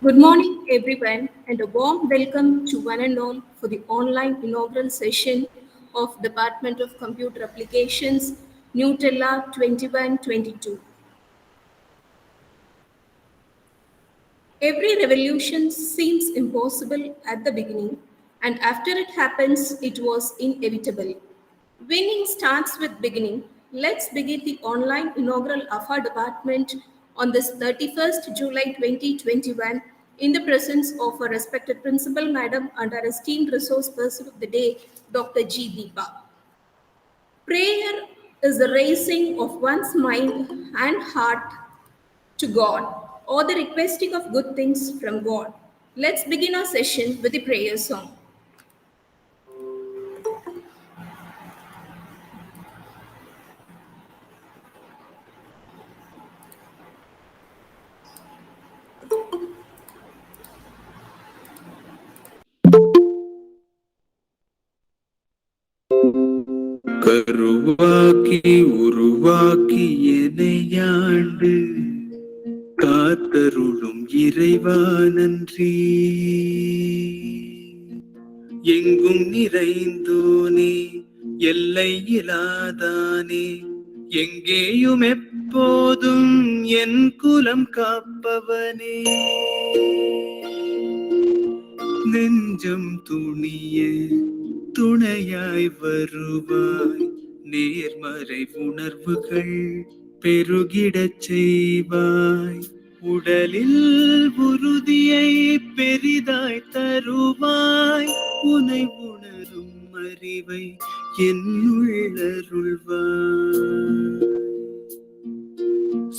Good morning, everyone, and a warm welcome to one and all for the online inaugural session of Department of Computer Applications, Nutella 21-22. Every revolution seems impossible at the beginning, and after it happens, it was inevitable. Winning starts with beginning. Let's begin the online inaugural AFA department on this 31st July 2021 in the presence of our respected principal madam and our esteemed resource person of the day, Dr. G. Deepa. Prayer is the raising of one's mind and heart to God or the requesting of good things from God. Let's begin our session with the prayer song. கருவாக்கி உருவாக்கி எனையாண்டு காத்தருளும் இறைவா நன்றி. எங்கும் நிறைந்தோனே எல்லை இலாதானே, எங்கேயும் எப்போதும் என் குலம் காப்பவனே. நெஞ்சம் துணிய துணையாய் வருவாய், நேர்மறை உணர்வுகள் பெருகிடச் செய்வாய். உடலில் உறுதியை பெரிதாய் தருவாய், உனை உணரும் அறிவை என்னுள்ளருள்வாய்.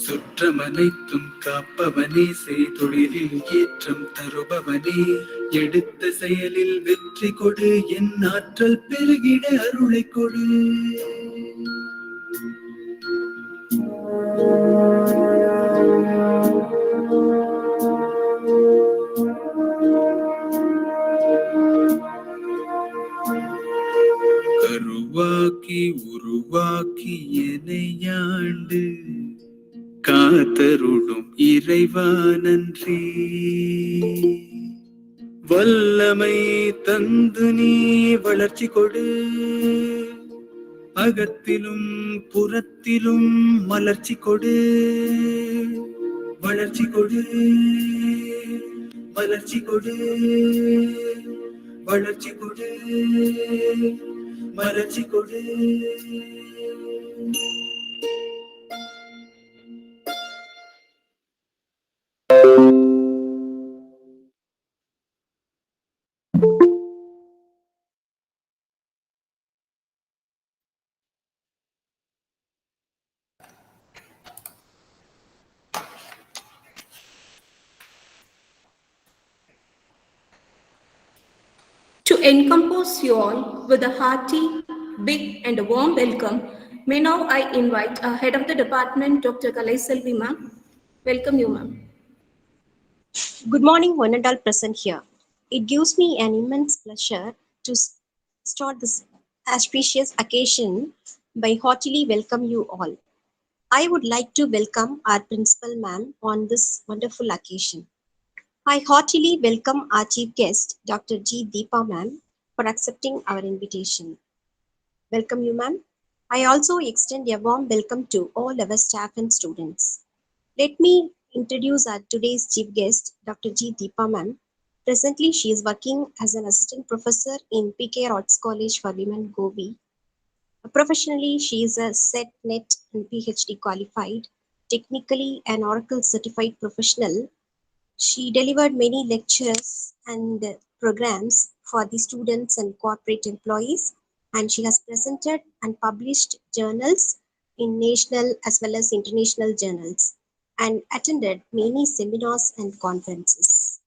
சுற்றமனைத்தும் காப்பவனே, செய்தொழிலில் ஏற்றம் தருபவனே, எடுத்த செயலில் வெற்றி கொடு, என் ஆற்றல் பெருகிட அருளை கொடு. கருவாக்கி உருவாக்கி எனையாண்டு காத்தருளும் இறைவா நன்றி. வல்லமை தந்து நீ வளர்ச்சி கொடு, அகத்திலும் புறத்திலும் மலர்ச்சி கொடு. வளர்ச்சி கொடு, மலர்ச்சி கொடு, வளர்ச்சி கொடு, மலர்ச்சி கொடு. To encompass you all with a hearty, big, and a warm welcome, may now I invite our head of the department, Dr. Kalai Selvi ma'am. Welcome you, ma'am. Good morning, one and all present here. It gives me an immense pleasure to start this auspicious occasion by heartily welcome you all. I would like to welcome our principal ma'am on this wonderful occasion. I heartily welcome our chief guest, Dr. G. Deepa ma'am, for accepting our invitation. Welcome you, ma'am. I also extend a warm welcome to all our staff and students. Let me introduce our today's chief guest, Dr. G. Deepa ma'am. Presently, she is working as an assistant professor in PK Arts College for Women, Govi. Professionally, she is a SET, NET, and PhD qualified, technically an Oracle certified professional. She delivered many lectures and programs for the students and corporate employees, and she has presented and published journals in national as well as international journals and attended many seminars and conferences.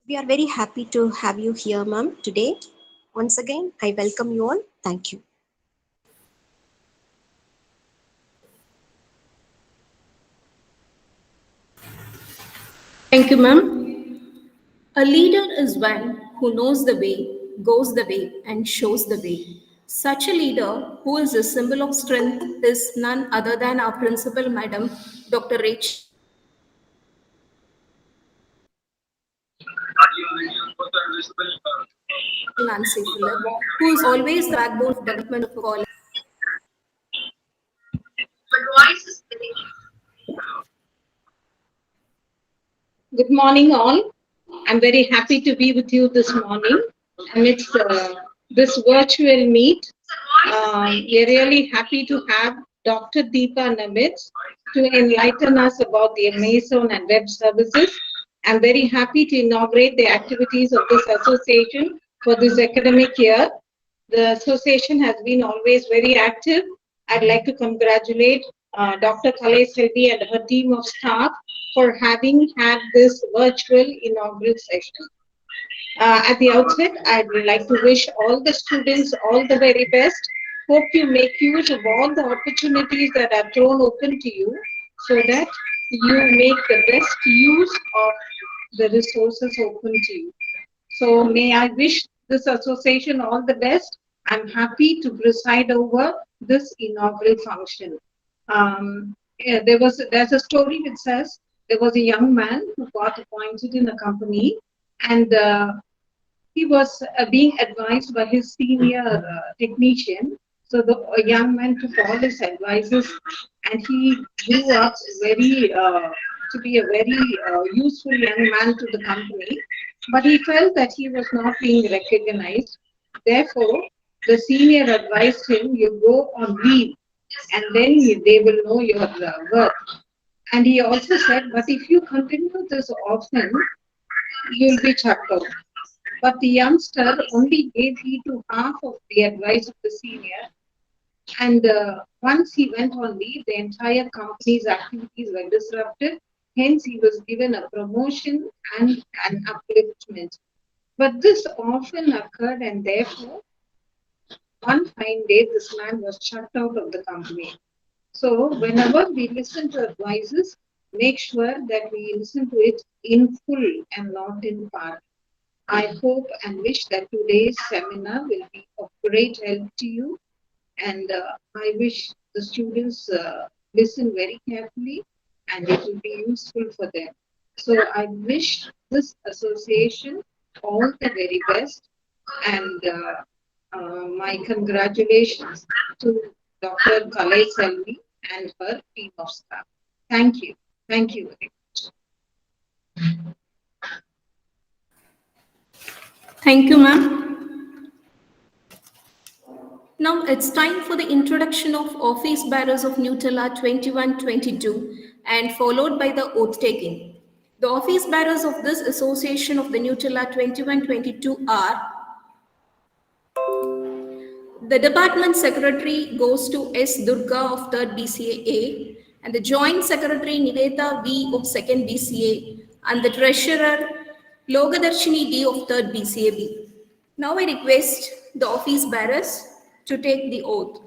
We are very happy to have you here, ma'am, today. Once again, I welcome you all. Thank you. Thank you, ma'am. A leader is one who knows the way, goes the way, and shows the way. Such a leader, who is a symbol of strength, is none other than our principal madam, Dr. Rachel. Dr. Rachel is a leader who knows the way, goes the way, and shows the way. Such a leader, who is a symbol of strength, is none other than our principal madam, Dr. Rachel. Dr. Rachel is a leader who knows the way, goes the way, and shows the way. Nancy Phillip, who is always the backbone of development of a college. Good morning, all. I'm very happy to be with you this morning amidst this virtual meet. We're really happy to have Dr. Deepa Namit to enlighten us about the Amazon and web services. I'm very happy to inaugurate the activities of this association for this academic year. The association has been always very active. I'd like to congratulate Dr. Kalai Selvi and her team of staff for having had this virtual inaugural session. At the outset, I'd like to wish all the students all the very best. Hope you make use of all the opportunities that are thrown open to you so that you make the best use of the resources open to you. So may I wish this association all the best. I'm happy to preside over this inaugural function. There's a story which says there was a young man who got appointed in a company, and he was being advised by his senior technician. So the young man took all his advices, and he grew up very to be a very useful young man to the company. But he felt that he was not being recognized. Therefore, the senior advised him, you go on leave, and then they will know your worth. And he also said, but if you continue this often, you'll be chucked out. But the youngster only gave heed to half of the advice of the senior. And once he went on leave, the entire company's activities were disrupted. Hence, he was given a promotion and an upliftment. But this often occurred, and therefore, one fine day, this man was chucked out of the company. So, whenever we listen to advices, make sure that we listen to it in full and not in part. I hope and wish that today's seminar will be of great help to you, and I wish the students listen very carefully and it will be useful for them. So I wish this association all the very best, and my congratulations to Dr. Kalai Selvi and her team of staff. Thank you. Thank you very much. Thank you, ma'am. Now it's time for the introduction of office bearers of Nutella 21-22 and followed by the oath taking. The office bearers of this association of the Nutella 21-22 are the department secretary goes to S. Durga of 3rd BCA and the joint secretary Niveta V of 2nd BCA and the treasurer Logadarshini D of 3rd BCAB. Now I request the office bearers to take the oath.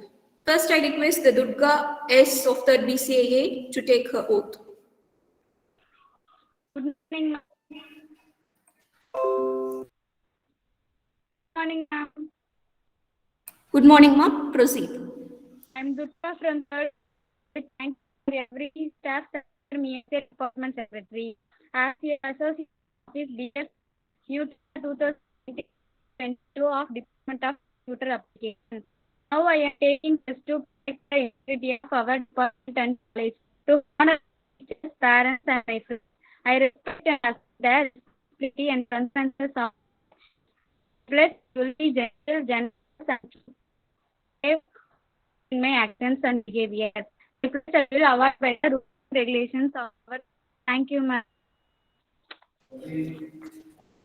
First, I request the Durga S of 3rd BCAA to take her oath. Good morning, ma'am. Good morning, ma'am. Good morning, ma'am. Proceed. I'm Durga from 3rd. Thank you every staff secretary, me as a department secretary. As the associate office DS Nutella 2022 of Department of Computer Applications. Now I am taking test to protect the integrity of our department and college to honor teachers, parents, and my friends. I respect and accept their responsibility and consensus of pledge will be gentle, generous, and safe in my actions and behavior. I pledge I will avoid better rules and regulations of our. Thank you, ma'am.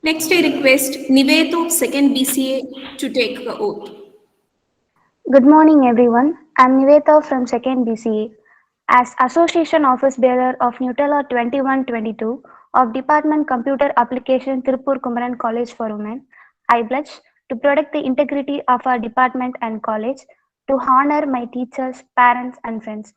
Next, I request Niveto of 2nd BCA to take her oath. Good morning, everyone. I'm Niveta from 2nd BCA. As Association Office Bearer of Nutella 21-22 of Department Computer Application Tirupur Kumaran College for Women, I pledge to protect the integrity of our department and college, to honor my teachers, parents, and friends.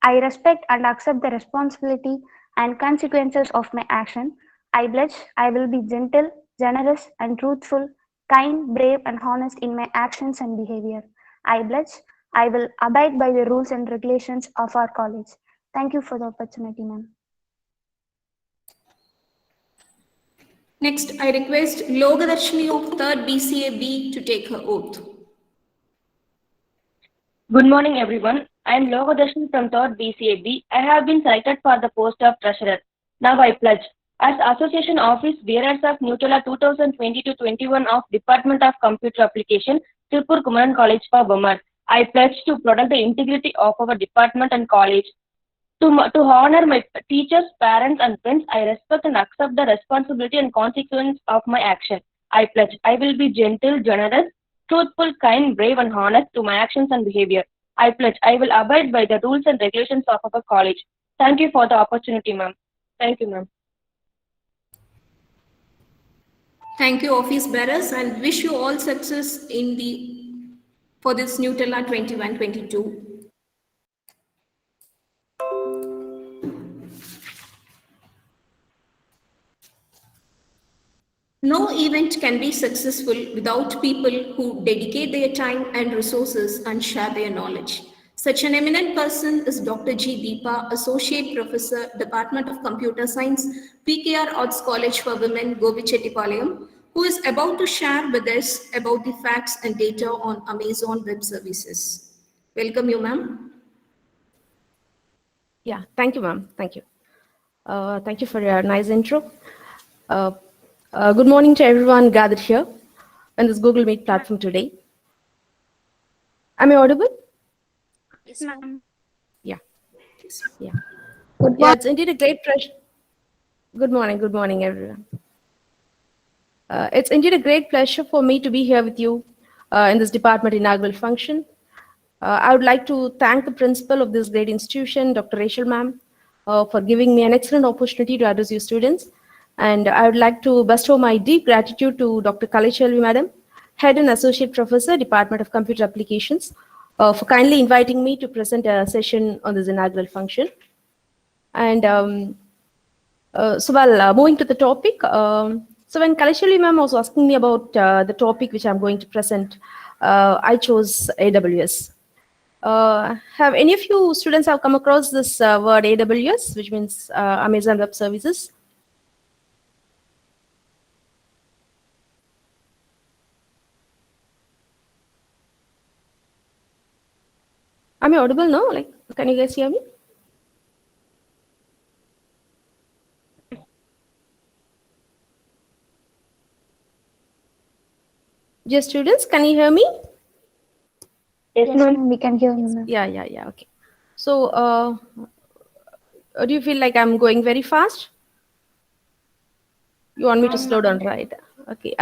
I respect and accept the responsibility and consequences of my action. I pledge I will be gentle, generous, and truthful, kind, brave, and honest in my actions and behavior. I pledge I will abide by the rules and regulations of our college. Thank you for the opportunity, ma'am. Next, I request Logadarshini of 3rd BCA B to take her oath. Good morning, everyone. I am Logodarshan from 3rd BCAB. I have been selected for the post of treasurer. Now I pledge. As Association Office Bearers of Nutella 2020-21 of Department of Computer Application, Tirupur Kumaran College for Women, I pledge to protect the integrity of our department and college. To honor my teachers, parents, and friends, I respect and accept the responsibility and consequence of my action. I pledge I will be gentle, generous, truthful, kind, brave, and honest to my actions and behavior. I pledge I will abide by the rules and regulations of our college. Thank you for the opportunity, ma'am. Thank you, ma'am. Thank you, office bearers, and wish you all success for this Nutella 21-22. No event can be successful without people who dedicate their time and resources and share their knowledge. Such an eminent person is Dr. G. Deepa, Associate Professor, Department of Computer Science, PKR Arts College for Women, Govichettipalayam, who is about to share with us about the facts and data on Amazon Web Services. Welcome you, ma'am. Yeah, thank you, ma'am. Thank you. Thank you for your nice intro. Good morning to everyone gathered here on this Google Meet platform today. Am I audible? Yes, ma'am. Yeah. Yeah. Good Yeah, it's indeed a great pleasure. Good morning, everyone. It's indeed a great pleasure for me to be here with you in this department inaugural function. I would like to thank the principal of this great institution, Dr. Rachel ma'am, for giving me an excellent opportunity to address you students. And I would like to bestow my deep gratitude to Dr. Kalichelvi madam, Head and Associate Professor, Department of Computer Applications, for kindly inviting me to present a session on this inaugural function. And moving to the topic, so when Kalichelvi ma'am was asking me about the topic which I'm going to present, I chose AWS. Have any of you students have come across this word AWS, which means Amazon Web Services? Am I audible now? Like, can you guys hear me? Dear students, can you hear me? Yes, ma'am, we can hear you, ma'am. Yeah. Okay. So, do you feel like I'm going very fast? You want me to slow down, right? Okay.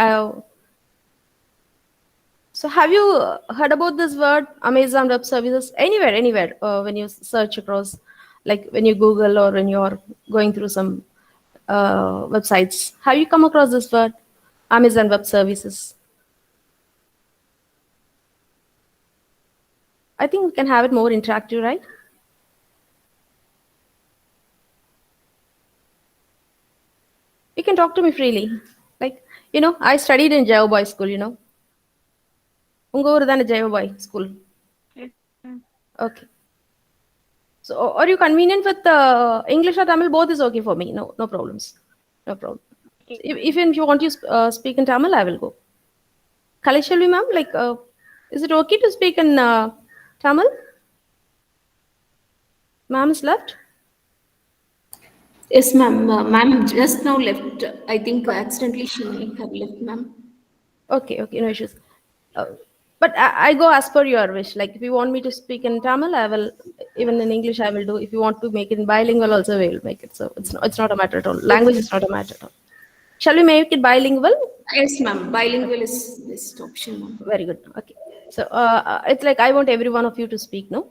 So, have you heard about this word Amazon Web Services anywhere? When you search across, like when you Google or when you're going through some websites, have you come across this word Amazon Web Services? I think we can have it more interactive, right? You can talk to me freely. Like, I studied in Java Boys School, Unga oru thana Java Boy School. Yes, ma'am. Okay. So, are you convenient with English or Tamil? Both is okay for me. No problems. No problem. Okay. If you want to speak in Tamil, I will go. Kalichelvi ma'am, like, is it okay to speak in Tamil? Ma'am is left. Yes, ma'am. Ma'am just now left. I think accidentally she may have left, ma'am. Okay, no issues. But I go as per your wish. Like, if you want me to speak in Tamil, I will. Even in English, I will do. If you want to make it in bilingual, also we will make it. So it's not a matter at all. Language is not a matter at all. Shall we make it bilingual? Yes, ma'am. Bilingual is best option, ma'am. Very good. Okay. So it's like I want every one of you to speak, no?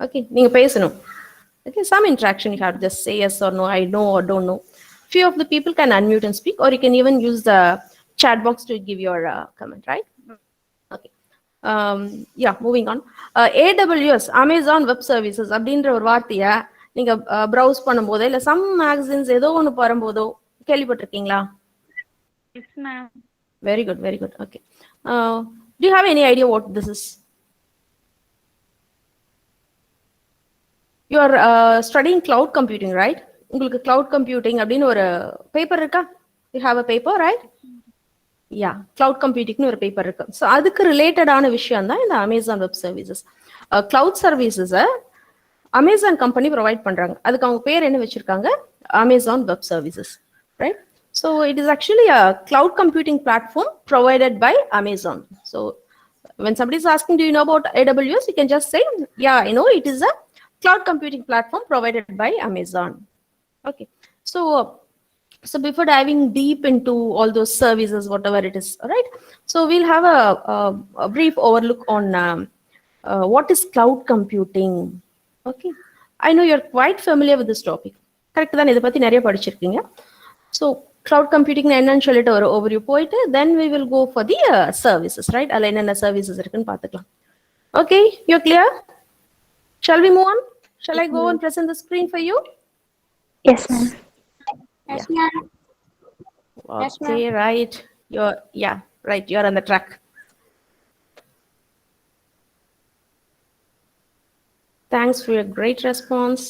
Okay. Neenga pesanum. Okay. Some interaction you have to just say yes or no. I know or don't know. Few of the people can unmute and speak, or you can even use the chat box to give your comment, right? Okay. Yeah. Moving on. AWS, Amazon Web Services, அப்படின்ற ஒரு வார்த்தையை நீங்க browse பண்ணும்போதோ இல்ல some magazines ஏதோ ஒன்று வரும்போதோ கேள்விப்பட்டிருக்கீங்களா? Yes, ma'am. Very good. Okay. Do you have any idea what this is? You are studying cloud computing, right? உங்களுக்கு cloud computing அப்படின்னு ஒரு பேப்பர் இருக்கா? You have a paper, right? Yeah, cloud computing ஒரு paper இருக்கு. So அதுக்கு ரிலேட்டடான விஷயம் தான் இந்த அமேசான் வெப் சர்வீசஸ். கிளவுட் சர்வீசஸை அமேசான் கம்பெனி ப்ரொவைட் பண்றாங்க. அதுக்கு அவங்க பேர் என்ன வச்சிருக்காங்க? Amazon web services, right? So it is actually a cloud computing platform provided by Amazon. So when somebody is asking, do you know about AWS? You can just say, yeah, I know it is a cloud computing platform provided by Amazon. Okay, so before diving deep into all those services, whatever it is, right? So we'll have a brief overlook on what is cloud computing. Okay, I know you're quite familiar with this topic. Correct? Then இதை பத்தி நிறைய படிச்சிருக்கீங்க. So cloud computing என்னன்னு சொல்லிட்டு ஒரு overview போயிட்டு then we will go for the services, right? அதில் என்னென்ன services இருக்குன்னு பார்த்துக்கலாம். Okay, you're clear? Shall we move on? Shall I go and present the screen for you? Yes, ma'am. Yes, ma'am. Yes, ma'am. Okay, right. Right. You're on the track. Thanks for your great response.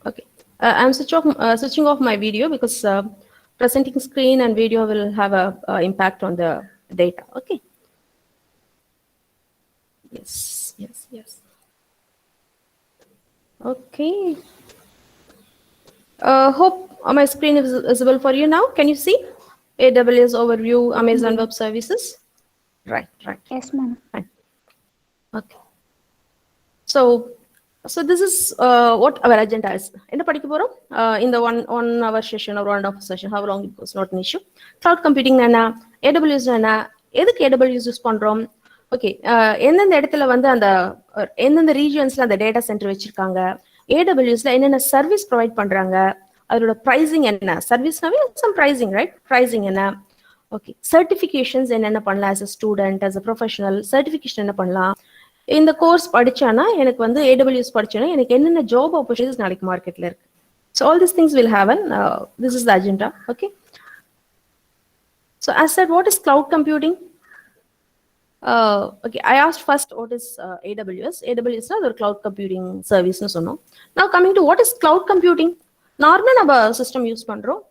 Okay, I'm switching off my video because presenting screen and video will have a impact on the data. Okay. Yes. Okay. Hope my screen is visible for you now. Can you see AWS overview, Amazon Web Services? Right. Yes, ma'am. Fine. Okay. So this is what our agenda is. In the 1 hour session or 1.5 session, how long it goes, not an issue. Cloud computing na AWS na எதுக்கு AWS use பண்றோம்? Okay, எந்தெந்த இடத்துல வந்து அந்த எந்தெந்த ரீஜியன்ஸ்ல அந்த data centre வச்சிருக்காங்க, AWSல என்னென்ன சர்வீஸ் ப்ரொவைட் பண்றாங்க, அதோட ப்ரைசிங் என்ன, சர்வீஸ்னாவே சம் ப்ரைசிங், ரைட்? ப்ரைசிங் என்ன? ஓகே, சர்டிஃபிகேஷன்ஸ் என்னென்ன பண்ணலாம், as a student, as a professional certification என்ன பண்ணலாம், இந்த கோர்ஸ் படிச்சானா எனக்கு வந்து AWS படிச்சேன்னா எனக்கு என்னென்ன ஜாப் ஆப்பர்ச்சுனிட்டிஸ் நாளைக்கு மார்க்கெட்ல இருக்கு. So all this things will happen. This is the agenda. Okay, so as said, what is cloud computing? Okay, I asked first what is AWS. AWS is a cloud computing service. Now coming to what is cloud computing. Normally நம்ம system use பண்றோம்,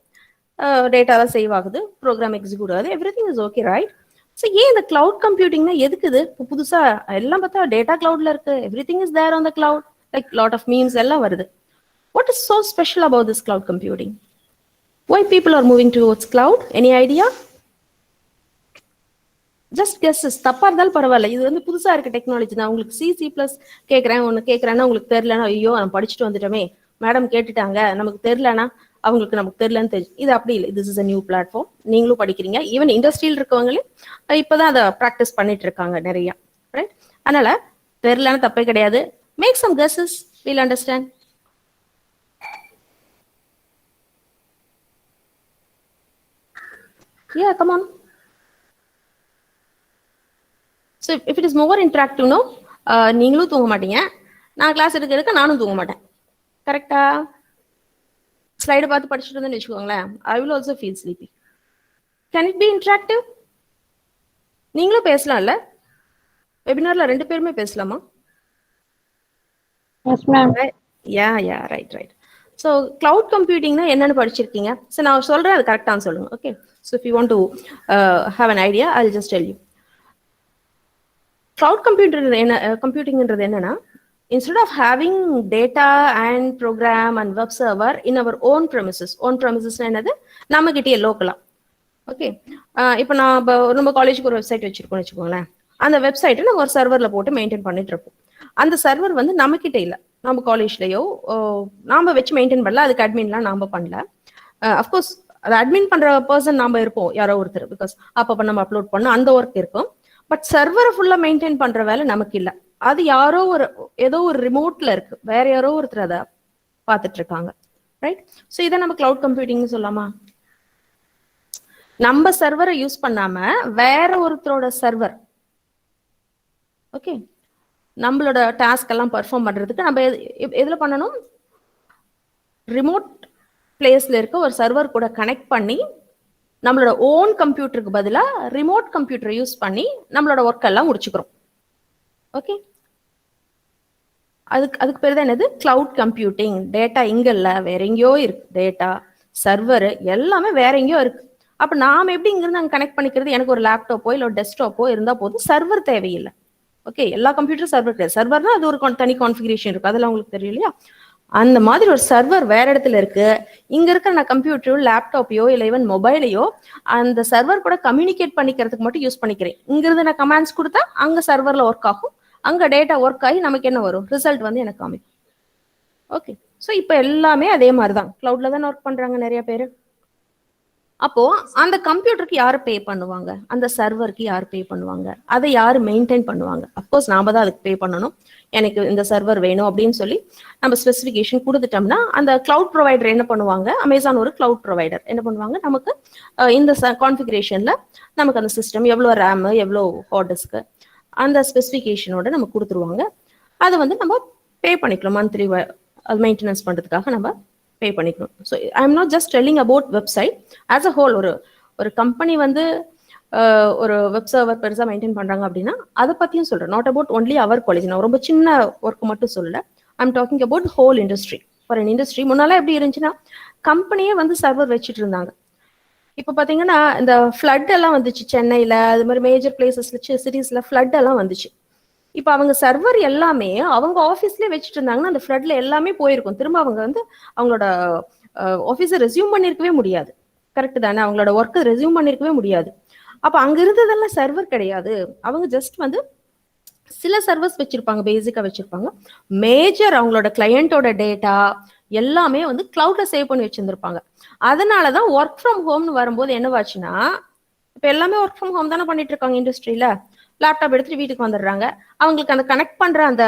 data save ஆகுது, program execute ஆகுது, everything is okay, right? So ஏன் இந்த cloud கம்ப்யூட்டிங்னா எதுக்கு இது? புதுசா எல்லாம் பார்த்தா டேட்டா கிளவுட்ல இருக்கு, everything is there on the cloud, like lot of memes எல்லாம் வருது. What is so special about this cloud computing? Why people are moving towards cloud? Any idea? Just guesses. தப்பா இருந்தாலும் பரவாயில்ல, இது வந்து புதுசா இருக்க டெக்னாலஜி. நான் உங்களுக்கு C++ கேட்கறேன், ஒன்று கேட்கறேன்னா உங்களுக்கு தெரியலன்னா ஐயோ நம்ம படிச்சுட்டு வந்துட்டோமே, மேடம் கேட்டுட்டாங்க, நமக்கு தெரியலன்னா அவங்களுக்கு நமக்கு தெரியலன்னு தெரியும். இது அப்படி இல்லை. This is a new platform. நீங்களும் படிக்கிறீங்க, ஈவன் இண்டஸ்ட்ரியில் இருக்கவங்களே இப்போதான் அதை ப்ராக்டிஸ் பண்ணிட்டு இருக்காங்க நிறைய, ரைட்? அதனால தெரியலன்னு தப்பே கிடையாது. Make some guesses, will understand. Yeah, come on. So if it is more interactive, no, நீங்களும் தூங்க மாட்டீங்க, நான் கிளாஸ் எடுக்க நானும் தூங்க மாட்டேன். கரெக்டா? ஸ்லைடை பார்த்து படிச்சுட்டு இருந்தேன்னு வச்சுக்கோங்களேன், I will also feel sleepy. Can it be interactive? நீங்களும் பேசலாம்ல, வெபினார்ல 2 பேருமே பேசலாமா? Yes, ma'am. Yeah, right. So cloud computing na என்னன்னு படிச்சிருக்கீங்க? So நான் சொல்றேன், அது கரெக்டானு சொல்லுங்க. Okay, so if you want to have an idea, I'll just tell you. Cloud computing என்றது என்னன்னா, instead of having data and program and web server in our own premises என்னது, நம்ம கிட்டே லோக்கலா. ஓகே, இப்போ நம்ம காலேஜுக்கு ஒரு வெப்சைட் வச்சிருக்கோம்னு வச்சுக்கோங்களேன், அந்த வெப்சைட்டை நம்ம ஒரு சர்வர்ல போட்டு மெயின்டைன் பண்ணிட்டு இருப்போம். அந்த சர்வர் வந்து நம்ம கிட்ட இல்லை, நம்ம காலேஜ்லயோ நாம வச்சு மெயின்டைன் பண்ணல, அதுக்கு அட்மின்லாம் நாம பண்ணல. அஃப்கோர்ஸ் அது அட்மின் பண்ற பர்சன் நாம இருப்போம், யாரோ ஒருத்தர், பிகாஸ் அப்பப்ப நம்ம அப்லோட் பண்ண அந்த ஒர்க் இருக்கும். பட் சர்வரை ஃபுல்லா மெயின்டைன் பண்ற வேலை நமக்கு இல்லை, அது யாரோ ஏதோ ஒரு ரிமோட்ல இருக்கு, வேற யாரோ ஒருத்தர் அதை பார்த்துட்டு இருக்காங்க, ரைட்? ஸோ இதை நம்ம கிளவுட் கம்ப்யூட்டிங்னு சொல்லாமா? நம்ம சர்வரை யூஸ் பண்ணாம வேற ஒருத்தரோட சர்வர், ஓகே, நம்மளோட டாஸ்க் எல்லாம் பெர்ஃபார்ம் பண்றதுக்கு நம்ம எதுல பண்ணணும்? ரிமோட் பிளேஸ்ல இருக்க ஒரு சர்வர் கூட கனெக்ட் பண்ணி நம்மளோட ஓன் கம்ப்யூட்டருக்கு பதிலா ரிமோட் கம்ப்யூட்டரை யூஸ் பண்ணி நம்மளோட ஒர்க் எல்லாம் முடிச்சுக்கிறோம். ஓகே, அதுக்கு பேர் தான் என்னது, கிளவுட் கம்ப்யூட்டிங். டேட்டா இங்க இல்ல, வேற எங்கேயோ இருக்கு. டேட்டா சர்வர் எல்லாமே வேற எங்கேயோ இருக்கு. அப்ப நாம எப்படி இங்கிருந்து அங்க கனெக்ட் பண்ணிக்கிறது? எனக்கு ஒரு லேப்டாப்போ இல்ல ஒரு டெஸ்க்டாப்போ இருந்தா போதும், சர்வர் தேவையில்லை. ஓகே, எல்லா கம்ப்யூட்டர் சர்வர் கிடையாது. சர்வர்னா அது ஒரு தனி கான்ஃபிகரேஷன் இருக்கு, அதெல்லாம் உங்களுக்கு தெரியும் இல்லையா? அந்த மாதிரி ஒரு சர்வர் வேற இடத்துல இருக்கு. இங்க இருக்கிற நான் கம்ப்யூட்டரோ லேப்டாப்பையோ இல்லை ஈவன் மொபைலையோ அந்த சர்வர் கூட கம்யூனிகேட் பண்ணிக்கிறதுக்கு மட்டும் யூஸ் பண்ணிக்கிறேன். இங்கிருந்து நான் கமாண்ட்ஸ் கொடுத்தா அங்க சர்வர்ல ஒர்க் ஆகும், அங்க டேட்டா ஒர்க் ஆகி நமக்கு என்ன வரும், ரிசல்ட் வந்து எனக்கு காமிக்கும். ஓகே, ஸோ இப்போ எல்லாமே அதே மாதிரி தான், கிளவுட்ல தான் ஒர்க் பண்றாங்க நிறைய பேர். அப்போ அந்த கம்ப்யூட்டருக்கு யாரு பே பண்ணுவாங்க, அந்த சர்வருக்கு யார் பே பண்ணுவாங்க, அதை யாரு மெயின்டைன் பண்ணுவாங்க? அப்கோர்ஸ் நாம தான் அதுக்கு பே பண்ணணும். எனக்கு இந்த சர்வர் வேணும் அப்படின்னு சொல்லி நம்ம ஸ்பெசிஃபிகேஷன் கொடுத்துட்டோம்னா அந்த கிளவுட் ப்ரொவைடர் என்ன பண்ணுவாங்க, அமேசான் ஒரு கிளவுட் ப்ரொவைடர் என்ன பண்ணுவாங்க, நமக்கு இந்த கான்ஃபிகரேஷன்ல நமக்கு அந்த சிஸ்டம் எவ்வளோ ரேம் எவ்வளோ ஹார்ட் டிஸ்க் அந்த ஸ்பெசிஃபிகேஷனோட நம்ம கொடுத்துருவாங்க. அதை வந்து நம்ம பே பண்ணிக்கலாம், மந்த்லி அது மெயின்டெனன்ஸ் பண்ணுறதுக்காக நம்ம பே பண்ணிக்கணும். So I am not just telling about website as a whole. ஒரு கம்பெனி வந்து ஒரு வெப் சர்வர் பெருசாக மெயின்டைன் பண்ணுறாங்க அப்படின்னா அதை பற்றியும் சொல்கிறேன். Not about only our college, நான் ரொம்ப சின்ன ஒர்க் மட்டும் சொல்லலை. I am talking about whole industry. For an industry முன்னால எப்படி இருந்துச்சுன்னா கம்பெனியே வந்து சர்வர் வச்சுட்டு இருந்தாங்க. இப்போ பார்த்தீங்கன்னா இந்த ஃப்ளட் எல்லாம் வந்துச்சு சென்னையில், அது மாதிரி மேஜர் பிளேசஸ்ல சிட்டிஸ்ல ஃப்ளட் எல்லாம் வந்துச்சு. இப்போ அவங்க சர்வர் எல்லாமே அவங்க ஆஃபீஸ்லேயே வச்சுட்டு இருந்தாங்கன்னா அந்த ஃப்ளட்ல எல்லாமே போயிருக்கும். திரும்ப அவங்க வந்து அவங்களோட ஆஃபீஸை ரெஸ்யூம் பண்ணியிருக்கவே முடியாது. கரெக்ட் தானே? அவங்களோட ஒர்க்கை ரெஸ்யூம் பண்ணியிருக்கவே முடியாது. அப்போ அங்கே இருந்ததெல்லாம் சர்வர் கிடையாது. அவங்க ஜஸ்ட் வந்து சில சர்வர்ஸ் வச்சிருப்பாங்க, பேசிக்காக வச்சிருப்பாங்க. மேஜர் அவங்களோட கிளையண்டோட டேட்டா எல்லாமே வந்து கிளவுட்ல சேவ் பண்ணி வச்சிருந்திருப்பாங்க. அதனால தான் ஒர்க் ஃப்ரம் ஹோம்னு வரும்போது என்னவாச்சுன்னா, இப்போ எல்லாமே ஒர்க் ஃப்ரம் ஹோம் தானே பண்ணிட்டு இருக்காங்க இண்டஸ்ட்ரியில. லேப்டாப் எடுத்துட்டு வீட்டுக்கு வந்துடுறாங்க. அவங்களுக்கு அந்த கனெக்ட் பண்ற அந்த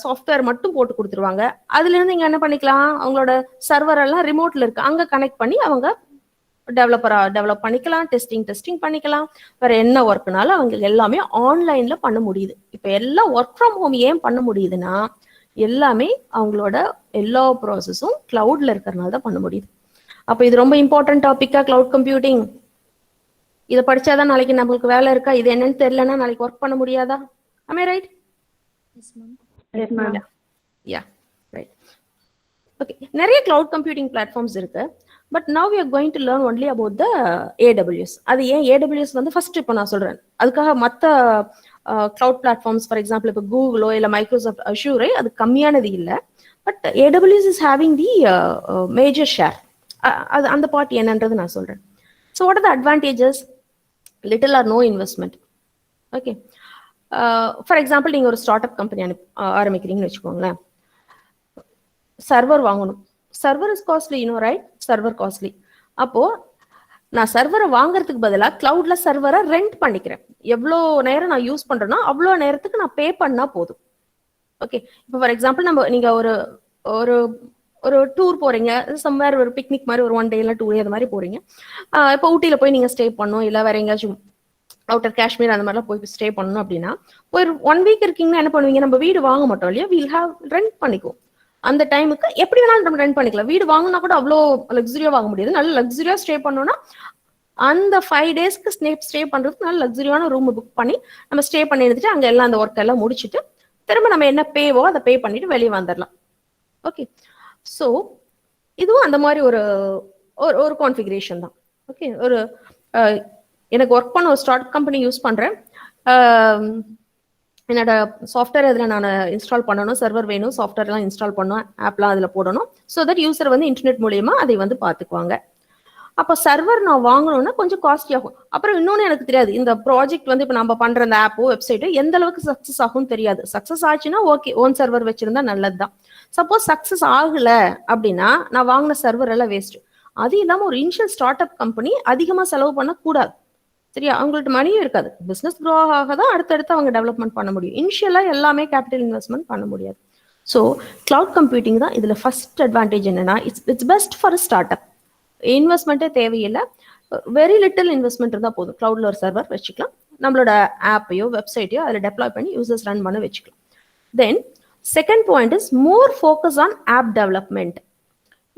சாஃப்ட்வேர் மட்டும் போட்டு கொடுத்துருவாங்க. அதுல இருந்து இங்க என்ன பண்ணிக்கலாம், அவங்களோட சர்வர் எல்லாம் ரிமோட்ல இருக்கு, அங்க கனெக்ட் பண்ணி அவங்க டெவலப் பண்ணிக்கலாம், டெஸ்டிங் பண்ணிக்கலாம். வேற என்ன ஒர்க்னாலும் அவங்க எல்லாமே ஆன்லைன்ல பண்ண முடியுது. இப்ப எல்லாம் ஒர்க் ஃப்ரம் ஹோம் ஏன் பண்ண முடியுதுன்னா எல்லாமே அவங்களோட எல்லா ப்ராசஸும் கிளவுட்ல இருக்கிறதுனால தான் பண்ண முடியுது. அப்ப இது ரொம்ப இம்பார்ட்டன்ட் டாபிக்கா கிளவுட் கம்ப்யூட்டிங். இதை படிச்சாதான் நாளைக்கு நம்மளுக்கு வேலை இருக்கா, இது என்னன்னு தெரியலன்னா நாளைக்கு ஒர்க் பண்ண முடியாதா? Am I right? Yes, ma'am. Yeah, right. Okay, நிறைய cloud computing platforms இருக்கு. But now we are going to learn only about the AWS. அது ஏன் AWS வந்து ஃபர்ஸ்ட் இப்போ நான் சொல்றேன். அதுக்காக மற்ற cloud platforms, for example இப்போ கூகுளோ இல்லை மைக்ரோசாஃப்ட் அஷூரே அது கம்மியானது இல்லை. But AWS is having the major share. அது அந்த பார்ட் என்னன்றது நான் சொல்றேன். So what are the advantages? Little or no investment. Okay. For example, நீங்க ஒரு ஸ்டார்ட் அப் கம்பெனி ஆரம்பிக்கிறீங்கன்னு வச்சுக்கோங்களேன். சர்வர் வாங்கணும். Server is costly, right? Server costly. அப்போ நான் சர்வரை வாங்குறதுக்கு பதிலாக கிளவுட்ல சர்வரை ரெண்ட் பண்ணிக்கிறேன். எவ்வளோ நேரம் நான் யூஸ் பண்றேன்னா அவ்வளோ நேரத்துக்கு நான் பே பண்ணா போதும். ஓகே, இப்போ ஃபார் எக்ஸாம்பிள் நீங்க ஒரு ஒரு ஒரு டூர் போறீங்க, சம்வேர் ஒரு பிக்னிக் மாதிரி ஒரு 1 day இல்லை 2 day அது மாதிரி போறீங்க. இப்போ ஊட்டியில போய் நீங்க ஸ்டே பண்ணணும், இல்லை வேற எங்கேயாச்சும் அவுட்டர் காஷ்மீர் அந்த மாதிரிலாம் போய் ஸ்டே பண்ணணும் அப்படின்னா ஒரு 1 week இருக்கீங்கன்னா என்ன பண்ணுவீங்க, நம்ம வீடு வாங்க மாட்டோம் இல்லையா, வீல் ஹாவ் ரெண்ட் பண்ணிக்குவோம். அந்த டைமுக்கு எப்படி வேணாலும் நம்ம ரெண்ட் பண்ணிக்கலாம். வீடு வாங்கினா கூட அவ்வளோ லக்ஸுரியா வாங்க முடியாது. நல்ல லக்ஸுரியா ஸ்டே பண்ணோம்னா அந்த 5 daysக்கு ஸ்டே பண்றதுக்கு நல்ல லக்ஸுரியான ரூம் புக் பண்ணி நம்ம ஸ்டே பண்ணி எடுத்துட்டு அங்க எல்லாம் அந்த ஒர்க் எல்லாம் முடிச்சுட்டு திரும்ப நம்ம என்ன பேவோ அதை பே பண்ணிட்டு வெளியே வந்துடலாம். ஓகே, ஸோ இதுவும் அந்த மாதிரி ஒரு ஒரு கான்ஃபிகரேஷன் தான். ஓகே, ஒரு எனக்கு ஒர்க் பண்ண ஒரு ஸ்டார்ட் கம்பெனி யூஸ் பண்றேன். என்னோட சாஃப்ட்வேர் அதில் நான் இன்ஸ்டால் பண்ணணும், சர்வர் வேணும், சாஃப்ட்வேர்லாம் இன்ஸ்டால் பண்ணணும், ஆப்லாம் அதில் போடணும். ஸோ தட் யூசர் வந்து இன்டர்நெட் மூலியமா அதை வந்து பார்த்துக்குவாங்க. அப்போ சர்வர் நான் வாங்கணும்னா கொஞ்சம் காஸ்ட்லி ஆகும். அப்புறம் இன்னொன்று எனக்கு தெரியாது, இந்த ப்ராஜெக்ட் வந்து இப்போ நம்ம பண்ற அந்த ஆப்போ வெப்சைட்டோ எந்த அளவுக்கு சக்ஸஸ் ஆகும் தெரியாது. சக்ஸஸ் ஆச்சுன்னா ஓகே, ஓன் சர்வர் வச்சிருந்தா நல்லது தான். சப்போஸ் சக்ஸஸ் ஆகல அப்படின்னா நான் வாங்கின சர்வர் எல்லாம் வேஸ்ட். அது இல்லாமல் ஒரு இனிஷியல் ஸ்டார்ட் அப் கம்பெனி அதிகமாக செலவு பண்ணக்கூடாது. சரியா? அவங்கள்ட்ட மணியும் இருக்காது. பிஸ்னஸ் க்ரோ ஆக தான் அடுத்தடுத்து அவங்க டெவலப்மெண்ட் பண்ண முடியும். இனிஷியலாக எல்லாமே கேபிட்டல் இன்வெஸ்ட்மெண்ட் பண்ண முடியாது. ஸோ கிளவுட் கம்ப்யூட்டிங் தான் இதில் ஃபர்ஸ்ட் அட்வான்டேஜ். என்னன்னா it's best for startup. இன்வெஸ்ட்மெண்ட்டே தேவையில்லை, வெரி லிட்டில் இன்வெஸ்ட்மெண்ட் இருந்தால் போதும். கிளவுட்ல ஒரு சர்வர் வச்சுக்கலாம், நம்மளோட ஆப்பையோ வெப்சைட்டையோ அதில் டெப்ளாய் பண்ணி யூசர்ஸ் ரன் பண்ண வச்சுக்கலாம். Then second point is more focus on app development.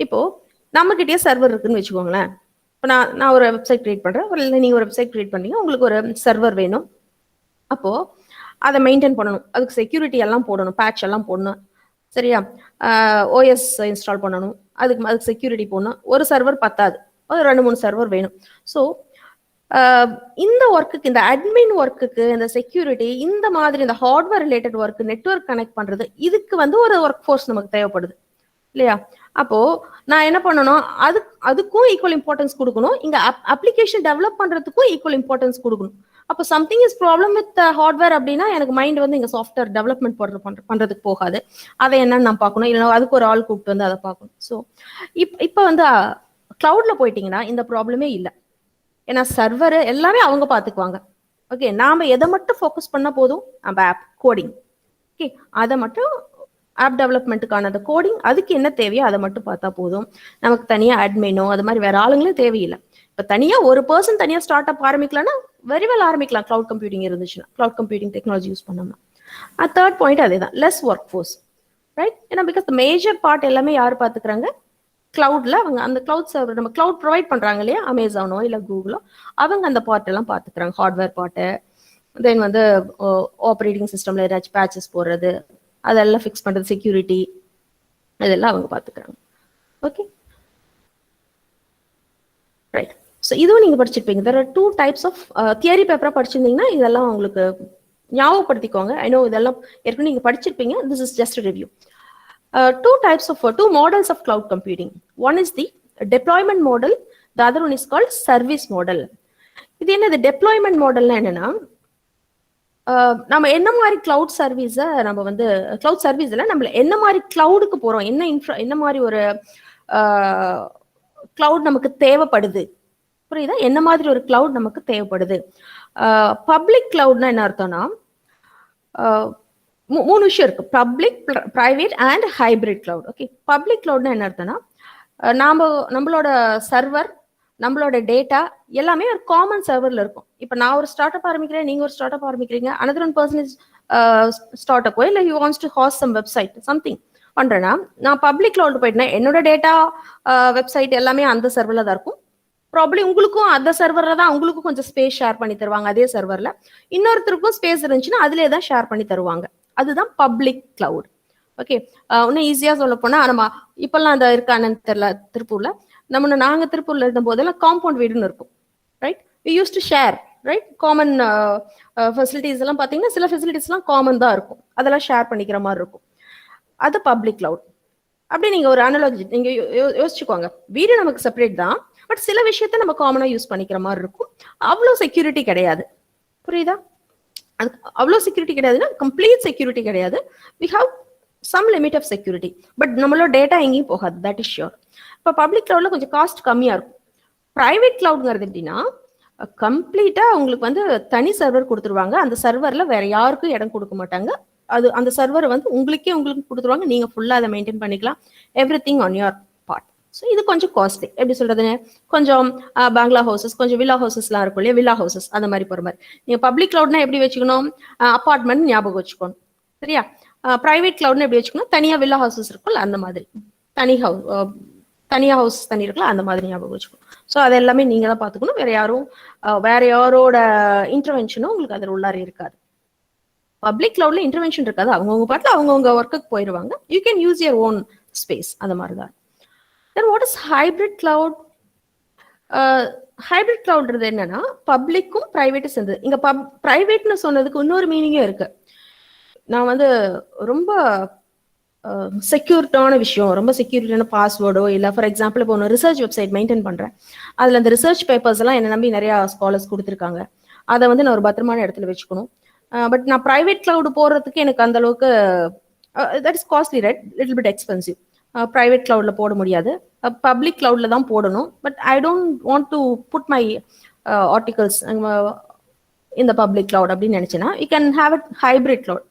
இப்போ நம்மகிட்டயே சர்வர் இருக்குன்னு வச்சுக்கோங்களேன். இப்போ நான் ஒரு வெப்சைட் கிரியேட் பண்ணுறேன், இல்லை நீங்கள் ஒரு வெப்சைட் கிரியேட் பண்ணீங்க, உங்களுக்கு ஒரு சர்வர் வேணும். அப்போது அதை மெயின்டைன் பண்ணணும், அதுக்கு செக்யூரிட்டி எல்லாம் போடணும், பேட்ச் எல்லாம் போடணும், சரியா? ஓஎஸ் இன்ஸ்டால் பண்ணணும், அதுக்கு செக்யூரிட்டி போடணும். ஒரு சர்வர் பத்தாது, ஒரு 2-3 சர்வர் வேணும். ஸோ இந்த ஒர்க்குக்கு, இந்த அட்மின் ஒர்க்குக்கு, இந்த செக்யூரிட்டி, இந்த மாதிரி இந்த hardware related work, network connect பண்றது, இதுக்கு வந்து ஒரு ஒர்க் ஃபோர்ஸ் நமக்கு தேவைப்படுது இல்லையா? அப்போ நான் என்ன பண்ணணும், அதுக்கும் ஈக்குவல் இம்பார்ட்டன்ஸ் கொடுக்கணும், இங்க அப்ளிகேஷன் டெவலப் பண்றதுக்கும் ஈக்குவல் இம்பார்ட்டன்ஸ் கொடுக்கணும். அப்போ something is problem with hardware அப்படின்னா எனக்கு மைண்ட் வந்து இங்க சாஃப்ட்வேர் டெவலப்மெண்ட் பண்றதுக்கு போகாது, அதை என்னன்னு நான் பார்க்கணும், இல்லைன்னா அதுக்கு ஒரு ஆள் கூப்பிட்டு வந்து அதை பார்க்கணும். ஸோ இப்போ வந்து கிளவுட்ல போயிட்டீங்கன்னா இந்த ப்ராப்ளமே இல்லை, ஏன்னா சர்வர் எல்லாமே அவங்க பார்த்துக்குவாங்க. ஓகே, நாம எதை மட்டும் ஃபோக்கஸ் பண்ணா போதும், நம்ம ஆப் கோடிங், ஓகே, அதை மட்டும் ஆப் டெவலப்மெண்ட்டுக்கான அந்த கோடிங், அதுக்கு என்ன தேவையோ அதை மட்டும் பார்த்தா போதும். நமக்கு தனியா அட்மினோ அது மாதிரி வேற ஆளுங்களே தேவையில்லை. இப்போ தனியா ஒரு பர்சன் தனியா ஸ்டார்ட் அப் ஆரம்பிக்கலாம்னா வெரி வெல் ஆரம்பிக்கலாம், கிளவுட் கம்ப்யூட்டிங் இருந்துச்சுன்னா, கிளவுட் கம்ப்யூட்டிங் டெக்னாலஜி யூஸ் பண்ணோம்னா. தேர்ட் பாயிண்ட் அதே தான், லெஸ் ஒர்க் ஃபோர்ஸ், ரைட்? ஏன்னா பிகாஸ் மேஜர் பார்ட் எல்லாமே யார் பார்த்துக்கிறாங்க, கிளவுட்ல அவங்க அந்த கிளவுட் சர்வர், நம்ம கிளவுட் ப்ரொவைட் பண்றாங்க இல்லையா, அமேசானோ இல்லை கூகுளோ, அவங்க அந்த பார்ட் எல்லாம் பார்த்துக்கிறாங்க, ஹார்ட்வேர் பார்ட்டு. தென் வந்து ஆப்ரேட்டிங் சிஸ்டம்ல ஏதாச்சும் பேச்சஸ் போடுறது, அதெல்லாம் ஃபிக்ஸ் பண்றது, செக்யூரிட்டி, அதெல்லாம் அவங்க பார்த்துக்கிறாங்க. Okay, right. ஸோ இதுவும் நீங்க படிச்சிருப்பீங்க. there are 2 types of theory பேப்பரா படிச்சிருந்தீங்கன்னா இதெல்லாம் உங்களுக்கு ஞாபகப்படுத்திக்கோங்க. ஐ நோ இதெல்லாம் ஏற்கனவே நீங்க படிச்சிருப்பீங்க. This is just review. Two models of cloud computing. One is the deployment model, the other one is called service model. இது என்னது deployment modelனா என்னன்னா, நம்ம என்ன மாதிரி கிளவுட் சர்வீஸை நம்ம வந்து கிளவுட் சர்வீஸ்ல நம்ம என்ன மாதிரி கிளவுடுக்கு போறோம், என்ன மாதிரி ஒரு கிளவுட் நமக்கு தேவைப்படுது, புரியுதா? என்ன மாதிரி ஒரு கிளவுட் நமக்கு தேவைப்படுது. பப்ளிக் கிளவுட்னா என்ன அர்த்தம்னா, 3 விஷயம் இருக்கு, public, private and hybrid cloud. Okay, public கிளவுட்னா என்ன அர்த்தம்னா, நம்மளோட சர்வர், நம்மளோட டேட்டா எல்லாமே ஒரு காமன் சர்வர்ல இருக்கும். இப்போ நான் ஒரு ஸ்டார்ட் அப் ஆரம்பிக்கிறேன், நீங்க ஒரு ஸ்டார்ட் அப் ஆரம்பிக்கிறீங்க, another one person is start up, இல்லை he wants to host some website something பண்றேன்னா, நான் பப்ளிக் கிளவுட் போயிட்டேன்னா என்னோட டேட்டா, வெப்சைட் எல்லாமே அந்த சர்வர்ல தான் இருக்கும். ப்ராப்ளி உங்களுக்கும் அந்த சர்வர்ல தான், உங்களுக்கும் கொஞ்சம் ஸ்பேஸ் ஷேர் பண்ணி தருவாங்க அதே சர்வர்ல, இன்னொருத்தருக்கும் ஸ்பேஸ் இருந்துச்சுன்னா அதிலே தான் ஷேர் பண்ணி தருவாங்க. அதுதான் பப்ளிக் கிளவுட். ஓகே, இன்னும் ஈஸியா சொல்ல போனா, நம்ம இப்பெல்லாம் அந்த இருக்கானு தெரியல, திருப்பூர்ல நாங்க திருப்பூர்ல இருந்த போதெல்லாம் காம்பவுண்ட் வீடுன்னு இருக்கும், right? We used to share, right? Common facilities எல்லாம் பாத்தீங்கன்னா சில ஃபெசிலிட்டிஸ் எல்லாம் காமன் தான் இருக்கும், அதெல்லாம் ஷேர் பண்ணிக்கிற மாதிரி இருக்கும். அது பப்ளிக் கிளவுட். அப்படி நீங்க ஒரு அனாலஜி நீங்க யோசிச்சுக்கோங்க, வீடு நமக்கு செப்பரேட் தான், பட் சில விஷயத்த நம்ம காமனா யூஸ் பண்ணிக்கிற மாதிரி இருக்கும். அவ்வளோ செக்யூரிட்டி கிடையாது, புரியுதா? அது அவ்வளோ செக்யூரிட்டி கிடையாதுன்னா கம்ப்ளீட் செக்யூரிட்டி கிடையாது. We have some limit of security, but நம்மளோட டேட்டா எங்கேயும் போகாது, தட் இஸ் ஷியோர். இப்போ பப்ளிக் கிளவுட்ல கொஞ்சம் காஸ்ட் கம்மியா இருக்கும். பிரைவேட் கிளவுட்ங்கிறது எப்படின்னா, கம்ப்ளீட்டா உங்களுக்கு வந்து தனி சர்வர் கொடுத்துருவாங்க, அந்த சர்வர்ல வேற யாருக்கும் இடம் கொடுக்க மாட்டாங்க. அது அந்த சர்வர் வந்து உங்களுக்கு கொடுத்துருவாங்க, நீங்க ஃபுல்லா அதை மெயின்டைன் பண்ணிக்கலாம், every thing on your part. So இது கொஞ்சம் காஸ்ட்லி. எப்படி சொல்றது, கொஞ்சம் பங்களா ஹவுசஸ், கொஞ்சம் வில்லா ஹவுசஸ்லாம் இருக்கும் இல்லையா, வில்லா ஹவுசஸ் அந்த மாதிரி போற மாதிரி. நீங்க பப்ளிக் கிளவுட்னா எப்படி வச்சுக்கணும், அப்பார்ட்மெண்ட் ஞாபகம் வச்சுக்கணும், சரியா? பிரைவேட் கிளவுட்னு எப்படி வச்சுக்கணும், தனியா வில்லா ஹவுசஸ் இருக்கும்ல அந்த மாதிரி, தனியா ஹவுஸ் தனி இருக்குல்ல அந்த மாதிரி ஞாபகம் வச்சுக்கணும். ஸோ அது எல்லாமே நீங்க தான் பார்த்துக்கணும், வேற யாரோட இன்டர்வென்ஷனும் உங்களுக்கு அதில் உள்ளார இருக்காது. பப்ளிக் கிளவுட்ல இன்டர்வென்ஷன் இருக்காது, அவங்கவுங்க பாட்டில் அவங்கவுங்க ஒர்க்குக்கு போயிடுவாங்க. You can use your own space, அந்த மாதிரி தான். Then what is hybrid cloud? Hybrid கிளவுட்ன்றது என்னன்னா, பப்ளிக்கும் பிரைவேட்டும் சேர்ந்தது. இங்க பிரைவேட்னு சொன்னதுக்கு இன்னொரு மீனிங்கே இருக்கு. நான் வந்து ரொம்ப செக்யூரிட்டான விஷயம், ரொம்ப செக்யூரிட்டான பாஸ்வேர்டோ இல்லை, ஃபார் எக்ஸாம்பிள் இப்போ ஒன்று ரிசர்ச் வெப்சைட் மெயின்டைன் பண்ணுறேன், அதில் அந்த ரிசர்ச் பேப்பர்ஸ் எல்லாம் என்னை நம்பி நிறையா ஸ்காலர்ஸ் கொடுத்துருக்காங்க, அதை வந்து நான் ஒரு பத்திரமான இடத்துல வச்சுக்கணும். பட் நான் ப்ரைவேட் கிளவுட் போடுறதுக்கு எனக்கு அந்த அளவுக்கு that is costly, right? Little bit expensive. Private கிளவுட்ல போட முடியாது, பப்ளிக் கிளவுட்ல தான் போடணும். But I don't want to put my articles இந்த பப்ளிக் கிளவுட் அப்படின்னு நினைச்சேன்னா, you can have it hybrid cloud.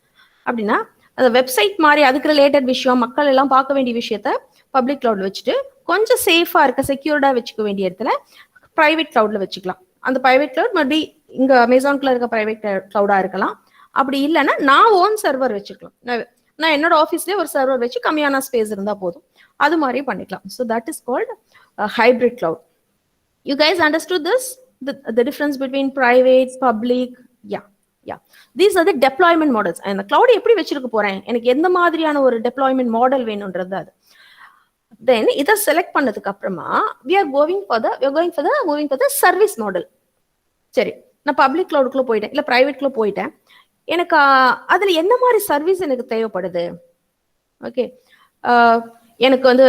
அப்படின்னா அந்த வெப்சைட் மாதிரி அதுக்கு ரிலேட்டட் விஷயம், மக்கள் எல்லாம் பார்க்க வேண்டிய விஷயத்த பப்ளிக் கிளவுட்ல வச்சுட்டு, கொஞ்சம் சேஃபா இருக்க, செக்யூர்டா வச்சுக்க வேண்டிய இடத்துல பிரைவேட் கிளவுட்ல வச்சுக்கலாம். அந்த பிரைவேட் கிளவுட் மறுபடியும் இங்க அமேசான்ல இருக்க பிரைவேட் கிளவுடா இருக்கலாம். அப்படி இல்லைன்னா நான் ஓன் சர்வர் வச்சுக்கலாம். நான் என்னோட ஆஃபீஸ்லேயே ஒரு சர்வர் வச்சு கம்மியான ஸ்பேஸ் இருந்தால் போதும், அது மாதிரி பண்ணிக்கலாம். So that is called hybrid cloud. You guys understood this, the difference between private, public? Yeah, yeah, these are the deployment models. அந்த கிளவுட் எப்படி வச்சிருக்க போறேன், எனக்கு எந்த மாதிரியான ஒரு டெப்ளாய்மெண்ட் மாடல் வேணும்ன்றது அது. தென் இதை செலக்ட் பண்ணதுக்கு அப்புறமா we are going for the service model. சரி, நான் பப்ளிக் கிளவுடுக்குள்ள போயிட்டேன், இல்ல பிரைவேட்குள்ள போயிட்டேன், எனக்கு அதுல என்ன மாதிரி சர்வீஸ் எனக்கு தேவைப்படுது. ஓகே, எனக்கு வந்து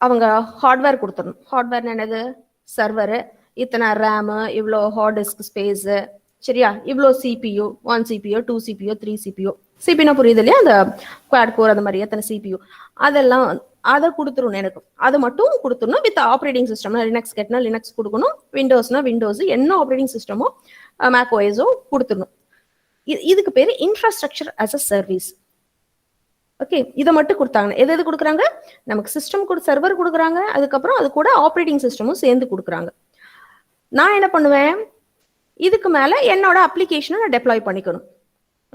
அவங்க ஹார்ட்வேர் கொடுத்துடணும். ஹார்ட்வேர் என்னது, சர்வரு, இத்தனை ரேமு, இவ்வளோ ஹார்ட் டிஸ்க் ஸ்பேஸு, சரியா, இவ்வளோ சிபியூ, 1 சிபியூ 2 சிபியூ 3 சிபியூ, சிபினா புரியுது இல்லையா, அந்த குவாட் கோர் அந்த மாதிரி எத்தனை சிபியூ, அதெல்லாம் அதை கொடுத்துருணும். எனக்கு அதை மட்டும் கொடுத்துடணும். வித் ஆப்ரேட்டிங் சிஸ்டம், லினக்ஸ் கேட்னா லினக்ஸ் கொடுக்கணும், விண்டோஸ்னா விண்டோஸ், என்ன ஆப்ரேட்டிங் சிஸ்டமோ மேக் ஓஎஸோ கொடுத்துடணும். இதுக்கு பேர் infrastructure as a service. Okay, இதை மட்டும் கொடுத்தாங்க. எது கொடுக்குறாங்க, நமக்கு சிஸ்டம் சர்வர் கொடுக்குறாங்க, அதுக்கப்புறம் அது கூட ஆப்ரேட்டிங் சிஸ்டமும் சேர்ந்து கொடுக்குறாங்க. நான் என்ன பண்ணுவேன், இதுக்கு மேல என்னோட அப்ளிகேஷனை நான் டெப்ளாய் பண்ணிக்கணும்.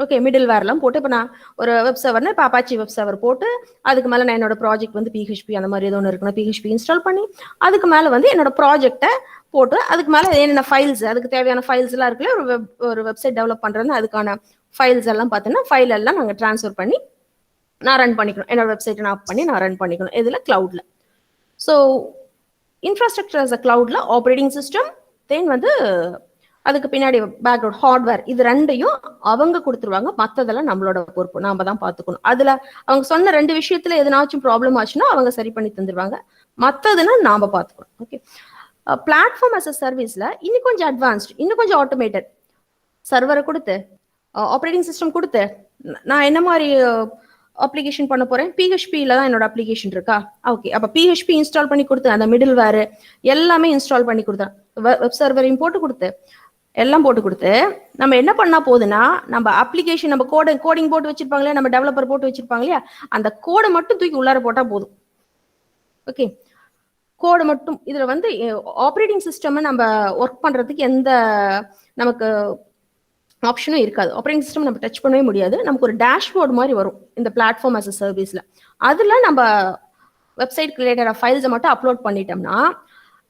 ஓகே, மிடில் வேர்லாம் போட்டு, இப்போ நான் ஒரு வெப் சர்வர்னா இப்போ அப்பாச்சி வெப் சர்வர் போட்டு, அதுக்கு மேலே நான் என்னோட ப்ராஜெக்ட் வந்து பிஹெச்பி அந்த மாதிரி ஏதோ ஒன்று இருக்குன்னா பிஹெச்பி இன்ஸ்டால் பண்ணி, அதுக்கு மேலே வந்து என்னோட ப்ராஜெக்டை போட்டு, அதுக்கு மேலே என்னென்ன ஃபைல்ஸ், அதுக்கு தேவையான ஃபைல்ஸ் எல்லாம் இருக்குல்ல, ஒரு வெப்சைட் டெவலப் பண்ணுறது, அதுக்கான ஃபைல்ஸ் எல்லாம் பார்த்தீங்கன்னா ஃபைல் எல்லாம் நாங்கள் ட்ரான்ஸ்ஃபர் பண்ணி நான் ரன் பண்ணிக்கணும். என்னோட வெப்சைட்டை நான் பண்ணி நான் ரன் பண்ணிக்கணும். இதில் கிளவுட்ல. ஸோ இன்ஃப்ராஸ்ட்ரக்சர் ஆஸ் அ கிளவுட்ல ஆப்ரேட்டிங் சிஸ்டம், தென் வந்து அதுக்கு பின்னாடி பேக்ரவுண்ட் ஹார்ட்வேர், இது ரெண்டையும் அவங்க கொடுத்துருவாங்க. மற்றதெல்லாம் நம்மளோட பொறுப்பு, நாம தான் பார்த்துக்கணும். அதுல அவங்க சொன்ன 2 விஷயத்துல எதனாச்சும் ப்ராப்ளம் ஆச்சுன்னா அவங்க சரி பண்ணி தந்துருவாங்க, மற்றதுன்னா நாம பார்த்துக்கணும். ஓகே, பிளாட்ஃபார்ம் அஸ் அ சர்வீஸ்ல இன்னும் கொஞ்சம் அட்வான்ஸ்ட், இன்னும் கொஞ்சம் ஆட்டோமேட்டட், சர்வரை கொடுத்து ஆப்ரேட்டிங் சிஸ்டம் கொடுத்து நான் என்ன மாதிரி அப்ளிகேஷன் பண்ண போறேன், பிஹெச்பியில தான் என்னோட அப்ளிகேஷன் இருக்கா, ஓகே, அப்ப பிஹெச்பி இன்ஸ்டால் பண்ணி கொடுத்து, அந்த மிடில் வேர் எல்லாமே இன்ஸ்டால் பண்ணி கொடுத்தேன், வெப் சர்வரையும் போட்டு கொடுத்து, எல்லாம் போட்டு கொடுத்து, நம்ம என்ன பண்ணா போகுதுன்னா, நம்ம அப்ளிகேஷன், நம்ம கோடிங் போட்டு வச்சிருப்பாங்களே, நம்ம டெவலப்பர் போட்டு வச்சிருப்பாங்க இல்லையா, அந்த கோடை மட்டும் தூக்கி உள்ளார போட்டா போதும். ஓகே, கோடை மட்டும். இதுல வந்து ஆப்ரேட்டிங் சிஸ்டம் நம்ம ஒர்க் பண்றதுக்கு எந்த நமக்கு ஆப்ஷனும் இருக்காது. ஆப்ரேட்டிங் சிஸ்டம் நம்ம டச் பண்ணவே முடியாது. நமக்கு ஒரு டேஷ்போர்ட் மாதிரி வரும் இந்த பிளாட்ஃபார்ம் அஸ் அ சர்வீஸ்ல. அதுல நம்ம வெப்சைட் ரிலேட்டட் ஃபைல்ஸை மட்டும் அப்லோட் பண்ணிட்டோம்னா,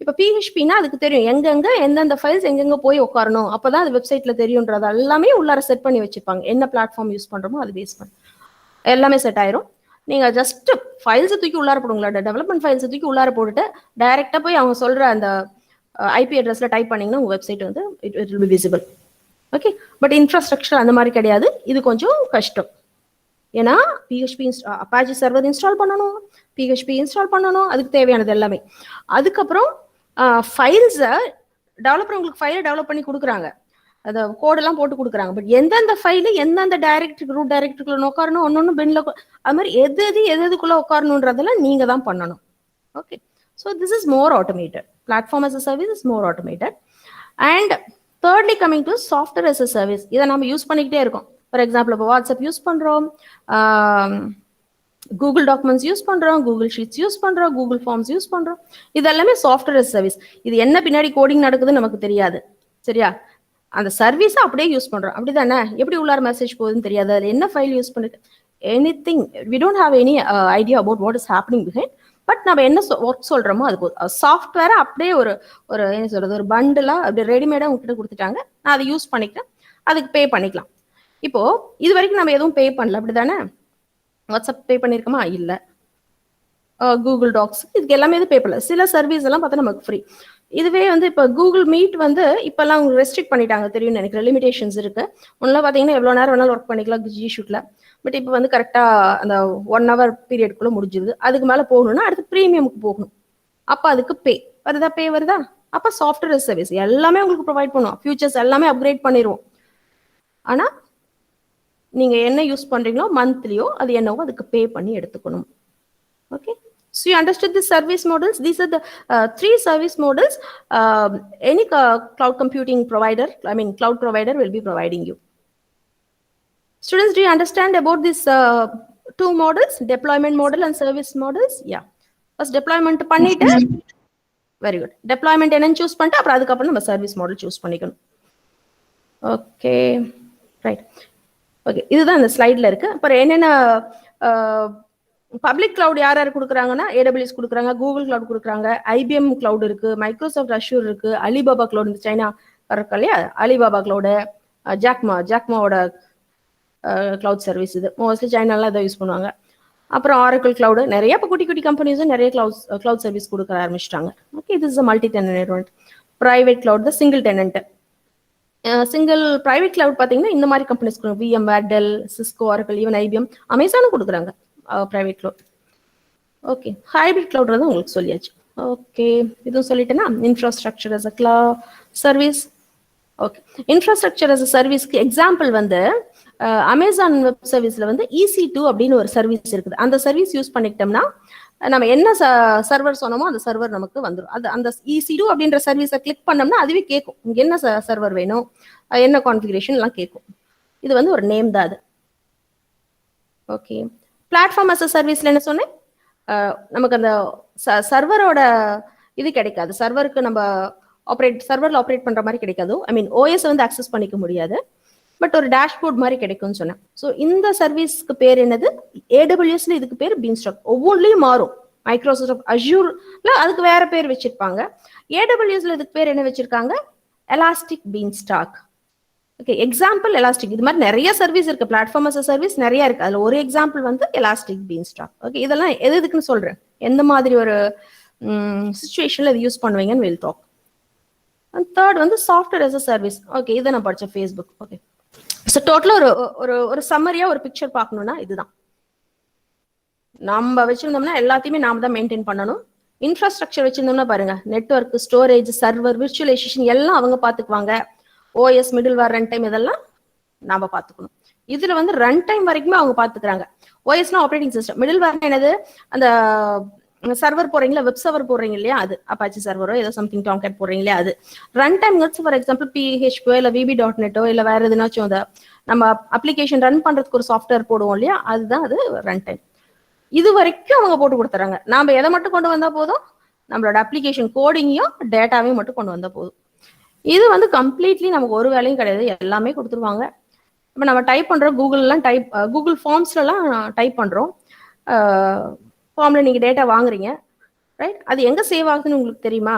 இப்போ பிஹெச்பின்னா அதுக்கு தெரியும் எங்கெங்க எந்தெந்த ஃபைல்ஸ் எங்கெங்க போய் உட்காரணும், அப்பதான் அது வெப்சைட்ல தெரியும்ன்றது எல்லாமே உள்ளார செட் பண்ணி வச்சிருப்பாங்க. என்ன பிளாட்ஃபார்ம் யூஸ் பண்றோமோ அது பேஸ் பண்ணி எல்லாமே செட் ஆயிரும். நீங்க ஜஸ்ட் ஃபைல்ஸை தூக்கி உள்ளார போடுங்களா, டெவலப்மெண்ட் ஃபைல்ஸை தூக்கி உள்ளார போட்டுட்டு டைரக்டா போய் அவங்க சொல்ற அந்த ஐபி அட்ரஸ்ல டைப் பண்ணீங்கன்னா உங்க வெப்சைட் வந்து it will be visible. Okay, but infrastructure அந்த மாதிரி கிடையாது. இது கொஞ்சம் கஷ்டம். ஏன்னா பிஹெச்பி அப்பாச்சி சர்வர் இன்ஸ்டால் பண்ணணும், பிஹெச்பி இன்ஸ்டால் பண்ணணும், அதுக்கு தேவையானது எல்லாமே. அதுக்கப்புறம் ஃபைல்ஸை டெவலப்பர் உங்களுக்கு ஃபைலை டெவலப் பண்ணி கொடுக்குறாங்க, அதை கோடெல்லாம் போட்டு கொடுக்குறாங்க. பட் எந்தெந்த ஃபைலு எந்தெந்த டைரக்டரி ரூட் டைரக்டரிக்குள்ள உட்காரணும், ஒன்னொன்னு பென்ல, அது மாதிரி எதுக்குள்ள உட்காரணுன்றதெல்லாம் நீங்க தான் பண்ணணும். Okay, so this is more automated. Platform as a service is more automated. And thirdly, coming to software as a service, இதை நம்ம யூஸ் பண்ணிக்கிட்டே இருக்கோம். ஃபார் எக்ஸாம்பிள், இப்போ வாட்ஸ்அப் யூஸ் பண்றோம், கூகுள் டாக்குமெண்ட்ஸ் யூஸ் பண்றோம், கூகுள் ஷீட்ஸ் யூஸ் பண்றோம், Google forms use பண்றோம். இது எல்லாமே சாஃப்ட்வேர் as a சர்வீஸ். இது என்ன பின்னாடி கோடிங் நடக்குதுன்னு நமக்கு தெரியாது, சரியா? அந்த சர்வீஸை அப்படியே யூஸ் பண்றோம், அப்படிதானே? எப்படி உள்ளார மெசேஜ் போகுதுன்னு தெரியாது, அது என்ன ஃபைல் யூஸ் பண்ணிட்டு anything, we don't have any idea about what is happening behind. But நம்ம என்ன ஒர்க் சொல்றோமோ அது போதும். சாஃப்ட்வேரை அப்படியே ஒரு என்ன சொல்றது, ஒரு பண்டிலா அப்படியே ரெடிமேடா உங்ககிட்ட கொடுத்துட்டாங்க, நான் அதை யூஸ் பண்ணிக்கிறேன், அதுக்கு பே பண்ணிக்கலாம். இப்போ இது வரைக்கும் நம்ம எதுவும் பே பண்ணல, அப்படிதானே? வாட்ஸ்அப் பே பண்ணிருக்கோமா? இல்ல. கூகுள் டாக்ஸ், இதுக்கு எல்லாமே எதுவும் பே பண்ணல. சில சர்வீஸ் எல்லாம் பார்த்தா நமக்கு ஃப்ரீ. இதுவே வந்து இப்போ கூகுள் மீட் வந்து இப்பெல்லாம் ரெஸ்ட்ரிக்ட் பண்ணிட்டாங்க, தெரியும் எனக்கு லிமிடேஷன்ஸ் இருக்கு. முன்னெல்லாம் பார்த்தீங்கன்னா எவ்வளோ நேரம் வேணாலும் ஒர்க் பண்ணிக்கலாம் ஜி ஷூட்ல. பட் இப்போ வந்து கரெக்டாக அந்த 1 hour பீரியட்குள்ள முடிஞ்சுது. அதுக்கு மேலே போகணும்னா அடுத்து ப்ரீமியமுக்கு போகணும். அப்போ அதுக்கு பே வருதா? அப்போ சாஃப்ட்வேர் சர்வீஸ் எல்லாமே உங்களுக்கு ப்ரொவைட் பண்ணுவோம், ஃபியூச்சர்ஸ் எல்லாமே அப்கிரேட் பண்ணிடுவோம். ஆனால் நீங்க என்ன யூஸ் பண்றீங்களோ மந்த்லியோ அது என்னவோ அதுக்கு பே பண்ணி எடுத்துக்கணும். Okay, so you understood the service models. These are the 3 service models any cloud computing provider, I mean cloud provider will be providing you. Students, do you understand about these 2 models, deployment model and service models? Yeah, first deployment பண்ணிட்டு, very good, deployment என்னன்னு choose பண்ணிட்டு அப்புறம் அதுக்கப்புறம் நம்ம service model choose பண்ணிக்கணும். Okay, right. Okay, இதுதான் இந்த ஸ்லைட்ல இருக்கு. அப்புறம் என்னென்ன பப்ளிக் கிளவுட் யார் யார் கொடுக்குறாங்கன்னா, AWS கொடுக்குறாங்க, கூகுள் கிளவுட் கொடுக்குறாங்க, IBM கிளவுட் இருக்கு, மைக்ரோசாஃப்ட் அஷ்யூர் இருக்கு, அலிபாபா கிளவுட், இந்த சைனா இருக்கு இல்லையா, அலிபாபா கிளவுடு, ஜாக்மாவோட கிளவுட் சர்வீஸ் இது மோஸ்ட்லி சைனாலாம் இதை யூஸ் பண்ணுவாங்க. அப்புறம் ஆரக்கிள் கிளவுடு நிறைய இப்போ குட்டி குட்டி கம்பெனிஸும் நிறைய கிளவுட் சர்வீஸ் கொடுக்க ஆரம்பிச்சிட்டாங்க. ஓகே, இது is multi tenant environment. Private cloud தான் single tenant. Single private cloud பார்த்தீங்கன்னா இந்த மாதிரி கம்பெனிஸ் கொடுக்குறாங்க. VMware, Dell, Cisco, Oracle, even IBM, அமேசானும் கொடுக்குறாங்க private cloud. Okay, hybrid cloud தான் உங்களுக்கு சொல்லியாச்சு. ஓகே, இதுவும் சொல்லிட்டேன்னா infrastructure as a service. Okay, infrastructure as a சர்வீஸ்க்கு எக்ஸாம்பிள் வந்து அமேசான் வெப் சர்வீஸ்ல வந்து EC2 அப்படின்னு ஒரு சர்வீஸ் இருக்குது. அந்த சர்வீஸ் யூஸ் பண்ணிக்கிட்டோம்னா நம்ம என்ன சர்வர் சொன்னோமோ அந்த சர்வர் நமக்கு வந்துடும். அது அந்த EC2 அப்படின்ற சர்வீஸை கிளிக் பண்ணோம்னா அதுவே கேட்கும், இங்க என்ன சர்வர் வேணும், என்ன கான்ஃபிகரேஷன் எல்லாம் கேட்கும். இது வந்து ஒரு நேம் தான் அது. ஓகே, பிளாட்ஃபார்ம் as a சர்வீஸ்ல என்ன சொன்னேன், நமக்கு அந்த சர்வரோட இது கிடைக்காது. சர்வருக்கு நம்ம சர்வர்ல ஆப்ரேட் பண்ற மாதிரி கிடைக்காது. ஐ மீன் OS வந்து அக்சஸ் பண்ணிக்க முடியாது, பட் ஒரு டேஷ்போர்ட் மாதிரி கிடைக்கும்னு சொன்னேன். ஸோ இந்த சர்வீஸ்க்கு பேர் என்னது, AWSல இதுக்கு பேர் பீன்ஸ்டாக். ஒவ்வொன்றிலையும் மாறும். மைக்ரோசாஃப்ட் அஷ்யூர்ல அதுக்கு வேற பேர் வச்சிருப்பாங்க. AWSல இதுக்கு பேர் என்ன வச்சிருக்காங்க, elastic beanstalk. Okay, example elastic. இது மாதிரி நிறைய சர்வீஸ் இருக்கு, பிளாட்ஃபார்ம் as a சர்வீஸ் நிறைய இருக்கு. அதுல ஒரு எக்ஸாம்பிள் வந்து எலாஸ்டிக் பீன்ஸ்டாக். ஓகே, இதெல்லாம் எதுக்குன்னு சொல்றேன், எந்த மாதிரி ஒரு சிச்சுவேஷன்ல இது யூஸ் பண்ணுவீங்கன்னு வில் டாக். அண்ட் தேர்ட் வந்து software as a service. Okay, இதை நான் படிச்சேன் ஃபேஸ்புக். ஓகே, ஸோ டோட்டலாக ஒரு சம்மரியா ஒரு பிக்சர் பார்க்கணும்னா இதுதான். நம்ம வச்சிருந்தோம்னா எல்லாத்தையுமே நாம தான் மெயின்டைன் பண்ணணும். இன்ஃப்ராஸ்ட்ரக்சர் வச்சிருந்தோம்னா பாருங்க, நெட்வொர்க், ஸ்டோரேஜ், சர்வர், விர்ச்சுவலைசேஷன் எல்லாம் அவங்க பார்த்துக்குவாங்க. OS, மிடில்வேர், ரன் டைம் இதெல்லாம் நாம பார்த்துக்கணும். இதுல வந்து ரன் டைம் வரைக்குமே அவங்க பார்த்துக்கிறாங்க. OSனா ஆப்ரேட்டிங் சிஸ்டம், மிடில்வேர் என்னது, அந்த சர்வர் போடுறீங்களா, வெப் சர்வர் போடுறீங்க இல்லையா, அது அப்பாச்சி சர்வரோ ஏதோ சம்திங் டாம்கேட் போடுறீங்க இல்லையா, அது run time. For example PHP இல்லை VB.NET இல்லை வேற எதுனாச்சும் அதை நம்ம அப்ளிகேஷன் ரன் பண்றதுக்கு ஒரு சாஃப்ட்வேர் போடுவோம் இல்லையா, அதுதான் அது ரன் டைம். இது வரைக்கும் அவங்க போட்டு கொடுத்துறாங்க. நாம எதை மட்டும் கொண்டு வந்தா போதும், நம்மளோட அப்ளிகேஷன் கோடிங்கையும் டேட்டாவையும் மட்டும் கொண்டு வந்தா போதும். இது வந்து கம்ப்ளீட்லி நமக்கு ஒரு வேலையும் கிடையாது, எல்லாமே கொடுத்துருவாங்க. இப்போ நம்ம டைப் பண்றோம், கூகுள் ஃபார்ம்ஸ்லாம் டைப் பண்றோம். ஃபார்ம்ல நீங்க டேட்டா வாங்குறீங்க, ரைட்? அது எங்க சேவ் ஆகுதுன்னு உங்களுக்கு தெரியுமா?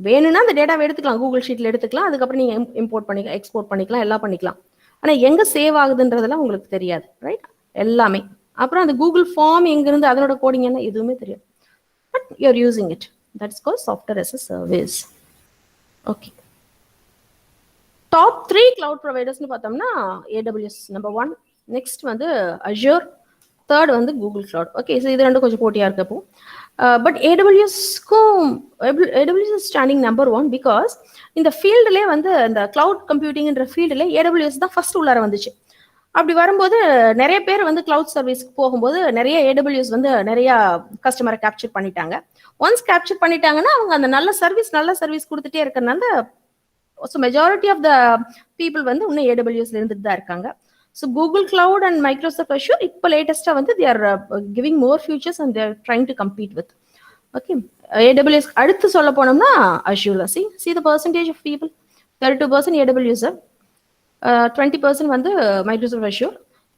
வேணும்னா அந்த டேட்டாவை எடுத்துக்கலாம், கூகுள் ஷீட்ல எடுத்துக்கலாம், அதுக்கப்புறம் நீங்க இம்போர்ட் பண்ணிக்கலாம், எக்ஸ்போர்ட் பண்ணிக்கலாம், எல்லாம் பண்ணிக்கலாம். ஆனா எங்க சேவ் ஆகுதுன்றதெல்லாம் உங்களுக்கு தெரியாது, ரைட்? எல்லாமே. அப்புறம் அந்த கூகுள் ஃபார்ம் எங்க இருந்து அதனோட கோடிங் என்ன எதுவுமே தெரியாது, but you are using it. That's called software as a service. Okay, top 3 cloud ப்ரொவைடர்ஸ்னு பார்த்தோம்னா AWS நம்பர் 1, நெக்ஸ்ட் வந்து அஷ்யூர், தேர்ட் வந்து கூகுள் கிளவுட். ஓகே, ஸோ இது ரெண்டும் கொஞ்சம் போட்டியா இருக்கு. அப்போ but AWS standing number 1 because இந்த ஃபீல்டுலேயே வந்து இந்த கிளவுட் கம்ப்யூட்டிங்ன்ற ஃபீல்டுல AWS தான் ஃபர்ஸ்ட் உள்ளார வந்துச்சு. அப்படி வரும்போது நிறைய பேர் வந்து கிளவுட் சர்வீஸ்க்கு போகும்போது நிறைய AWS வந்து நிறைய கஸ்டமரை கேப்சர் பண்ணிட்டாங்க. ஒன்ஸ் கேப்சர் பண்ணிட்டாங்கன்னா அவங்க அந்த நல்ல சர்வீஸ் கொடுத்துட்டே இருக்கிறதுனால so majority of the people வந்து இன்னும் AWSல இருந்துட்டு தான் இருக்காங்க. So Google cloud and Microsoft Azure இப்போ லேட்டஸ்டா வந்து they are giving more features and they are trying to compete with. Okay, AWS அடுத்து சொல்ல போனோம்னா அஷ்யூர் தான். see the percentage of people, 32% AWS, 20% வந்து மைக்ரோசாஃப்ட் அஷ்யூர்.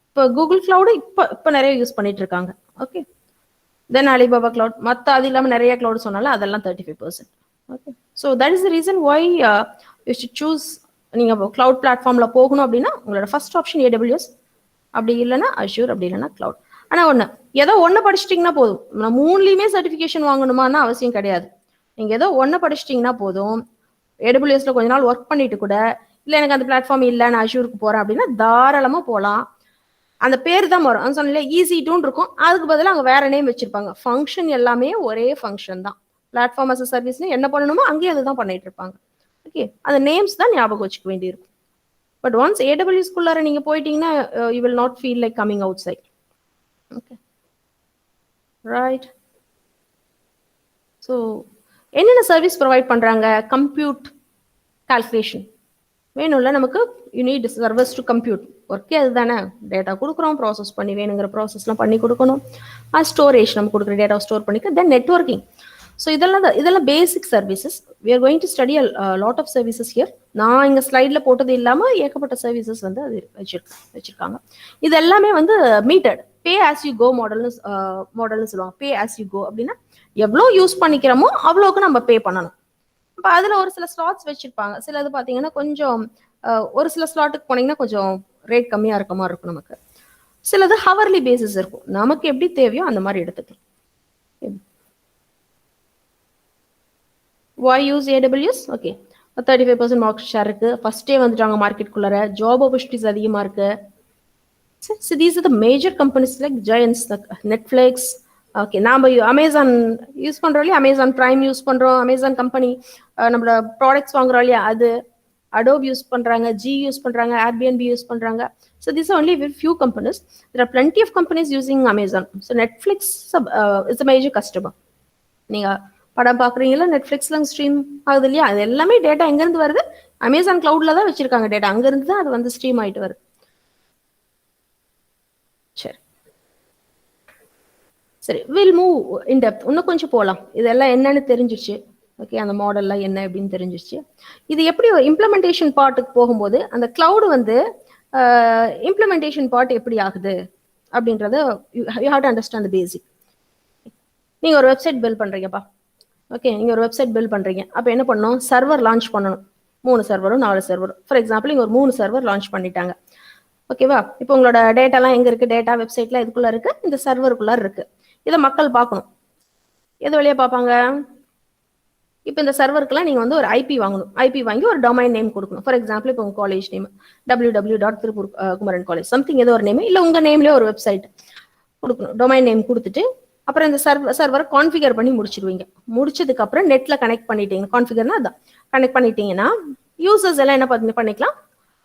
இப்போ கூகுள் கிளவுடு இப்போ நிறைய யூஸ் பண்ணிட்டு இருக்காங்க. ஓகே, தென் அலிபாபா கிளவுட், மற்ற அது இல்லாமல் நிறைய கிளவுட் சொன்னாலும் அதெல்லாம் 35%. Okay, so that is the reason why you should choose. நீங்க கிளவுட் பிளாட்ஃபார்ம்ல போகணும் அப்படின்னா உங்களோட ஃபர்ஸ்ட் ஆப்ஷன் AWS, அப்படி இல்லைன்னா அஷ்யூர், அப்படி இல்லைன்னா கிளவுட். ஆனா ஏதோ ஒன்று படிச்சிட்டிங்கன்னா போதும், நான் 3லயுமே சர்டிஃபிகேஷன் வாங்கணுமான்னு அவசியம் கிடையாது. நீங்க ஏதோ ஒன்று படிச்சிட்டிங்கன்னா போதும். AWSல கொஞ்ச நாள் ஒர்க் பண்ணிட்டு கூட இல்லை எனக்கு அந்த பிளாட்ஃபார்ம் இல்லை நான் அஷ்யூருக்கு போறேன் அப்படின்னா தாராளமா போகலாம். அந்த பேர் தான் வரும், சொன்னல EC2 இருக்கும், அதுக்கு பதிலாக அவங்க வேற நேம் வச்சிருப்பாங்க. ஃபங்க்ஷன் எல்லாமே ஒரே ஃபங்க்ஷன் தான். பிளாட்ஃபார்ம் as a சர்வீஸ்ல என்ன பண்ணணுமோ அங்கேயே அதுதான் பண்ணிட்டு இருப்பாங்க. ஓகே, அந்த நேம்ஸ் தான் ஞாபகம் வச்சுக்க வேண்டியிருக்கும். பட் ஒன்ஸ் AWS குள்ளார நீங்க போயிட்டீங்கன்னா you will not feel like coming outside. Okay, right. So என்னென்ன சர்வீஸ் ப்ரொவைட் பண்றாங்க? கம்ப்யூட், கால்குலேஷன் வேணும்ல நமக்கு. You need servers to compute. ஒர்க்கே அதுதானே, டேட்டா கொடுக்குறோம், ப்ராசஸ் பண்ணி வேணுங்கிற ப்ராசஸ்லாம் பண்ணி கொடுக்கணும். ஸ்டோரேஜ் நம்ம கொடுக்குற டேட்டா ஸ்டோர் பண்ணிக்க. தென் நெட்வொர்க்கிங். ஸோ இதெல்லாம் basic services. We are going to study lot of services here. நான் இங்கே ஸ்லைடில் போட்டது இல்லாமல் ஏகப்பட்ட சர்வீசஸ் வந்து அது வச்சிருக்காங்க. இது எல்லாமே வந்து metered pay as you go மாடல்னு சொல்லுவாங்க. பே ஆஸ் யூ கோ அப்படின்னா எவ்வளோ யூஸ் பண்ணிக்கிறோமோ அவ்வளோக்கு நம்ம பே பண்ணணும். அப்போ அதில் ஒரு சில ஸ்லாட்ஸ் வச்சுருப்பாங்க. சிலது பார்த்தீங்கன்னா கொஞ்சம் ஒரு சில ஸ்லாட்டுக்கு போனீங்கன்னா கொஞ்சம் ரேட் கம்மியாக இருக்க மாதிரி இருக்கும் நமக்கு. சிலது ஹவர்லி பேசிஸ் இருக்கும். நமக்கு எப்படி தேவையோ அந்த மாதிரி எடுத்துக்கலாம். why use AWS? Okay, 35% market share இருக்கு. ஃபர்ஸ்டே வந்துட்டாங்க மார்க்கெட்டுக்குள்ளார. ஜாப் ஆப்பர்ச்சுனிட்டிஸ் அதிகமாக இருக்கு. So these are the major companies like giants, like Netflix. Okay, நாம அமேசான் யூஸ் பண்றோம் இல்லையா, அமேசான் பிரைம் யூஸ் பண்றோம், அமேசான் கம்பெனி நம்மளோட ப்ராடக்ட்ஸ் வாங்குறோம் இல்லையா, அது அடோப் யூஸ் பண்றாங்க, ஜி யூஸ் பண்றாங்க, Airbnb யூஸ் பண்றாங்க. So these are only very few companies. There are plenty of companies using Amazon. So Netflix is a major customer. நீங்க படம் பாக்குறீங்களா, நெட்ஃபிளிக்ஸ்ல ஸ்ட்ரீம் ஆகுது இல்லையா, அது எல்லாமே டேட்டா எங்க இருந்து வருது, அமேசான் கிளவுட்ல தான் வச்சிருக்காங்க டேட்டா, அங்க இருந்து தான் அது வந்து ஸ்ட்ரீம் ஆயிட்டு வருது. சரி சரி, வில் மூவ் இன் டெப்த். இன்னும் கொஞ்சம் போகலாம். இதெல்லாம் என்னன்னு தெரிஞ்சிச்சு. ஓகே, அந்த மாடல்லாம் என்ன அப்படின்னு தெரிஞ்சிச்சு. இது எப்படி இம்ப்ளிமெண்டேஷன் பார்ட்டுக்கு போகும்போது அந்த கிளவுட் வந்து இம்ப்ளிமெண்டேஷன் பார்ட் எப்படி ஆகுது அப்படின்றத you have to understand the basic. நீங்க ஒரு வெப்சைட் பில்ட் பண்றீங்கப்பா. ஓகே, நீங்க ஒரு வெப்சைட் பில்ட் பண்றீங்க. அப்போ என்ன பண்ணணும், சர்வர் லான்ச் பண்ணணும். 3 சர்வரும் 4 சர்வரும். ஃபார் எக்ஸாம்பிள் இங்க ஒரு 3 சர்வர் லான்ச் பண்ணிட்டாங்க. ஓகேவா, இப்போ உங்களோட டேட்டாலாம் எங்க இருக்கு, டேட்டா வெப்சைட்ல இதுக்குள்ள இருக்கு, இந்த சர்வருக்குள்ள இருக்கு. இதை மக்கள் பார்க்கணும். எது வழியா பார்ப்பாங்க, இப்போ இந்த சர்வருக்குலாம் நீங்க வந்து ஒரு ஐபி வாங்கணும். ஐபி வாங்கி ஒரு டொமைன் நேம் கொடுக்கணும். ஃபார் எக்ஸாம்பிள் இப்போ உங்க college name www.tirupur-kumaran college something ஏதோ ஒரு நேம், இல்லை உங்க நேம்லயே ஒரு வெப்சைட் கொடுக்கணும். டொமைன் நேம் கொடுத்துட்டு அப்புறம் இந்த சர்வரை கான்ஃபிகர் பண்ணி முடிச்சிருவீங்க. முடிச்சதுக்கு அப்புறம் நெட்ல கனெக்ட் பண்ணிட்டீங்க. கான்ஃபிகர்னா அதான், கனெக்ட் பண்ணிட்டீங்கன்னா யூசர்ஸ் எல்லாம் என்ன பண்ணிக்கலாம்,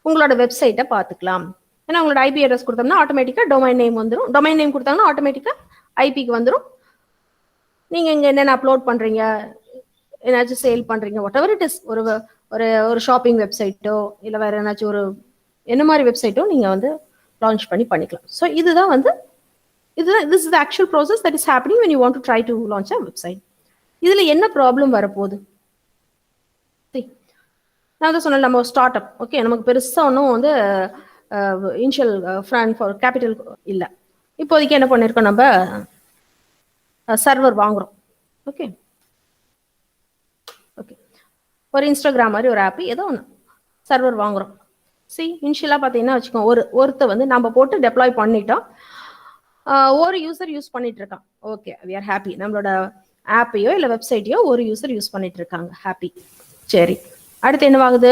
உங்களோட வெப்சைட்டை பார்த்துக்கலாம். ஏன்னா உங்களோட ஐபி அட்ரஸ் கொடுத்தோம்னா ஆட்டோமேட்டிக்கா டொமைன் நேம் வந்துடும். டொமைன் நேம் கொடுத்தாங்கன்னா ஆட்டோமேட்டிக்கா ஐபிக்கு வந்துடும். நீங்க இங்க என்னென்ன அப்லோட் பண்றீங்க, ஏதாச்சும் சேல் பண்றீங்க, வாட் எவர் இட் இஸ், ஒரு ஒரு ஷாப்பிங் வெப்சைட்டோ இல்லை வேற ஏதாச்சும் ஒரு என்ன மாதிரி வெப்சைட்டோ நீங்க வந்து லான்ச் பண்ணிக்கலாம். ஸோ இதுதான் வந்து this is the actual process that is happening when you want to try to launch a website. இதுல என்ன ப்ராப்ளம் வரப்போகுது, நான் தான் சொன்னேன், நம்ம ஸ்டார்ட் அப். ஓகே, நமக்கு பெருசா ஒன்றும் வந்து இனிஷியல் ஃபண்ட் ஃபார் கேபிட்டல் இல்லை. இப்போதைக்கு என்ன பண்ணிருக்கோம், நம்ம சர்வர் வாங்குறோம். ஓகே ஓகே, ஒரு இன்ஸ்டாகிராம் மாதிரி ஒரு ஆப் ஏதோ ஒன்று சர்வர் வாங்குறோம். இனிஷியலா பார்த்தீங்கன்னா வச்சுக்கோங்க, ஒருத்த வந்து நம்ம போட்டு டெப்ளாய் பண்ணிட்டோம். ஒரு யூசர் யூஸ் பண்ணிட்டு இருக்கான். Okay, we are happy. நம்மளோட ஆப்பையோ இல்லை வெப்சைட்டையோ ஒரு யூசர் யூஸ் பண்ணிட்டு இருக்காங்க, ஹாப்பி. சரி, அடுத்து என்னவாகுது,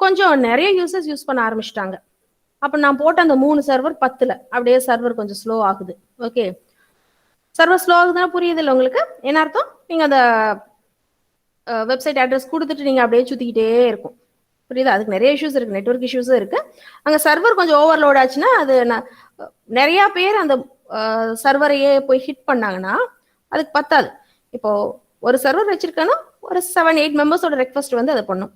கொஞ்சம் நிறைய யூசர்ஸ் யூஸ் பண்ண ஆரம்பிச்சிட்டாங்க. அப்போ நான் போட்ட அந்த 3 சர்வர் 10ல அப்படியே சர்வர் கொஞ்சம் ஸ்லோ ஆகுது. ஓகே, சர்வர் ஸ்லோ ஆகுதுன்னா புரியுது இல்லை உங்களுக்கு என்ன அர்த்தம், நீங்க அந்த வெப்சைட் அட்ரஸ் கொடுத்துட்டு நீங்க அப்படியே சுத்திக்கிட்டே இருக்கும். புரியுது, அதுக்கு நிறைய இஷ்யூஸ் இருக்கு, நெட்வொர்க் இஷ்யூஸும் இருக்கு. அங்கே சர்வர் கொஞ்சம் ஓவர்லோட் ஆச்சுன்னா அது நிறைய பேர் அந்த சர்வரையே போய் ஹிட் பண்ணாங்கன்னா அதுக்கு பத்தாது. இப்போ ஒரு சர்வர் வச்சிருக்கேன்னா ஒரு 7-8 மெம்பர்ஸோட ரெக்வஸ்ட் வந்து அதை பண்ணும்.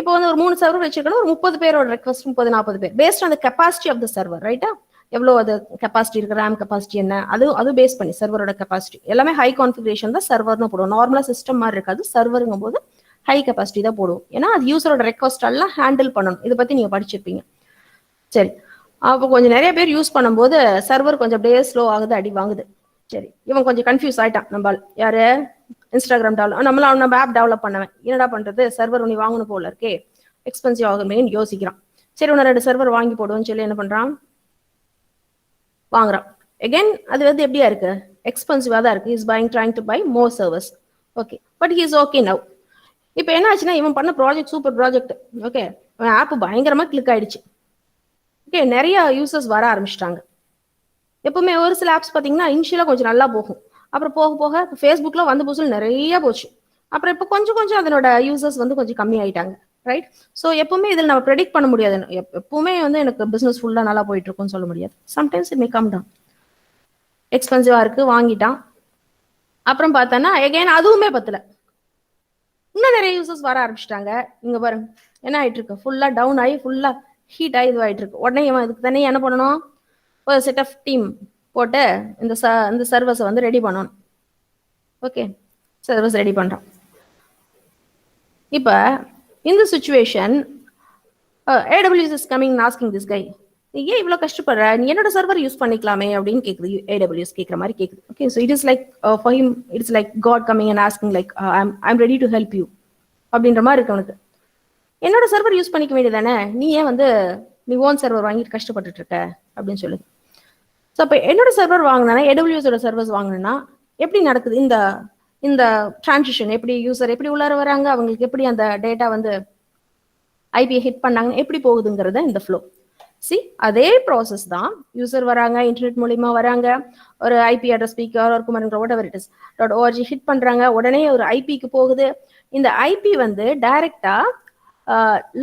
இப்போ வந்து ஒரு 3 சர்வர் வச்சிருக்கணும், ஒரு 30 பேரோட ரெக்வஸ்ட், 30-40 பேர், based on the capacity of the server. ரைட்டா, எவ்வளோ அது கெப்பாசிட்டி இருக்கு, ரேம் கெப்பாசிட்டி என்ன, அது பேஸ் பண்ணி சர்வரோட கெப்பாசிட்டி எல்லாமே ஹை கான்ஃபிகரேஷன் தான் சர்வர்னு போடுவோம். நார்மலா சிஸ்டம் மாதிரி இருக்காது, சர்வருங்கும் போது ஹை கெப்பாசிட்டி தான் போடுவோம். ஏன்னா அது யூசரோட ரெக்வஸ்ட் எல்லாம் ஹேண்டில் பண்ணணும். இதை பத்தி நீங்க படிச்சிருப்பீங்க. சரி, அப்போ கொஞ்சம் நிறைய பேர் யூஸ் பண்ணும்போது சர்வர் கொஞ்சம் அப்படியே ஸ்லோ ஆகுது, அடி வாங்குது. சரி, இவன் கொஞ்சம் கன்ஃபியூஸ் ஆயிட்டான். நம்ம யாரு, இன்ஸ்டாகிராம் நம்ம ஆப் டெவலப் பண்ணவன், என்னடா பண்றது, சர்வர் ஒன்று வாங்கணும் போல இருக்கே, எக்ஸ்பென்சிவ் ஆகுமேன்னு யோசிக்கிறான். சரி, ஒன்று 2 சர்வர் வாங்கி போடுவோம்னு சொல்லி என்ன பண்றான், வாங்குறான். அகைன் அது வந்து எப்படியா இருக்கு, எக்ஸ்பென்சிவா தான் இருக்கு. Is trying to buy more servers. Okay, but he is okay now. இப்போ என்ன ஆச்சுன்னா, இவன் பண்ண project super project. Okay, app பயங்கரமா கிளிக் ஆயிடுச்சு. ஓகே, நிறைய யூசர்ஸ் வர ஆரம்பிச்சிட்டாங்க. எப்பவுமே ஒரு சில ஆப்ஸ் பார்த்தீங்கன்னா இனிஷியலாக கொஞ்சம் நல்லா போகும், அப்புறம் போக போக ஃபேஸ்புக்கில் வந்து புதுசில் நிறைய போச்சு. அப்புறம் இப்போ கொஞ்சம் அதனோட யூசர்ஸ் வந்து கொஞ்சம் கம்மி ஆயிட்டாங்க. ரைட், ஸோ எப்பவுமே இதில் நம்ம ப்ரெடிக்ட் பண்ண முடியாது. எப்பவுமே வந்து எனக்கு பிஸ்னஸ் ஃபுல்லாக நல்லா போயிட்டு இருக்கும்னு சொல்ல முடியாது. Sometimes it may come down. எக்ஸ்பென்சிவா இருக்கு, வாங்கிட்டான். அப்புறம் பார்த்தோன்னா எகைன் அதுவுமே பத்தல, இன்னும் நிறைய யூசர்ஸ் வர ஆரம்பிச்சிட்டாங்க. இங்க பாருங்க என்ன ஆயிட்டு இருக்கு, ஃபுல்லா டவுன் ஆகி ஃபுல்லா ஹீட் ஆகி இதுவாயிட்டு இருக்கு. உடனே இவன் இதுக்கு தானே என்ன பண்ணணும், ஒரு செட் ஆஃப் டீம் போட்டு இந்த சர்வர்ஸை வந்து ரெடி பண்ணணும். ஓகே, சர்வர்ஸ் ரெடி பண்றான். இப்போ இந்த situation AWS is coming asking this guy, ஏன் இவ்வளோ கஷ்டப்படுற, நீ என்னோட சர்வர் யூஸ் பண்ணிக்கலாமே அப்படின்னு கேட்குது. AWS கேட்குற மாதிரி கேட்குது. Okay, so it is like for him it's like God coming and asking like I'm ready to help you அப்படின்ற மாதிரி இருக்கு அவனுக்கு. என்னோட சர்வர் யூஸ் பண்ணிக்க வேண்டியதானே, நீ ஏன் வந்து நீ ஓன் சர்வர் வாங்கிட்டு கஷ்டப்பட்டுட்டு இருக்க அப்படின்னு சொல்லுது. ஸோ அப்போ என்னோட சர்வர் வாங்கினா, AWSோட சர்வர்ஸ் வாங்கினா எப்படி நடக்குது இந்த இந்த டிரான்சிஷன், எப்படி யூசர் எப்படி உள்ளார வராங்க, அவங்களுக்கு எப்படி அந்த டேட்டா வந்து ஐபியை ஹிட் பண்ணாங்க, எப்படி போகுதுங்கிறத இந்த ஃப்ளோ. சி அதே ப்ராசஸ் தான். யூசர் வராங்க, இன்டர்நெட் மூலியமா வராங்க, ஒரு ஐபி அட்ரஸ் ஸ்பீக்கர் ஒரு Kumaran whatever it is .org hit பண்றாங்க, உடனே ஒரு ஐபிக்கு போகுது. இந்த ஐபி வந்து டைரக்டா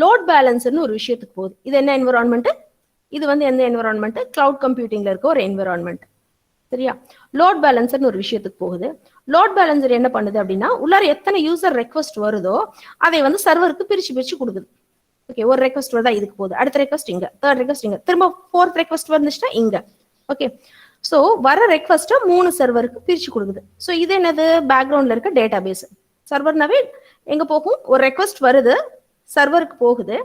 லோட் பேலன்ஸ்னு ஒரு விஷயத்துக்கு போகுது. இது என்ன என்விரான்மெண்ட்? இது வந்து எந்த என்விரான்மெண்ட்? கிளவுட் கம்ப்யூட்டிங்ல இருக்க ஒரு என்விரான்மெண்ட். சரியா? லோட் பேலன்சர்னு ஒரு விஷயத்துக்கு போகுது. லோட் பேலன்சர் என்ன பண்ணுது அப்படின்னா, உள்ளார எத்தனை யூசர் ரெக்வஸ்ட் வருதோ அதை வந்து சர்வருக்கு பிரிச்சு பிரிச்சு கொடுக்குது. ஓகே, ஒரு ரெக்வஸ்ட் வருதா இதுக்கு போகுது, அடுத்த ரெக்வஸ்ட் இங்க, தேர்ட் ரெக்வஸ்ட் இங்க, திரும்ப ஃபோர்த் ரெக்வஸ்ட் வந்துச்சுன்னா இங்க. ஓகே, ஸோ வர ரெக்வஸ்ட்டை 3 சர்வருக்கு பிரிச்சு கொடுக்குது. ஸோ இது என்னது? பேக்ரவுண்ட்ல இருக்க டேட்டா பேஸ். சர்வர்னாவே எங்க போகும்? ஒரு ரெக்வஸ்ட் வருது, சர்வருக்கு போகுது.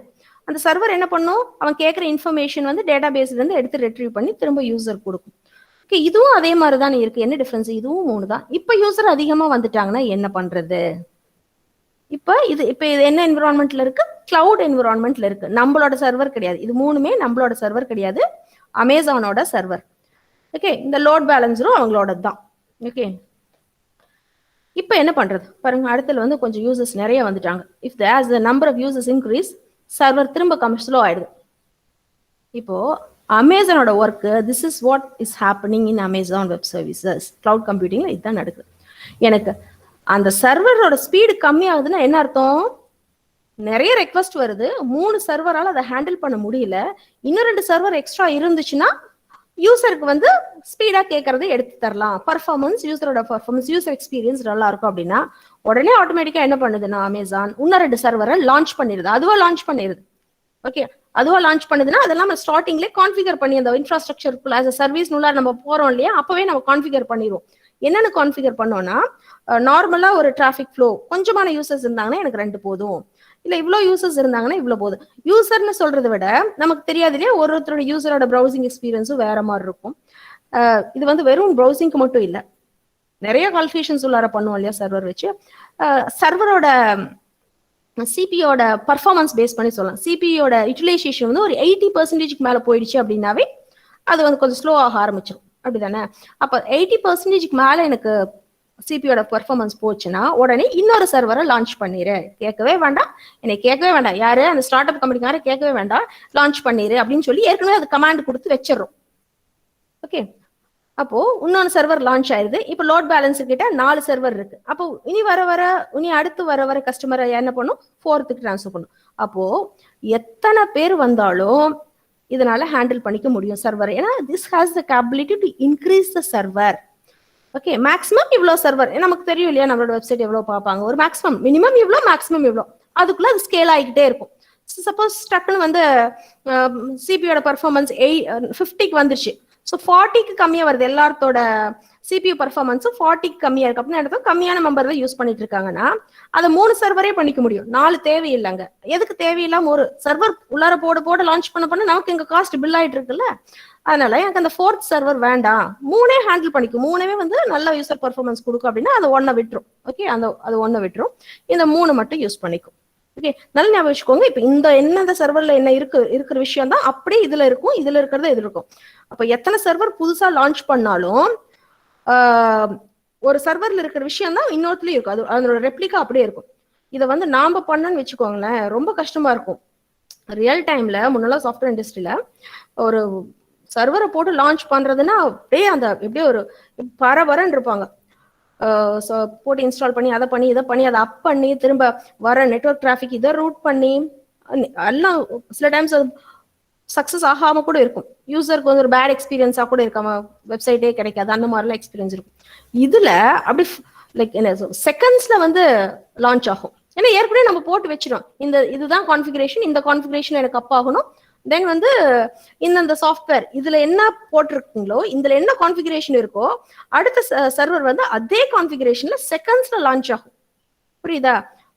அந்த சர்வர் என்ன பண்ணும்? அவன் கேட்குற இன்ஃபர்மேஷன் வந்து டேட்டா பேஸ்ல இருந்து எடுத்து ரெட்ரீவ் பண்ணி திரும்ப யூசர் கொடுக்கும். ஓகே, இதுவும் அதே மாதிரி தான் இருக்கு. என்ன டிஃபரன்ஸ்? இதுவும் 3 தான். இப்போ யூசர் அதிகமா வந்துட்டாங்கன்னா என்ன பண்றது? இப்போ இது என்ன என்விரான்மெண்ட்ல இருக்கு? கிளவுட் என்விரான்மெண்ட்ல இருக்கு. நம்மளோட சர்வர் கிடையாது. இது 3மே நம்மளோட சர்வர் கிடையாது, அமேசானோட சர்வர். ஓகே, இந்த லோட் பேலன்ஸரும் அவங்களோட தான். ஓகே, இப்போ என்ன பண்றது பாருங்க. அடுத்துல வந்து கொஞ்சம் யூசர்ஸ் நிறைய வந்துட்டாங்க. If as the number of users increase, server திரும்ப ஸ்லோ ஆயிடுது. இப்போ அமேசானோட work, this is what is happening in Amazon web services. Cloud கம்ப்யூட்டிங்ல இதுதான் நடக்குது. எனக்கு அந்த சர்வரோட ஸ்பீடு கம்மி ஆகுதுன்னா என்ன அர்த்தம்? நிறைய ரெக்வஸ்ட் வருது, 3 சர்வரால் அதை ஹேண்டில் பண்ண முடியல. இன்னும் 2 சர்வர் எக்ஸ்ட்ரா இருந்துச்சுன்னா யூசருக்கு வந்து ஸ்பீடா கேட்கறதை எடுத்து தரலாம். பர்ஃபார்மன்ஸ், யூசரோட பர்ஃபார்மன்ஸ், யூசர் எக்ஸ்பீரியன்ஸ் நல்லா இருக்கும் அப்படின்னா உடனே ஆட்டோமேட்டிக்கா என்ன பண்ணுதுன்னா அமேசான் இன்னும் 2 சர்வரை லான்ச் பண்ணிடுது. அதுவா லான்ச் பண்ணிடுது. ஓகே, அதுவா லான்ச் பண்ணுதுன்னா அதெல்லாம் நம்ம ஸ்டார்டிங்லேயே கான்ஃபிகர் பண்ணி அந்த இன்ஃப்ராஸ்ட்ரக்சருக்குள்ள ஆஸ் அ சர்வீஸ் உள்ள நம்ம போறோம் இல்லையா, அப்பவே நம்ம கான்ஃபிகர் பண்ணிடுவோம். என்னென்ன கான்ஃபிகர் பண்ணோம்னா, நார்மலா ஒரு டிராஃபிக் ஃப்ளோ கொஞ்சமான யூசர்ஸ் இருந்தாங்கன்னா எனக்கு 2 போதும், இல்ல இவ்வளோ யூசர்ஸ் இருந்தாங்கன்னா இவ்வளோ போதும். யூசர்னு சொல்றதை விட நமக்கு தெரியாது இல்லையா, ஒருத்தரோட யூசரோட ப்ரௌசிங் எக்ஸ்பீரியன்ஸும் வேற மாதிரி இருக்கும். இது வந்து வெறும் ப்ரௌசிங்க்கு மட்டும் இல்லை, நிறைய கால்குலேஷன்ஸ் உள்ளார பண்ணுவோம் இல்லையா சர்வர் வச்சு. சர்வரோட சிபியோட பர்ஃபார்மன்ஸ் பேஸ் பண்ணி சொல்லலாம். சிபியோட யூட்டிலைசேஷன் வந்து ஒரு 80% மேலே போயிடுச்சு அப்படின்னாவே அது வந்து கொஞ்சம் ஸ்லோ ஆக ஆரம்பிச்சிடும். அப்படிதானே? அப்போ 80% மேலே எனக்கு சிபியோட பர்ஃபார்மன்ஸ் போச்சுன்னா உடனே இன்னொரு சர்வரை லான்ச் பண்ணிடு. கேட்கவே வேண்டாம், என்னை கேட்கவே வேண்டாம், யாரு அந்த ஸ்டார்ட் அப் கம்பெனிக்கார கேட்கவே வேண்டாம், லான்ச் பண்ணிடு அப்படின்னு சொல்லி ஏற்கனவே அது கமாண்ட் கொடுத்து வச்சிடறோம். ஓகே, அப்போ இன்னொன்று சர்வர் லான்ச் ஆயிருது. இப்போ லோட் பேலன்ஸ் கிட்ட 4 சர்வர் இருக்கு. அப்போ இனி அடுத்து வர கஸ்டமரை என்ன பண்ணும்? 4th ட்ரான்ஸ்ஃபர் பண்ணும். அப்போ எத்தனை பேர் வந்தாலும் இதனால ஹேண்டில் பண்ணிக்க முடியும் சர்வர். ஏன்னா this has the capability to increase the server. Okay, maximum இவ்வளோ சர்வர் நமக்கு தெரியும் இல்லையா, நம்மளோட வெப்சைட் எவ்வளோ பார்ப்பாங்க, ஒரு மேக்ஸிமம் மினிமம் இவ்வளோ, மேக்ஸிமம் இவ்வளோ, அதுக்குள்ள அது ஸ்கேல் ஆகிக்கிட்டே இருக்கும். சப்போஸ் டக்குன்னு வந்து சிபியோட பர்ஃபார்மன்ஸ் 50க்கு வந்துருச்சு, ஸோ 40க்கு கம்மியாக வருது, எல்லாத்தோட சிபியூ பர்ஃபார்மன்ஸும் 40க்கு கம்மியாக இருக்கு அப்படின்னா எடுத்தோம் கம்மியான நம்பர் தான் யூஸ் பண்ணிட்டு இருக்காங்கன்னா அதை 3 சர்வரே பண்ணிக்க முடியும், 4 தேவையில்லைங்க. எதுக்கு தேவையில்லாம ஒரு சர்வர் உள்ளார போட லான்ச் பண்ண நமக்கு எங்க காஸ்ட் பில் ஆயிட்டு இருக்குல்ல, அதனால எனக்கு அந்த 4th சர்வர் வேண்டாம், 3 ஹேண்டில் பண்ணிக்கும், 3 வந்து நல்ல யூசர் பர்ஃபார்மன்ஸ் கொடுக்கும் அப்படின்னா அதை 1 விட்டுரும். ஓகே, அது 1 விட்டுரும், இந்த 3 மட்டும் யூஸ் பண்ணிக்கும். ஓகே, நல்ல ஞாபகம் வச்சுக்கோங்க. இப்போ இந்த சர்வர்ல என்ன இருக்கிற விஷயம் தான் அப்படியே இதுல இருக்கும், இதுல இருக்கிறது இது இருக்கும். அப்ப எத்தனை சர்வர் புதுசா லான்ச் பண்ணாலும் ஒரு சர்வர்ல இருக்கிற விஷயம் தான் இன்னொருத்துலயும் இருக்கும், அது அதனோட ரெப்ளிகா அப்படியே இருக்கும். இதை வந்து நாம பண்ணணும்னு வச்சுக்கோங்களேன், ரொம்ப கஷ்டமா இருக்கும். ரியல் டைம்ல முன்னெல்லாம் சாஃப்ட்வேர் இண்டஸ்ட்ரியில ஒரு சர்வரை போட்டு லான்ச் பண்றதுன்னா அப்படியே அந்த எப்படியே ஒரு பரபரன்னு இருப்பாங்க. போட்டு இன்ஸ்டால் பண்ணி அதை பண்ணி இதை பண்ணி அதை அப் பண்ணி திரும்ப வர நெட்வொர்க் டிராஃபிக் இதை ரூட் பண்ணி எல்லாம் சில டைம்ஸ் அது சக்சஸ் ஆகாம கூட இருக்கும். யூசருக்கு வந்து ஒரு பேட் எக்ஸ்பீரியன்ஸா கூட இருக்காம வெப்சைட்டே கிடைக்காது, அந்த மாதிரிலாம் எக்ஸ்பீரியன்ஸ் இருக்கும். இதுல அப்படி லைக் என்ன செகண்ட்ஸ்ல வந்து லான்ச் ஆகும். ஏன்னா ஏற்கனவே நம்ம போட்டு வச்சிடும், இதுதான் கான்ஃபிகரேஷன், இந்த கான்ஃபிகரேஷன் எனக்கு அப் ஆகணும், தென் வந்து இந்த சாஃப்ட்வேர் இதுல என்ன போட்டிருக்கீங்களோ இதுல என்ன கான்ஃபிகரேஷன் இருக்கோ அடுத்த சர்வர் வந்து அதே கான்ஃபிகரேஷன்ல செகண்ட்ஸ்ல லான்ச் ஆகும். புரியுதா?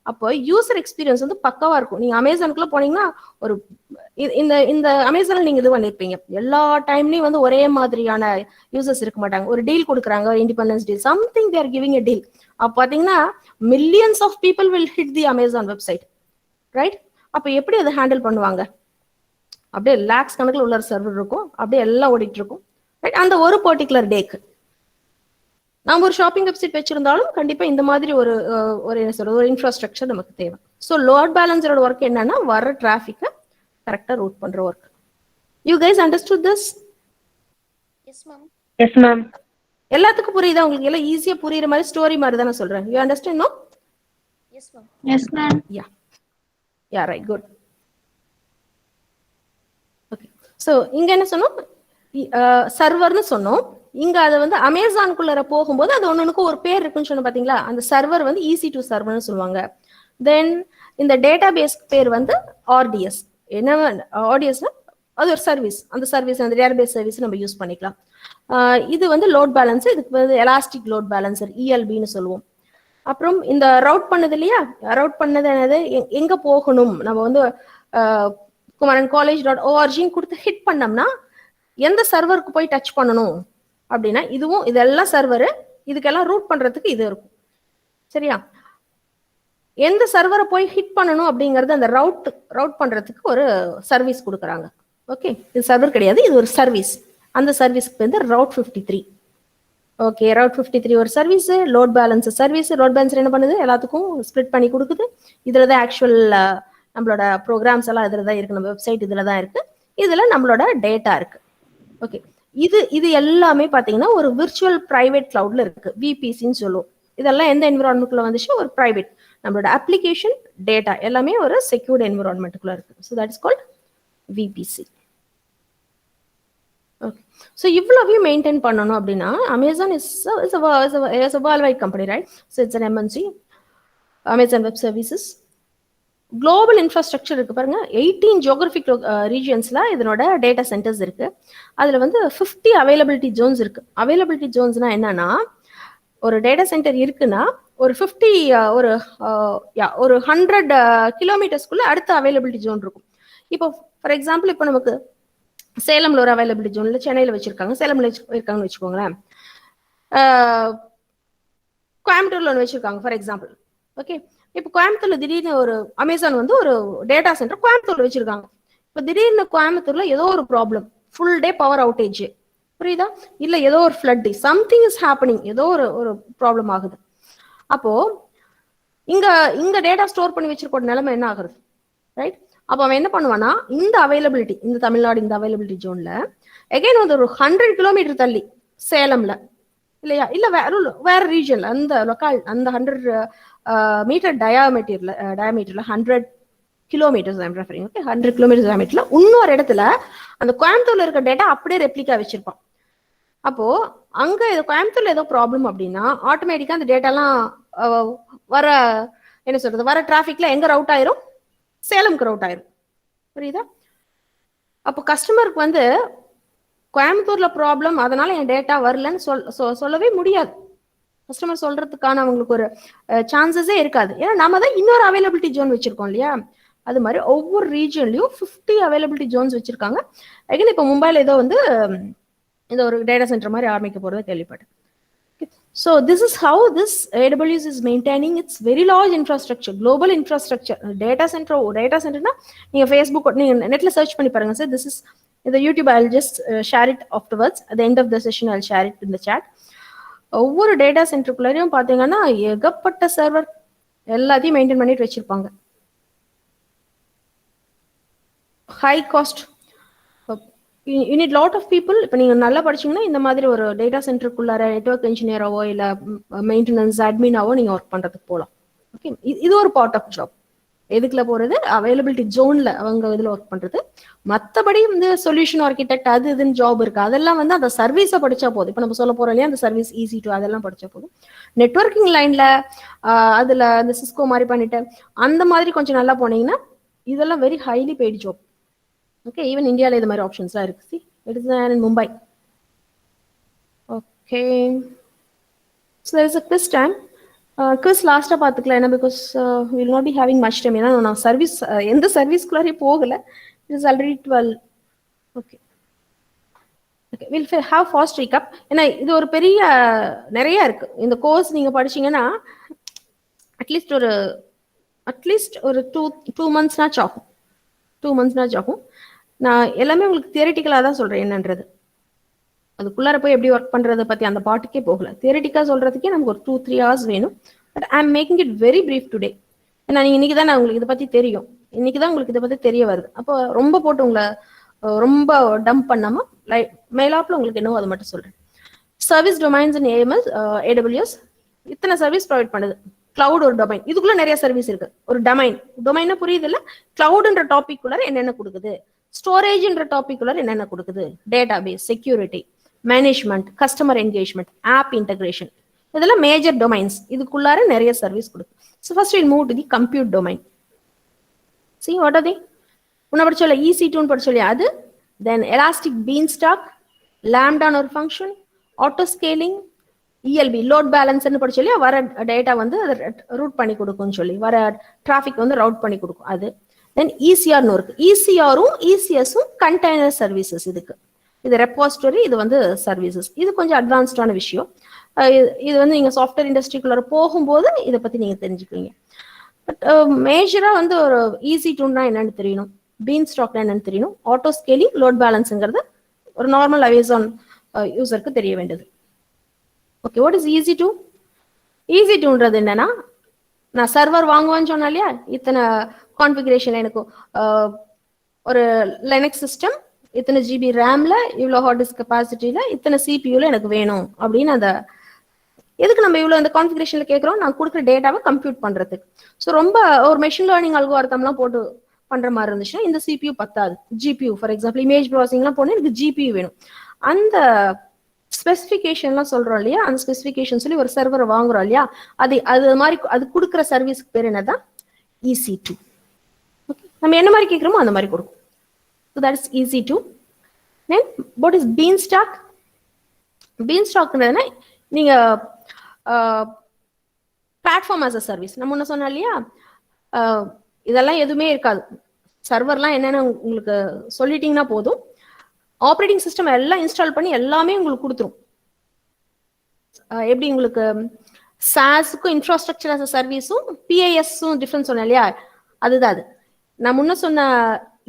அப்போ யூசர் எக்ஸ்பீரியன்ஸ் வந்து பக்காவா இருக்கும். நீங்க அமேசானுக்குள்ள போனீங்கன்னா ஒரு இந்த இந்த அமேசான்ல நீங்க இது பண்ணிருப்பீங்க, எல்லா டைம்லயும் வந்து ஒரே மாதிரியான யூசர்ஸ் இருக்க மாட்டாங்க. ஒரு டீல் கொடுக்குறாங்க, ஒரு independence deal, something there giving a deal. அப்ப பாத்தீங்கன்னா millions of people will hit the Amazon website, right? அப்ப எப்படி அதை ஹேண்டில் பண்ணுவாங்க? அப்படியே லேக்ஸ் கணக்கில் உள்ள சர்வர் இருக்கும், அப்படியே எல்லாம் ஓடிட்டு இருக்கும், ரைட்? அந்த ஒரு பர்டிகுலர் டேக்கு நம்ம ஒரு ஷாப்பிங் வெப்சைட் வச்சிருந்தாலும் கண்டிப்பா இந்த மாதிரி ஒரு என்ன சொல்றது, ஒரு இன்ஃப்ராஸ்ட்ரக்சர் நமக்கு தேவை. ஸோ லோட் பேலன்ஸரோட ஒர்க் என்னன்னா வர டிராஃபிக்கை கரெக்டா ரூட் பண்ற work. You guys understood this? Yes, ma'am. Yes, ma'am. எல்லாத்துக்கும் புரியுதா? உங்களுக்கு எல்லாம் ஈஸியா புரியுற மாதிரி ஸ்டோரி மாதிரி தானே சொல்றேன். You understand? No? Yes, ma'am. Yes, ma'am. Yeah right, good. Okay, so இங்க என்ன சொன்னோம்? சர்வர்னு சொன்னோம். இங்க அதை வந்து அமேசானுக்குள்ள போகும்போது அது ஒன்னொன்னுக்கு ஒரு பேர் இருக்குன்னு சொன்ன பாத்தீங்களா? அந்த சர்வர் வந்து ஈஸி டு சர்வர்னு சொல்லுவாங்க. தென் இந்த டேட்டா பேஸ் பேர் வந்து ஆர்டிஎஸ். என்ன ஆர்டிஎஸ்னா அது ஒரு சர்வீஸ். அந்த சர்வீஸ் அந்த டேட்டா பேஸ் சர்வீஸ் நம்ம யூஸ் பண்ணிக்கலாம். இது வந்து லோட் பேலன்சர், இதுக்கு வந்து எலாஸ்டிக் லோட் பேலன்சர் இஎல்பின்னு சொல்லுவோம். அப்புறம் இந்த ரவுட் பண்ணது இல்லையா, ரவுட் பண்ணது என்னது, எங்க போகணும், நம்ம வந்து குமரன் காலேஜ் .org கொடுத்து ஹிட் பண்ணோம்னா எந்த சர்வருக்கு போய் டச் பண்ணணும் அப்படின்னா இதுவும் இதெல்லாம் சர்வரு, இதுக்கெல்லாம் ரூட் பண்றதுக்கு இது இருக்கும். சரியா? எந்த சர்வரை போய் ஹிட் பண்ணணும் அப்படிங்கறது அந்த ரவுட் பண்றதுக்கு ஒரு சர்வீஸ் கொடுக்குறாங்க. ஓகே, இது சர்வர் கிடையாது, இது ஒரு சர்வீஸ். அந்த சர்வீஸ்க்கு வந்து ரவுட் 53. ஓகே, ரவுட் 53 ஒரு service. Load balancer service. Load balancer என்ன பண்ணுது, எல்லாத்துக்கும் ஸ்ப்ளிட் பண்ணி கொடுக்குது. இதுல தான் ஆக்சுவல் நம்மளோட ப்ரோக்ராம்ஸ் எல்லாம் இதுல தான் இருக்கு, நம்ம வெப்சைட் இதுல தான் இருக்கு, இதுல நம்மளோட டேட்டா இருக்கு. ஓகே, இது எல்லாமே பாத்தீங்கன்னா ஒரு விர்ச்சுவல் பிரைவேட் கிளவுட்ல இருக்கு, விபிசின்னு சொல்லுவோம். இதெல்லாம் எந்த என்விரான்மெண்ட்குள்ள வந்துச்சு, ஒரு பிரைவேட். நம்மளோட அப்ளிகேஷன் டேட்டா எல்லாமே ஒரு செக்யூர்ட் என்விரான்மெண்ட்டுக்குள்ள இருக்கு. So that is called VBC. Okay, so இவ்வளவையும் மெயின்டைன் பண்ணணும் அப்படின்னா Amazon is world wide company, right? So it's an MNC, Amazon web services. Global infrastructure இருக்கு பாருங்க. 18 ஜியோகிராபிக் ரீஜியன்ஸ்ல இதனோட டேட்டா சென்டர்ஸ் இருக்கு. அதுல வந்து 50 அவைலபிலிட்டி ஜோன்ஸ் இருக்கு. அவைலபிலிட்டி ஜோன்ஸ்னா என்னன்னா, ஒரு டேட்டா சென்டர் இருக்குன்னா ஒரு 50 ஒரு 100 கிலோமீட்டர்ஸ்க்குள்ள அடுத்த அவைலபிலிட்டி ஜோன் இருக்கும். இப்போ ஃபார் எக்ஸாம்பிள், இப்போ நமக்கு சேலம்ல ஒரு அவைலபிலிட்டி ஜோன், இல்லை சென்னையில் வச்சிருக்காங்க, சேலம்ல இருக்காங்கன்னு வச்சுக்கோங்களேன், கோயம்புத்தூர்ல ஒன்று வச்சிருக்காங்க ஃபார் எக்ஸாம்பிள். ஓகே, இப்போ கோயம்புத்தூர்ல திடீர்னு ஒரு அமேசான் வந்து ஒரு டேட்டா சென்டர் கோயம்புத்தூர்ல வச்சிருக்காங்க. இப்போ திடீர்னு கோயம்புத்தூர்ல ஏதோ ஒரு problem, full day power outage, புரியுதா? இல்ல ஏதோ ஒரு ஃபிளட், சம்திங் இஸ் ஹேப்பனிங், ஏதோ ஒரு ப்ராப்ளம் ஆகுது. அப்போ இங்க டேட்டா ஸ்டோர் பண்ணி வச்சிருக்க நிலைமை என்ன ஆகுறது, ரைட்? அப்போ அவன் என்ன பண்ணுவான்னா, இந்த அவைலபிலிட்டி, இந்த தமிழ்நாடு இந்த அவைலபிலிட்டி ஜோன்ல எகைன் வந்து ஒரு 100 கிலோமீட்டர் தள்ளி சேலம்ல இல்லையா, இல்ல வேற ரீஜன்ல, அந்த லொக்கால் அந்த 100 மீட்டர் டயாமீட்டர்ல 100 kilometers I'm referring. Okay, 100 kilometer டயாமீட்டர்ல இன்னொரு இடத்துல அந்த கோயம்புத்தூர்ல இருக்க டேட்டா அப்படியே ரெப்ளிகா வச்சிருப்பான். அப்போ அங்க கோயம்புத்தூர்ல ஏதோ ப்ராப்ளம் அப்படின்னா ஆட்டோமேட்டிக்கா அந்த டேட்டாலாம் வர என்ன சொல்றது, வர டிராபிக்ல எங்க ரவுட் ஆயிரும், சேலம்க்கு ரவுட் ஆயிரும். புரியுதா? அப்போ கஸ்டமருக்கு வந்து கோயம்புத்தூர்ல ப்ராப்ளம், அதனால என் டேட்டா வரலன்னு சொல்லவே முடியாது. கஸ்டமர் சொல்றதுக்கான அவங்களுக்கு ஒரு சான்சஸே இருக்காது. ஏன்னா நம்ம தான் இன்னொரு அவைலபிலிட்டி ஜோன் வச்சிருக்கோம் இல்லையா. அது மாதிரி ஒவ்வொரு ரீஜன்லயும் 50 அவைலபிலிட்டி ஜோன்ஸ் வச்சிருக்காங்க. அகைன் இப்போ மும்பைல ஏதோ வந்து இந்த ஒரு டேட்டா சென்டர் மாதிரி ஆரம்பிக்க போறதை கேள்விப்பட்டேன். So this is how this AWS is maintaining its very large infrastructure, global infrastructure. Data center na நீங்க Facebook நீங்க நெட்ல சர்ச் பண்ணி பாருங்க sir. This is the YouTube. I'll just share it afterwards. At the end of the session I'll share it in the chat. ஒவ்வொரு data சென்டருக்குள்ளேயும் பாத்தீங்கன்னா ஏகப்பட்ட server எல்லாத்தையும் maintain பண்ணிட்டு வச்சிருப்பாங்க. High cost, you need lot of people. இப்போ நீங்க நல்லா படிச்சீங்கன்னா இந்த மாதிரி ஒரு டேட்டா சென்டருக்குள்ளார நெட்வொர்க் இன்ஜினியராவோ இல்ல மெயின்டெனன்ஸ் அட்மினாவோ நீங்க ஒர்க் பண்றதுக்கு போகலாம். ஓகே, இது ஒரு பார்ட் ஆஃப் ஜாப். எதுக்குள்ள போறது, அவைலபிலிட்டி ஜோன்ல அவங்க இதுல ஒர்க் பண்றது. மற்றபடி வந்து சொல்யூஷன் ஆர்கிடெக்ட் அது இதுன்னு ஜாப் இருக்கு, அதெல்லாம் வந்து அந்த சர்வீஸை படிச்சா போதும். இப்போ நம்ம சொல்ல போறோம் இல்லையா, அந்த சர்வீஸ் ஈஸி டு அதெல்லாம் படிச்சா போதும். நெட்வொர்க்கிங் லைன்ல அதுல அந்த சிஸ்கோ மாதிரி பண்ணிட்டு அந்த மாதிரி கொஞ்சம் நல்லா போனீங்கன்னா இதெல்லாம் very highly paid job. Okay, even India la idhu mari options la irukku. See, it is in Mumbai. Okay, so there is a quiz time. Quiz லாஸ்ட்டாக பார்த்துக்கலாம். ஏன்னா because will not be having much time. ஏன்னா நான் service எந்த சர்வீஸ்குள்ளாரே போகலை. It is already 12. Okay okay will have fast recap. ஏன்னா இது ஒரு பெரிய நிறைய இருக்கு. இந்த கோர்ஸ் நீங்கள் படிச்சீங்கன்னா அட்லீஸ்ட் ஒரு டூ மந்த்ஸ்னாச்சும் ஆகும். 2 months ஆகும். நான் எல்லாமே உங்களுக்கு தியரிட்டிக்கலாக தான் சொல்கிறேன் என்னன்றது. அதுக்குள்ளார போய் எப்படி ஒர்க் பண்ணுறதை பற்றி அந்த பாட்டுக்கே போகல. தியரிட்டிக்காக சொல்கிறதுக்கே நமக்கு ஒரு 2-3 hours வேணும். But I am making it very brief today. ஏன்னா இன்னைக்கு தான் நான் உங்களுக்கு இதை பற்றி தெரியும். இன்னைக்கு தான் உங்களுக்கு இதை பற்றி தெரிய வருது. அப்போ ரொம்ப போட்டு உங்களை ரொம்ப டம்ப் பண்ணாமல் மேலாப்பில் உங்களுக்கு என்னவோ அதை மட்டும் சொல்கிறேன். சர்வீஸ் டொமைன்ஸ் இன் AWS இத்தனை சர்வீஸ் ப்ரொவைட் பண்ணுது. கிளவுட் ஒரு டொமைன், இதுக்குள்ள நிறைய சர்வீஸ் இருக்கு. ஒரு டொமைன் புரியுது இல்ல? கிளவுட்ன்ற டாபிக் குள்ளார என்னென்ன கொடுக்குது, ஸ்டோரேஜ்ன்ற டாபிக் குள்ளார என்னென்ன கொடுக்குது, database, security, management, customer engagement, app integration, இதெல்லாம் மேஜர் டொமைன்ஸ். இதுக்குள்ளார நிறைய சர்வீஸ் கொடுக்கு. So first will move to the compute domain. See what are they? உன்ன படிச்சோல்ல EC2 படிச்சோல்லையா அது. தென் எலாஸ்டிக் பீன்ஸ்டாக், லாம்டான்னு ஒரு function, auto scaling, ELB load பேலன்ஸ்ன்னு படிச்சு சொல்லி வர டேட்டா வந்து அதை ரூட் பண்ணி கொடுக்கும்னு சொல்லி வர டிராஃபிக் வந்து ரவுட் பண்ணி கொடுக்கும் அது. தென் ECRன்னு இருக்கு. ECRும் ECSும் கண்டெய்னர் சர்வீசஸ். இது ரெப்பாசிட்டரி, இது வந்து சர்வீசஸ். இது கொஞ்சம் அட்வான்ஸ்டான விஷயம். இது வந்து நீங்க சாஃப்ட்வேர் இண்டஸ்ட்ரிக்குள்ள போகும்போது இதை பத்தி நீங்க தெரிஞ்சுக்குவீங்க. பட் மேஜரா வந்து ஒரு EC2னா என்னன்னு தெரியணும், பீன்ஸ்டாக்னா என்னன்னு தெரியணும், ஆட்டோ ஸ்கேலிங், லோட் பேலன்ஸ்ங்கிறது ஒரு நார்மல் அமேசான் யூசருக்கு தெரிய வேண்டியது. Okay, what is EC2? EC2ன்றது என்னன்னா, நான் சர்வர் வாங்குவேன்னு சொன்னா இல்லையா, இத்தனை கான்ஃபிகரேஷன் எனக்கு ஒரு லினக்ஸ் சிஸ்டம் இத்தனை GB ரேம்ல இவ்வளோ ஹார்ட் டிஸ்க் கெப்பாசிட்டியில இத்தனை CPUல எனக்கு வேணும் அப்படின்னு அந்த எதுக்கு நம்ம இவ்வளோ இந்த கான்ஃபிகரேஷன்ல கேட்குறோம்? நான் கொடுக்குற டேட்டாவை கம்ப்யூட் பண்றதுக்கு. ஸோ ரொம்ப ஒரு மெஷின் லேர்னிங் அல்காரிதம்லாம் போட்டு பண்ற மாதிரி இருந்துச்சுன்னா இந்த CPU பத்தாது. GPU ஃபார் எக்ஸாம்பிள் இமேஜ் ப்ராசஸிங்லாம் போனால் எனக்கு GPU வேணும். அந்த ஸ்பெசிஃபிகேஷன்லாம் சொல்றோம் இல்லையா, அந்த ஸ்பெசிஃபிகேஷன் சொல்லி ஒரு சர்வரை வாங்குறோம் இல்லையா, அது மாதிரி அது கொடுக்குற சர்வீஸ்க்கு பேர் என்னதான் EC2. ஓகே, நம்ம என்ன மாதிரி கேட்குறோமோ அந்த மாதிரி கொடுக்கும். So that is EC2. Then what is Beanstalk? Beanstalkன்றதுனா நீங்க பிளாட்ஃபார்ம் ஆஸ் அ சர்வீஸ். நம்ம ஒன்று சொன்னோம் இல்லையா, இதெல்லாம் எதுவுமே இருக்காது. சர்வர்லாம் என்னென்ன உங்களுக்கு சொல்லிட்டீங்கன்னா போதும், ஆப்ரேட்டிங் சிஸ்டம் எல்லாம் இன்ஸ்டால் பண்ணி எல்லாமே உங்களுக்கு கொடுத்துரும். எப்படி உங்களுக்கு சாஸுக்கும் இன்ஃப்ராஸ்ட்ரக்சர் ஆஸ் அ சர்வீஸும் PISும் டிஃபரன்ஸ் சொன்னேன் இல்லையா, அதுதான் அது. நான் முன்ன சொன்ன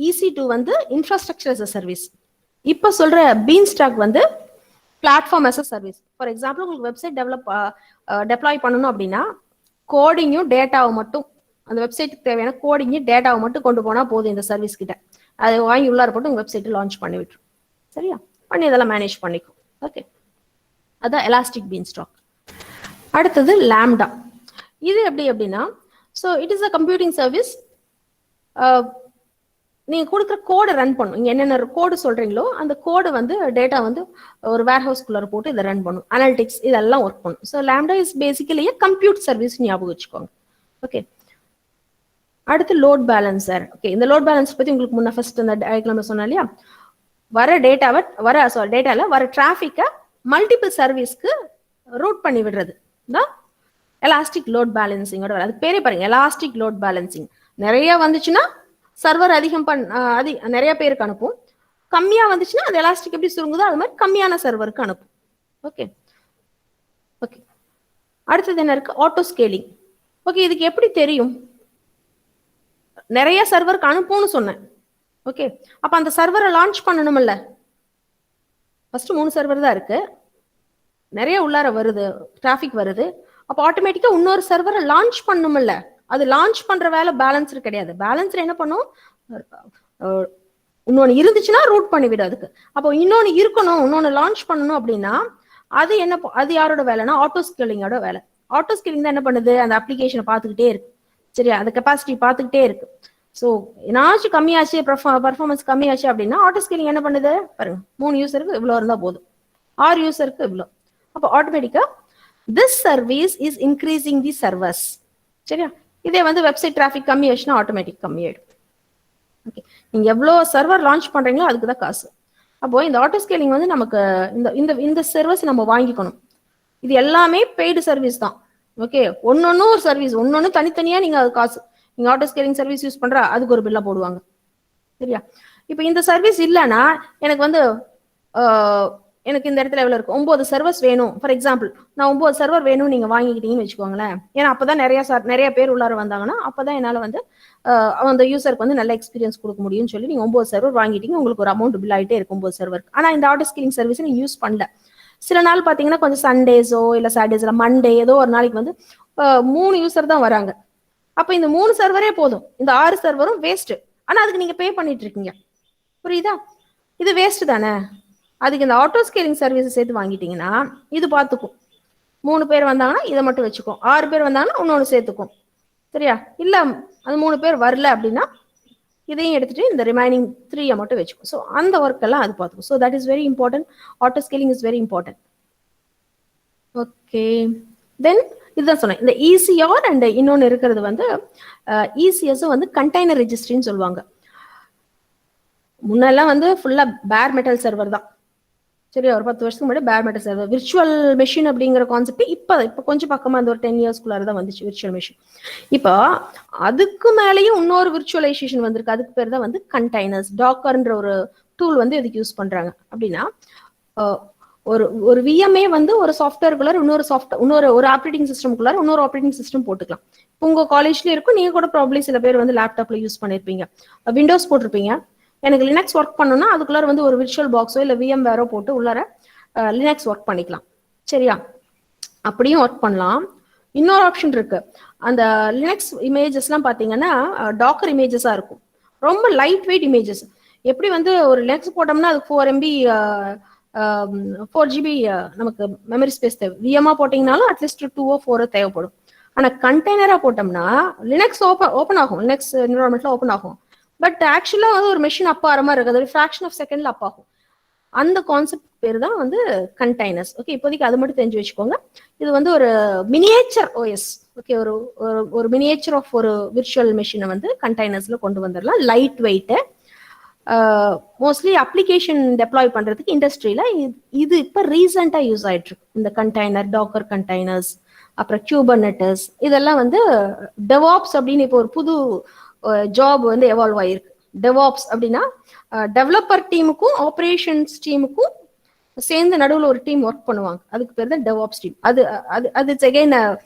EC2 வந்து இன்ஃப்ராஸ்ட்ரக்சர் ஆஸ் அ சர்வீஸ். இப்போ சொல்ற பீன்ஸ்டாக் வந்து platform as a service. For example உங்களுக்கு வெப்சைட் டெப்ளாய் பண்ணணும் அப்படின்னா கோடிங்கும் டேட்டாவை மட்டும், அந்த வெப்சைட்டுக்கு தேவையான கோடிங்கும் டேட்டாவை மட்டும் கொண்டு போனால் போதும் இந்த சர்வீஸ் கிட்ட. அதை வாங்கி உள்ளார போட்டு உங்க வெப்சைட்டை லான்ச் பண்ணி விட்டுரும். சரியா, பண்ணி இதெல்லாம் மேனேஜ் பண்ணிக்கும். ஓகே, அதான் எலாஸ்டிக் பீன்ஸ்டாக். அடுத்தது லாம்டா. இது எப்படி அப்படின்னா, so it is a computing service. நீங்க கொடுக்குற கோடை ரன் பண்ணும். இங்க என்னென்ன கோடு சொல்றீங்களோ அந்த கோடை வந்து டேட்டா வந்து ஒரு வேர் ஹவுஸ்குள்ளார போட்டு இதை ரன் பண்ணும். அனாலிட்டிக்ஸ் இதெல்லாம் ஒர்க் பண்ணும். So lambda is basically compute service ஞாபகம் வச்சுக்கோங்க. ஓகே, அடுத்து லோட் பேலன்சர். ஓகே, இந்த லோட் பேலன்ஸ் பத்தி உங்களுக்கு முன்ன ஃபர்ஸ்ட் அந்த டயக்ராம்ல சொன்னா இல்லையா, வர டேட்டாவை டேட்டால வர டிராஃபிக்கை மல்டிபிள் சர்வீஸ்க்கு ரூட் பண்ணி விடுறது தான் எலாஸ்டிக் லோட் பேலன்சிங்கோட. அது பேரே பாருங்க, எலாஸ்டிக் லோட் பேலன்சிங். நிறைய வந்துச்சுன்னா சர்வர் நிறைய பேருக்கு அனுப்பும். கம்மியா வந்துச்சுன்னா அது எலாஸ்டிக் எப்படி சுருங்குதோ அது மாதிரி கம்மியான சர்வருக்கு அனுப்பும். ஓகே ஓகே, அடுத்தது என்ன இருக்கு? Auto scaling. ஓகே, இதுக்கு எப்படி தெரியும்? நிறைய சர்வருக்கு அனுப்பும்னு சொன்னேன். ஓகே, அப்ப அந்த சர்வரை லான்ச் பண்ணணும்ல. ஃபர்ஸ்ட் 3 சர்வர் தான் இருக்கு, நிறைய உள்ளார வருது, டிராஃபிக் வருது. அப்ப ஆட்டோமேட்டிக்கா இன்னொரு சர்வரை லான்ச் பண்ணணும்ல. அது லான்ச் பண்ற வேலை பேலன்சர் கிடையாது. பேலன்சர் என்ன பண்ணும், இன்னொன்னு இருந்துச்சுன்னா ரூட் பண்ணிவிடும் அதுக்கு. அப்போ இன்னொன்னு இருக்கணும், இன்னொன்னு லான்ச் பண்ணணும் அப்படின்னா அது யாரோட வேலைன்னா ஆட்டோ ஸ்கேலிங்கோட வேலை. ஆட்டோ ஸ்கேலிங் தான் என்ன பண்ணுது, அந்த அப்ளிகேஷனை பார்த்துக்கிட்டே இருக்கு. சரியா, அந்த கெப்பாசிட்டி பார்த்துக்கிட்டே இருக்கு. ஸோ ஏன்னாச்சும் கம்மியாச்சு, பர்ஃபார்மன்ஸ் கம்மியாச்சு அப்படின்னா ஆட்டோ ஸ்கேலிங் என்ன பண்ணுது பாருங்க, 3 யூசருக்கு இவ்வளோ இருந்தா போதும், 6 யூசருக்கு இவ்வளோ. அப்போ ஆட்டோமேட்டிக்கா this service is increasing the servers. சரியா, இதே வந்து வெப்சைட் டிராஃபிக் கம்மி ஆச்சுன்னா ஆட்டோமேட்டிக் கம்மியாயிடும். ஓகே, நீங்க எவ்வளோ சர்வர் லான்ச் பண்றீங்களோ அதுக்கு தான் காசு. அப்போ இந்த ஆட்டோ ஸ்கேலிங் வந்து நமக்கு இந்த சர்வீஸ் நம்ம வாங்கிக்கணும். இது எல்லாமே பெய்டு சர்வீஸ் தான். ஓகே, ஒன்னொன்னு ஒரு சர்வீஸ், ஒன்னொன்னு தனித்தனியா நீங்க அது காசு. நீங்க ஆட்டோ ஸ்கேலிங் சர்வீஸ் யூஸ் பண்ற அதுக்கு ஒரு பில்லா போடுவாங்க. சரியா? இப்போ இந்த சர்வீஸ் இல்லைன்னா எனக்கு வந்து எனக்கு இந்த இடத்துல எவ்வளவு இருக்கு, 9 சர்வர்ஸ் வேணும். ஃபார் எக்ஸாம்பிள் நான் 9 சர்வர் வேணும் நீங்க வாங்கிக்கிட்டீங்கன்னு வச்சுக்கோங்களேன். ஏன்னா அப்பதான் நிறைய பேர் உள்ளார வந்தாங்கன்னா அப்பதான் என்னால வந்து அந்த யூசருக்கு வந்து நல்ல எக்ஸ்பீரியன்ஸ் கொடுக்க முடியும்னு சொல்லி நீங்க 9 சர்வர் வாங்கிட்டீங்க, உங்களுக்கு ஒரு அமௌண்ட் பில் ஆகிட்டே இருக்கும் 9 சர்வர். ஆனா இந்த ஆட்டோ ஸ்கேலிங் சர்வீஸ் நீங்க யூஸ் பண்ணல. சில நாள் பாத்தீங்கன்னா கொஞ்சம் சண்டேஸோ இல்ல சாட்டர்டேஸ்ல மண்டே ஏதோ ஒரு நாளைக்கு வந்து 3 யூசர் தான் வராங்க. அப்ப இந்த 3 சர்வரே போதும், இந்த 6 சர்வரும் வேஸ்ட். ஆனா அதுக்கு நீங்க பே பண்ணிட்டு இருக்கீங்க. புரியுதா? இது வேஸ்ட் தானே. அதுக்கு இந்த ஆட்டோ ஸ்கேலிங் சர்வீஸ் சேர்த்து வாங்கிட்டீங்கன்னா இது பார்த்துக்கும். 3 பேர் வந்தாங்கன்னா இதை மட்டும் வச்சுக்கும், 6 பேர் வந்தாங்கன்னா இன்னொன்னு சேர்த்துக்கும். சரியா? இல்ல அது 3 பேர் வரல அப்படின்னா இதையும் எடுத்துட்டு இந்த ரிமைனிங் 3 மட்டும் வச்சுக்கும். ஸோ அந்த ஒர்க் எல்லாம் அது பார்த்துக்கும். So that is very important. Auto scaling is very important. Okay, then இதுதான் சொன்னேன். இந்த ECR அண்ட் இன்னொன்னு இருக்கிறது வந்து ECS வந்து கண்டெய்னர் ரெஜிஸ்ட்ரின்னு சொல்லுவாங்க. முன்னெல்லாம் வந்து ஃபுல்லா பேர் மெட்டல் சர்வர் தான். சரி, ஒரு 10 வருஷத்துக்கு முன்னாடி பேர் மெட்டல் சர்வர். விர்ச்சுவல் மெஷின் அப்படிங்கிற கான்செப்ட் இப்போ கொஞ்சம் பக்கமா அந்த ஒரு 10 இயர்ஸ்க்குள்ளார தான் வந்துச்சு விர்ச்சுவல் மெஷின். இப்போ அதுக்கு மேலேயும் இன்னொரு விர்ச்சுவலைசேஷன் வந்திருக்கு. அதுக்கு பேர் தான் வந்து கண்டெய்னர்ஸ். டாக்கர்ன்ற ஒரு டூல் வந்து இதுக்கு யூஸ் பண்றாங்க. அப்படின்னா ஒரு விஎம்ஏ வந்து ஒரு சாஃப்ட்வேருக்குள்ளார இன்னொரு ஆப்ரேட்டிங் சிஸ்டம்குள்ளார இன்னொரு ஆப்ரேட்டிங் சிஸ்டம் போட்டுக்கலாம். உங்க காலேஜ்லயே இருக்கும், நீங்க கூட ப்ராப்ளம் சில பேர் வந்து லேப்டாப்ல யூஸ் பண்ணிருப்பீங்க, விண்டோஸ் போட்டிருப்பீங்க. எனக்கு லினக்ஸ் ஒர்க் பண்ணணும்னா அதுக்குள்ளார வந்து ஒரு விர்ச்சுவல் பாக்ஸோ இல்ல விஎம் வேரோ போட்டு உள்ளார லினக்ஸ் ஒர்க் பண்ணிக்கலாம். சரியா? அப்படியும் ஒர்க் பண்ணலாம். இன்னொரு ஆப்ஷன் இருக்கு. அந்த லினக்ஸ் இமேஜஸ்லாம் பாத்தீங்கன்னா டாக்கர் இமேஜஸா இருக்கும், ரொம்ப லைட் வெயிட் இமேஜஸ். எப்படி வந்து ஒரு லினக்ஸ் போட்டோம்னா அதுக்கு 4 MB 4 GB நமக்கு மெமரி ஸ்பேஸ் தேவை. விஎம்ஆ போட்டீங்கன்னாலும் அட்லீஸ்ட் 2 or 4 தேவைப்படும். ஆனா கண்டெய்னரா போட்டோம்னா லினக்ஸ் ஓப்பன் ஆகும், லினக்ஸ் என்விரான்மெண்ட்ல ஓப்பன் ஆகும். பட் ஆக்சுவலா வந்து ஒரு மெஷின் அப்பா ஆற மாதிரி இருக்குது, ஃபிராக்ஷன் ஆஃப் செகண்ட்ல அப் ஆகும். அந்த கான்செப்ட் பேர் தான் வந்து கண்டெய்னர்ஸ். ஓகே, இப்போதைக்கு அது மட்டும் தெரிஞ்சு வச்சுக்கோங்க. இது வந்து ஒரு மினியேச்சர் OS. ஓகே, ஒரு மினியேச்சர் ஆஃப் ஒரு விர்ச்சுவல் மெஷினை வந்து கண்டெய்னர்ஸ்ல கொண்டு வந்துடலாம். Light weight, mostly application deploy பண்றதுக்கு இண்டஸ்ட்ரியில இது இப்போ ரீசெண்டா யூஸ் ஆயிட்டு இருக்கு. இந்த கண்டெய்னர், டாக்கர் கண்டெய்னர்ஸ், அப்புறம் கியூபர்நெட்டஸ், இதெல்லாம் வந்து டெவாப்ஸ் அப்படின்னு இப்போ ஒரு புது ஜாப் வந்து எவால்வ் ஆயிருக்கு. டெவாப்ஸ் அப்படின்னா டெவலப்பர் டீமுக்கும் ஆப்ரேஷன்ஸ் டீமுக்கும் சேர்ந்து நடுவில் ஒரு டீம் ஒர்க் பண்ணுவாங்க. அதுக்கு பேர் தான் டெவாப்ஸ் டீம். அது it's again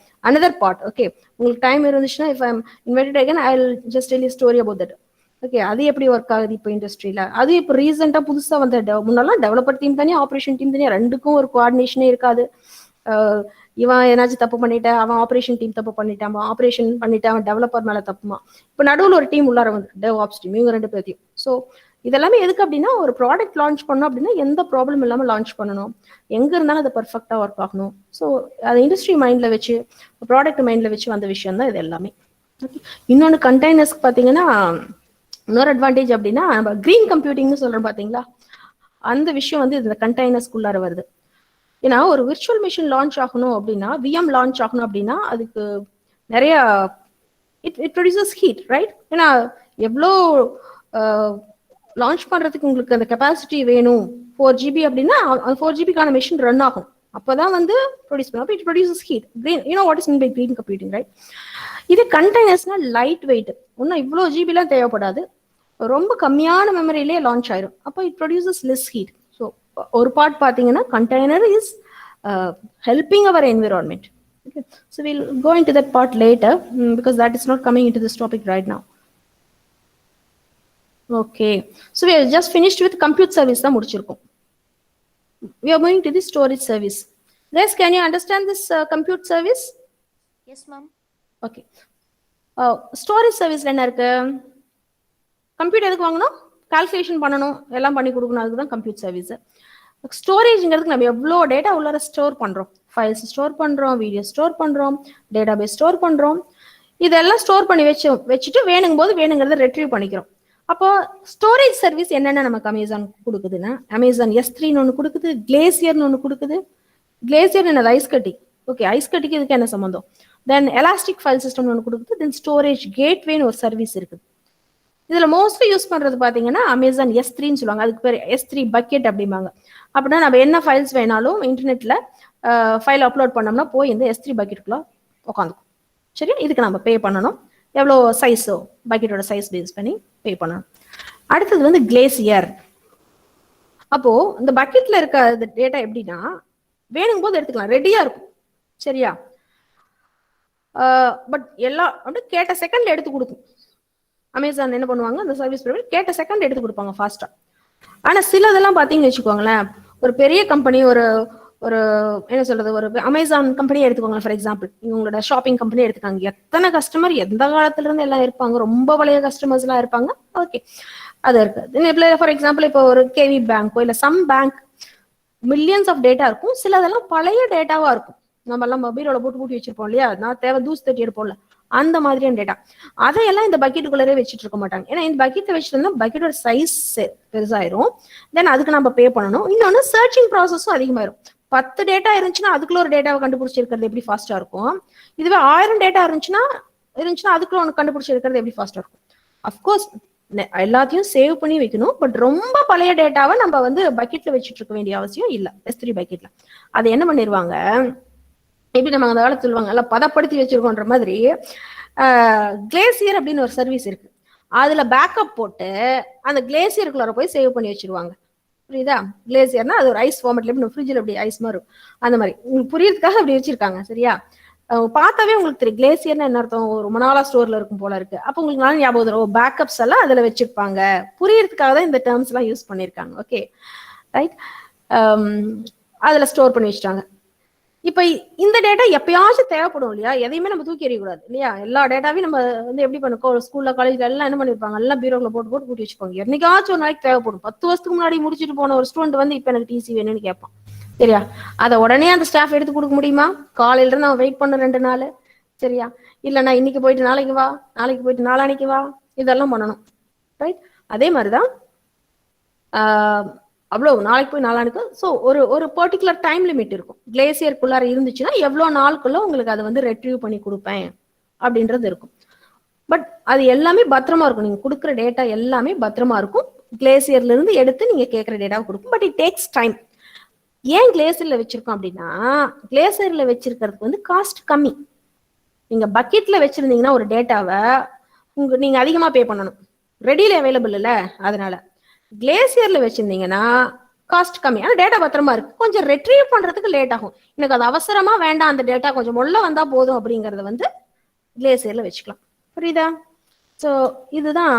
another part. Okay, உங்களுக்கு டைம் இருந்துச்சுன்னா if I am invited again I will just tell you story about that. Okay, அது எப்படி ஒர்க் ஆகுது இப்போ இண்டஸ்ட்ரியில. அது இப்போ ரீசெண்டா புதுசா வந்த முன்னெல்லாம் டெவலப்பர் டீம் தனியா ஆப்ரேஷன் டீம் தனியா, ரெண்டுக்கும் ஒரு கோஆர்டினேஷனே இருக்காது. இவன் ஏதாச்சும் தப்பு பண்ணிட்டேன், அவன் ஆப்ரேஷன் டீம் தப்பு பண்ணிட்டான், அவன் ஆப்ரேஷன் பண்ணிட்டான், அவன் டெவலப்பர் மேல தப்புமா. இப்போ நடுவில் ஒரு டீம் உள்ளார வந்து டெவாப்ஸ் டீம், இவங்க 2 பேர்த்தையும். ஸோ இதெல்லாமே எதுக்கு அப்படின்னா ஒரு ப்ராடக்ட் லான்ச் பண்ணோம் அப்படின்னா எந்த ப்ராப்ளம் இல்லாமல் லான்ச் பண்ணணும், எங்க இருந்தாலும் அது பர்ஃபெக்டா ஒர்க் ஆகணும். ஸோ அது இண்டஸ்ட்ரி மைண்ட்ல வச்சு, ப்ராடக்ட் மைண்ட்ல வச்சு வந்த விஷயம் தான் இது எல்லாமே. இன்னொன்று கண்டெய்னர்ஸ்க்கு பார்த்தீங்கன்னா இன்னொரு அட்வான்டேஜ் அப்படின்னா நம்ம கிரீன் கம்ப்யூட்டிங்னு சொல்றோம் பாத்தீங்களா, அந்த விஷயம் வந்து இந்த கண்டெய்னர்ஸ்க்குள்ளார வருது. ஏன்னா ஒரு விர்ச்சுவல் மிஷின் லான்ச் ஆகணும் அப்படின்னா, விஎம் லான்ச் ஆகணும் அப்படின்னா அதுக்கு நிறைய இட் ப்ரொடியூசஸ் ஹீட், ரைட்? ஏன்னா எவ்வளோ லான்ச் பண்றதுக்கு உங்களுக்கு அந்த கெப்பாசிட்டி வேணும். 4 GB அப்படின்னா 4 GB மெஷின் ரன் ஆகும், அப்பதான் வந்து ப்ரொடியூஸ் பண்ணும். அப்போ it produces heat. Green, you know what is mean by green computing, right? இது கண்டெய்னர்ஸ்னா லைட் வெயிட், ஒன்னும் இவ்வளோ ஜிபிலாம் தேவைப்படாது, ரொம்ப கம்மியான மெமரியிலே லான்ச் ஆயிரும். அப்போ it produces less heat. So ஒரு பார்ட் பார்த்தீங்கன்னா container is helping our environment. Okay, so we'll go into that part later because that is not coming into this topic right now. Okay, so we have just finished with compute service தான் முடிச்சிருக்கோம். We are moving to the storage service. Guys, can you understand this compute service? Yes, ma'am. Okay. Storage சர்வீஸ்ல என்ன இருக்கு? Computer எதுக்கு வாங்கணும்? Calculation பண்ணணும், எல்லாம் பண்ணி கொடுக்கணும், அதுக்கு தான் கம்ப்யூட் சர்வீஸ். ஸ்டோரேஜ்ங்கிறதுக்கு நம்ம எவ்வளோ டேட்டா உள்ளார ஸ்டோர் பண்றோம், ஃபைல்ஸ் ஸ்டோர் பண்றோம், வீடியோ ஸ்டோர் பண்றோம், டேட்டாபேஸ் ஸ்டோர் பண்றோம். இதெல்லாம் ஸ்டோர் பண்ணி வச்சுட்டு வேணுங்கும் போது வேணுங்கிறத ரெட்ரீவ் பண்ணிக்கிறோம். அப்போ ஸ்டோரேஜ் சர்வீஸ் என்னென்ன நமக்கு அமேசான் கொடுக்குதுன்னா, அமேசான் S3ன்னு ஒன்று கொடுக்குது, கிளேசியர்னு ஒன்று கொடுக்குது. கிளேசியர் என்ன? ஐஸ் கட்டி. ஓகே, ஐஸ் கட்டிக்கு இதுக்கு என்ன சம்பந்தம்? தென் எலாஸ்டிக் ஃபைல் சிஸ்டம் ஒன்று கொடுக்குது. தென் ஸ்டோரேஜ் கேட்வேன்னு ஒரு சர்வீஸ் இருக்குது. இதுல மோஸ்ட்லி யூஸ் பண்றது பாத்தீங்கன்னா அமேசான் S3ன்னு சொல்லுவாங்க. அதுக்கு பேர் S3 பக்கெட் அப்படிம்பாங்க. அப்படின்னா நம்ம என்ன ஃபைல்ஸ் வேணாலும் இன்டர்நெட்ல ஃபைல் அப்லோட் பண்ணோம்னா போய் இந்த S3 பக்கெட்டுக்குள்ள உட்காந்துக்கும். சரியா? இதுக்கு நம்ம பே பண்ணணும். எவ்வளோ சைஸோ பக்கெட்டோட சைஸ் பேஸ் பண்ணி பே பண்ணணும். அடுத்தது வந்து கிளேசியர். அப்போ இந்த பக்கெட்ல இருக்க டேட்டா எப்படின்னா வேணும் போது எடுத்துக்கலாம், ரெடியா இருக்கும். சரியா? பட் எல்லாம் அப்படியே கேட்ட செகண்ட்ல எடுத்து கொடுக்கும். அமேசான் என்ன பண்ணுவாங்க, அந்த சர்வீஸ் ப்ரொவைடர் கேட்ட செகண்ட் எடுத்து கொடுப்பாங்க ஃபாஸ்டா. ஆனா சிலதெல்லாம் பாத்தீங்கன்னு வச்சுக்கோங்களேன், ஒரு பெரிய கம்பெனி, ஒரு ஒரு என்ன சொல்றது, ஒரு அமேசான் கம்பெனியை எடுத்துக்கோங்க ஃபார் எக்ஸாம்பிள். நீங்க உங்களோட ஷாப்பிங் கம்பெனி எடுத்துக்காங்க, எத்தனை கஸ்டமர் எந்த காலத்துல இருந்து எல்லாம் இருப்பாங்க, ரொம்ப பழைய கஸ்டமர்ஸ் எல்லாம் இருப்பாங்க. ஓகே, அது இருக்கு. ஃபார் எக்ஸாம்பிள் இப்போ ஒரு கேவி பேங்கோ இல்ல some bank millions of data இருக்கும். சிலதெல்லாம் பழைய டேட்டாவா இருக்கும். நம்ம எல்லாம் மொபைலோட போட்டு பூட்டி வச்சிருப்போம் இல்லையா, நான் தேவை தூசு தட்டி எடுப்போம்ல, அந்த மாதிரியான டேட்டா அதையெல்லாம் இந்த பக்கெட்டுக்குள்ளே வச்சுட்டு இருக்க மாட்டாங்க. ஏன்னா இந்த பக்கெட்டை வச்சுட்டு இருந்தா பக்கெட்டோட சைஸ் பெருசாயிரும். தென் அதுக்கு நம்ம பே பண்ணணும். இன்னொன்னு சர்ச்சிங் ப்ராசஸும் அதிகமாயிரும். 10 டேட்டா இருந்துச்சுன்னா அதுக்குள்ள ஒரு டேட்டாவை கண்டுபிடிச்சிருக்கிறது எப்படி ஃபாஸ்டா இருக்கும். இதுவே 1000 டேட்டா இருந்துச்சுன்னா அதுக்குள்ள ஒன்று கண்டுபிடிச்சிருக்கிறது எப்படி ஃபாஸ்டா இருக்கும். அஃப்கோர்ஸ் எல்லாத்தையும் சேவ் பண்ணி வைக்கணும். பட் ரொம்ப பழைய டேட்டாவை நம்ம வந்து பக்கெட்ல வச்சுட்டு இருக்க வேண்டிய அவசியம் இல்லை. S3 பக்கெட்ல அதை என்ன பண்ணிடுவாங்க, எப்படி நம்ம அந்த காலத்துல சொல்லுவாங்க எல்லாம் பதப்படுத்தி வச்சிருக்கோன்ற மாதிரி கிளேசியர் அப்படின்னு ஒரு சர்வீஸ் இருக்கு. அதுல பேக்கப் போட்டு அந்த கிளேசியருக்குள்ள போய் சேவ் பண்ணி வச்சிருவாங்க. புரியுதா? கிளேசியர்னா அது ஒரு ஐஸ் ஃபார்மேட்ல எப்படி ஃப்ரிட்ஜில் அப்படி ஐஸ் மாதிரி இருக்கும், அந்த மாதிரி உங்களுக்கு புரியறதுக்காக அப்படி வச்சிருக்காங்க. சரியா? பார்த்தாவே உங்களுக்கு தெரியும் கிளேசியர்னா என்ன அர்த்தம், ரொம்ப நாளா ஸ்டோர்ல இருக்கும் போல இருக்கு. அப்போ உங்களுக்கு நாள் ஞாபகம் வரும், பேக்கப்ஸ் எல்லாம் அதுல வச்சிருப்பாங்க. புரியறதுக்காக தான் இந்த டேர்ம்ஸ் எல்லாம் யூஸ் பண்ணிருக்காங்க. Okay right. அதுல ஸ்டோர் பண்ணி வச்சுட்டாங்க. இப்ப இந்த டேட்டா எப்பயாச்சும் தேவைப்படும் இல்லையா, எதையுமே நம்ம தூக்கி எறியக்கூடாது இல்லையா. எல்லா டேட்டாவையும் நம்ம வந்து எப்படி பண்ணுவோம், ஸ்கூல்ல காலேஜ்ல எல்லாம் என்ன பண்ணிருப்பாங்க, எல்லாம் பீரோல போட்டு கூட்டி வச்சுப்பாங்க. என்னைக்காச்சும் ஒரு நாளைக்கு தேவைப்படும். 10 வருஷத்துக்கு முன்னாடி முடிச்சுட்டு போன ஒரு ஸ்டூடெண்ட் வந்து இப்ப எனக்கு டிசி வேணும்னு கேட்பான். சரியா? அதை உடனே அந்த ஸ்டாஃப் எடுத்து கொடுக்க முடியுமா? காலையில இருந்து நான் வெயிட் பண்ண 2 நாள். சரியா? இல்ல நான் இன்னைக்கு போயிட்டு நாளைக்கு வா, நாளைக்கு போயிட்டு நாளானைக்கு வா, இதெல்லாம் பண்ணணும். ரைட்? அதே மாதிரிதான் அவ்வளவு நாளைக்கு போய் நாளானுக்கு. ஸோ ஒரு பர்டிகுலர் டைம் லிமிட் இருக்கும். கிளேசியருக்குள்ளார இருந்துச்சுன்னா எவ்வளோ நாளுக்குள்ள உங்களுக்கு அதை வந்து ரெட்ரீவ் பண்ணி கொடுப்பேன் அப்படின்றது இருக்கும். பட் அது எல்லாமே பத்திரமா இருக்கும். நீங்க கொடுக்குற டேட்டா எல்லாமே பத்திரமா இருக்கும். கிளேசியர்ல இருந்து எடுத்து நீங்க கேட்குற டேட்டாவை கொடுக்கும். But it takes time. ஏன் கிளேசியர்ல வச்சிருக்கோம் அப்படின்னா, கிளேசியர்ல வச்சிருக்கிறதுக்கு வந்து காஸ்ட் கம்மி. நீங்க பக்கெட்ல வச்சிருந்தீங்கன்னா ஒரு டேட்டாவை நீங்க அதிகமா பே பண்ணணும். ரெடியில அவைலபிள் இல்ல, அதனால. கிளேசியர்ல வச்சிருந்தீங்கன்னா காஸ்ட் கம்மி, ஆனா டேட்டா பத்திரமா இருக்கு. கொஞ்சம் ரெட்ரீவ் பண்றதுக்கு லேட் ஆகும். எனக்கு அது அவசரமா வேண்டாம், அந்த டேட்டா கொஞ்சம் உள்ள வந்தா போதும் அப்படிங்கறத வந்து கிளேசியர்ல வச்சுக்கலாம். புரியுதா? ஸோ இதுதான்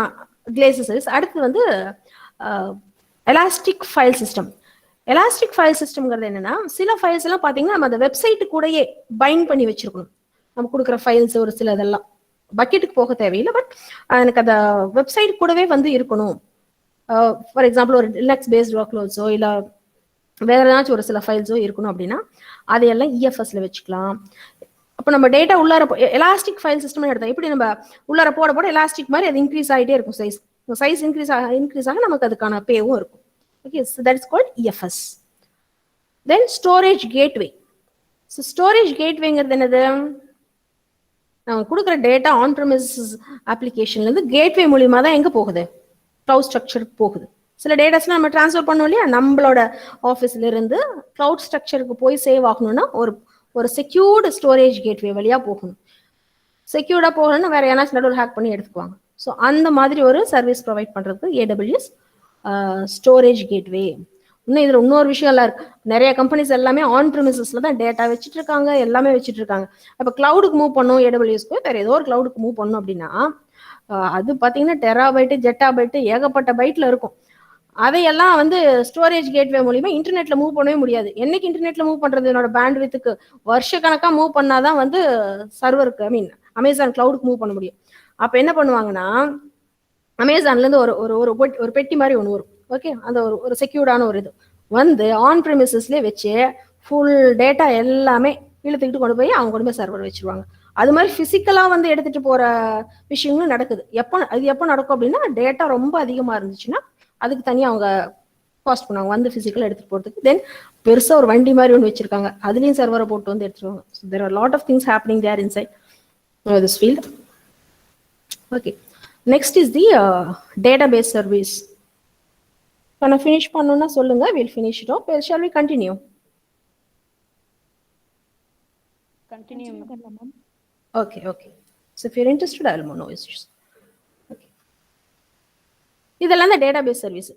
கிளேசியர் சர்வீஸ். அடுத்து வந்து elastic file system. Elastic file சிஸ்டம்ங்கிறது என்னன்னா, சில ஃபைல்ஸ் எல்லாம் பாத்தீங்கன்னா நம்ம அந்த வெப்சைட்டு கூடயே பைண்ட் பண்ணி வச்சிருக்கணும். நம்ம கொடுக்குற ஃபைல்ஸ் ஒரு சில இதெல்லாம் பக்கெட்டுக்கு போக தேவையில்லை. பட் எனக்கு அந்த வெப்சைட் கூடவே வந்து இருக்கணும். ஃபார் எக்ஸாம்பிள் ஒரு லினக்ஸ் பேஸ்ட் ஒர்க்லோட்ஸோ இல்லை வேற ஏதாச்சும் ஒரு சில ஃபைல்ஸோ இருக்கணும் அப்படின்னா அதையெல்லாம் இஎஃப்எஸ்ல வச்சுக்கலாம். அப்போ நம்ம டேட்டா உள்ளார எலாஸ்டிக் ஃபைல் சிஸ்டம் எடுத்தோம். எப்படி நம்ம உள்ளார போட எலாஸ்டிக் மாதிரி அது இன்க்ரீஸ் ஆகிட்டே இருக்கும். சைஸ் இன்க்ரீஸ் ஆக நமக்கு அதுக்கான பேவும் இருக்கும். Okay, so that is called EFS. Then storage gateway. So storage gatewayங்கிறது என்னது, நம்ம கொடுக்குற டேட்டா ஆன் ப்ரெமிசஸ் அப்ளிகேஷன்ல இருந்து கேட்வே மூலியமா தான் எங்க போகுது, கிளவுட் ஸ்ட்ரக்சருக்கு போகுது. சில டேட்டாஸ்லாம் நம்ம ட்ரான்ஸ்ஃபர் பண்ணோம் இல்லையா, நம்மளோட ஆஃபீஸ்ல இருந்து கிளவுட் ஸ்ட்ரக்சருக்கு போய் சேவ் ஆகணும்னா ஒரு செக்யூர்டு ஸ்டோரேஜ் கேட்வே வழியா போகணும். செக்யூர்டா போகணும்னா வேற யாராச்சும் நடுவில் ஹேக் பண்ணி எடுத்துக்குவாங்க. ஸோ அந்த மாதிரி ஒரு சர்வீஸ் ப்ரொவைட் பண்றதுக்கு AWS ஸ்டோரேஜ் கேட்வே. இன்னும் இதுல இன்னொரு விஷயம் எல்லாம் இருக்கு. நிறைய கம்பெனிஸ் எல்லாமே ஆன் ப்ரிமிசஸ்ல தான் டேட்டா வச்சுட்டு இருக்காங்க, எல்லாமே வச்சுட்டு இருக்காங்க. அப்ப கிளவுடுக்கு மூவ் பண்ணும், AWSக்கு வேற ஏதோ ஒரு கிளவுடுக்கு மூவ் பண்ணும் அப்படின்னா அது பாத்தீங்கன்னா டெராபைட்டு ஜெட்டாபைட்டு ஏகப்பட்ட பைட்ல இருக்கும். அதையெல்லாம் வந்து ஸ்டோரேஜ் கேட்வே மூலியமா இன்டர்நெட்ல மூவ் பண்ணவே முடியாது. என்னைக்கு இன்டர்நெட்ல மூவ் பண்றது, என்னோட பேண்ட்வித்துக்கு வருஷ கணக்கா மூவ் பண்ணாதான் வந்து சர்வருக்கு அமேசான் கிளவுடுக்கு மூவ் பண்ண முடியும். அப்ப என்ன பண்ணுவாங்கன்னா, அமேசான்ல இருந்து ஒரு பெட்டி மாதிரி ஒன்று வரும். ஓகே, அந்த ஒரு செக்யூர்டான ஒரு இது வந்து ஆன் ப்ரிமிசஸ்லேயே வச்சு ஃபுல் டேட்டா எல்லாமே இழுத்துக்கிட்டு கொண்டு போய் அவங்க கொண்டு போய் சர்வர் வச்சிருவாங்க. அது மாதிரி பிசிக்கலா வந்து எடுத்துட்டு போற விஷயங்களும் நடக்குது. எப்போ நடக்கும் அப்படின்னா, டேட்டா ரொம்ப அதிகமா இருந்துச்சுன்னா அதுக்கு தனியாக அவங்க காஸ்ட் பண்ணுவாங்க வந்து பிசிக்கலா எடுத்துட்டு போறதுக்கு. தென் பெருசா ஒரு வண்டி மாதிரி ஒன்று வச்சிருக்காங்க, அதுலயும் சர்வரை போட்டு வந்து எடுத்துருவாங்க. So there are lot of things happening there inside this field. Okay, next is the database service. நான் ஃபினிஷ் பண்ணணும்னா சொல்லுங்க, will finish it off. Shall we continue? Continue. Okay, okay. So if you're interested, I'll know issues. Okay. இதெல்லாம் தான் database service.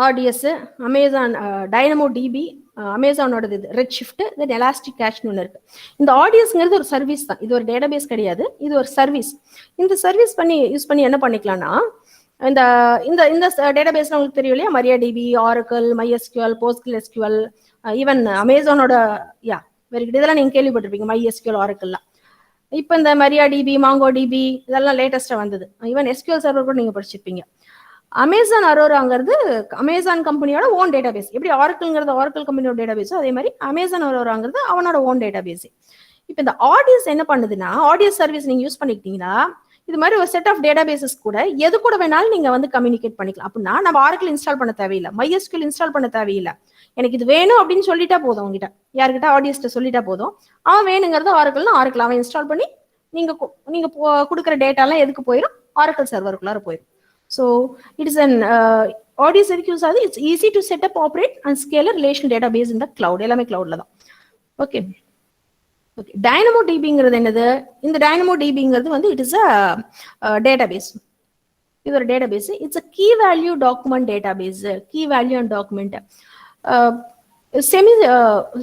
RDS, Amazon Dynamo DB, அமேசானோடது இது red shift, then elastic கேஷ்னு ஒன்று இருக்கு. இந்த ஆடியஸ்ங்கிறது ஒரு சர்வீஸ் தான், இது ஒரு டேட்டாபேஸ் கிடையாது, இது ஒரு சர்வீஸ். இந்த சர்வீஸ் யூஸ் பண்ணி என்ன பண்ணிக்கலாம்னா, இந்த இந்த இந்த டேட்டாபேஸ்ல உங்களுக்கு தெரியும் இல்லையா, MariaDB, Oracle, MySQL, PostgreSQL, even அமேசானோட வெரி குட், இதெல்லாம் நீங்க கேள்விப்பட்டிருப்பீங்க, MySQL, Oracleலாம். இப்போ இந்த MariaDB, MongoDB இதெல்லாம் லேட்டஸ்டா வந்தது. ஈவன் SQL சர்வர் கூட நீங்க படிச்சிருப்பீங்க. அமேசான் அரோராங்கிறது அமேசான் கம்பெனியோட ஓன் டேட்டாபேஸ். எப்படி ஆரக்கிள்ங்கிறது ஆரக்கிள் கம்பெனியோட டேட்டாபேஸோ அதே மாதிரி அமேசான் அரோராங்கிறது அவனோட ஓன் டேட்டாபேஸ். இப்போ இந்த ஆடியஸ் என்ன பண்ணுதுன்னா, ஆடியஸ் சர்வீஸ் நீங்க யூஸ் பண்ணிக்கிட்டீங்கன்னா இது மாதிரி ஒரு செட் ஆஃப் டேட்டாபேசஸ் கூட எது கூட வேணாலும் நீங்க வந்து கம்யூனிகேட் பண்ணிக்கலாம். அப்படின்னா நம்ம ஆரக்கிள் இன்ஸ்டால் பண்ண தேவையில்லை, MySQL இன்ஸ்டால் பண்ண தேவையில்லை. எனக்கு இது வேணும் அப்படின்னு சொல்லிட்டா போதும், உங்ககிட்ட யாருக்கிட்ட ஆடியஸ்ட சொல்லிட்டா போதும், அவன் வேணுங்கிறது ஆரக்கிள்னா ஆரக்கிள் அவன் இன்ஸ்டால் பண்ணி நீங்க கொடுக்குற டேட்டாலாம் எதுக்கு போயிடும், ஆரக்கிள் சர்வருக்குள்ளார போயிடும். So it is an audience use ஆகுது. It's easy to set up, operate and scale a relational database in the cloud. எல்லாமே cloudல தான். Okay. Okay. DynamoDBங்கிறது என்னது? இந்த DynamoDBங்கிறது வந்து it is a database. இது ஒரு database. It's a key value document database. Key value and document. Semi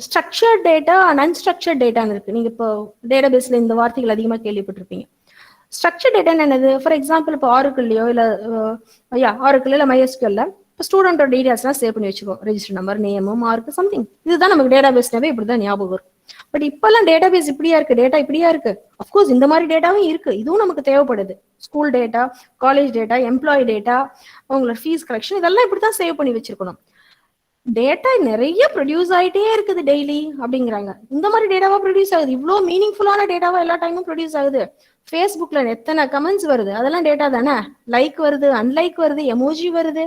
structured data and unstructured data இருக்கு. நீங்க இப்போ டேட்டாபேஸ்ல இந்த வார்த்தைகள் அதிகமா கேள்விப்பட்டிருப்பீங்க. ஸ்ட்ரக்சர் டேட்டா என்னது? ஃபார் எக்ஸாம்பிள் இப்போ ஆரக்கிள்லையோ இல்லை ஆரக்கிள் இல்லை MySQL இப்போ ஸ்டூடெண்டோட டீடைல்ஸ்லாம் சேவ் பண்ணி வச்சுக்கோம், register number, name, mark, something. இதுதான் நமக்கு டேட்டாபேஸ்னாவே இப்படி தான் ஞாபகம் வரும். பட் இப்பெல்லாம் டேட்டாபேஸ் இப்படியா இருக்கு, டேட்டா இப்படியா இருக்கு. அஃப்கோர்ஸ் இந்த மாதிரி டேட்டாவும் இருக்கு, இதுவும் நமக்கு தேவைப்படுது. School data, college data, employee data, அவங்களோட ஃபீஸ் கலெக்ஷன், இதெல்லாம் இப்படி தான் சேவ் பண்ணி வச்சிருக்கணும். டேட்டா நிறைய ப்ரொடியூஸ் ஆகிட்டே இருக்குது டெய்லி அப்படிங்கிறாங்க. இந்த மாதிரி டேட்டாவா ப்ரொடியூஸ் ஆகுது, இவ்வளோ மீனிங்ஃபுல்லான டேட்டாவா எல்லா டைமும் ப்ரொடியூஸ் ஆகுது. ஃபேஸ்புக்ல எத்தனை கமெண்ட்ஸ் வருது, அதெல்லாம் டேட்டா தானே. லைக் வருது, அன்லைக் வருது, எமோஜி வருது,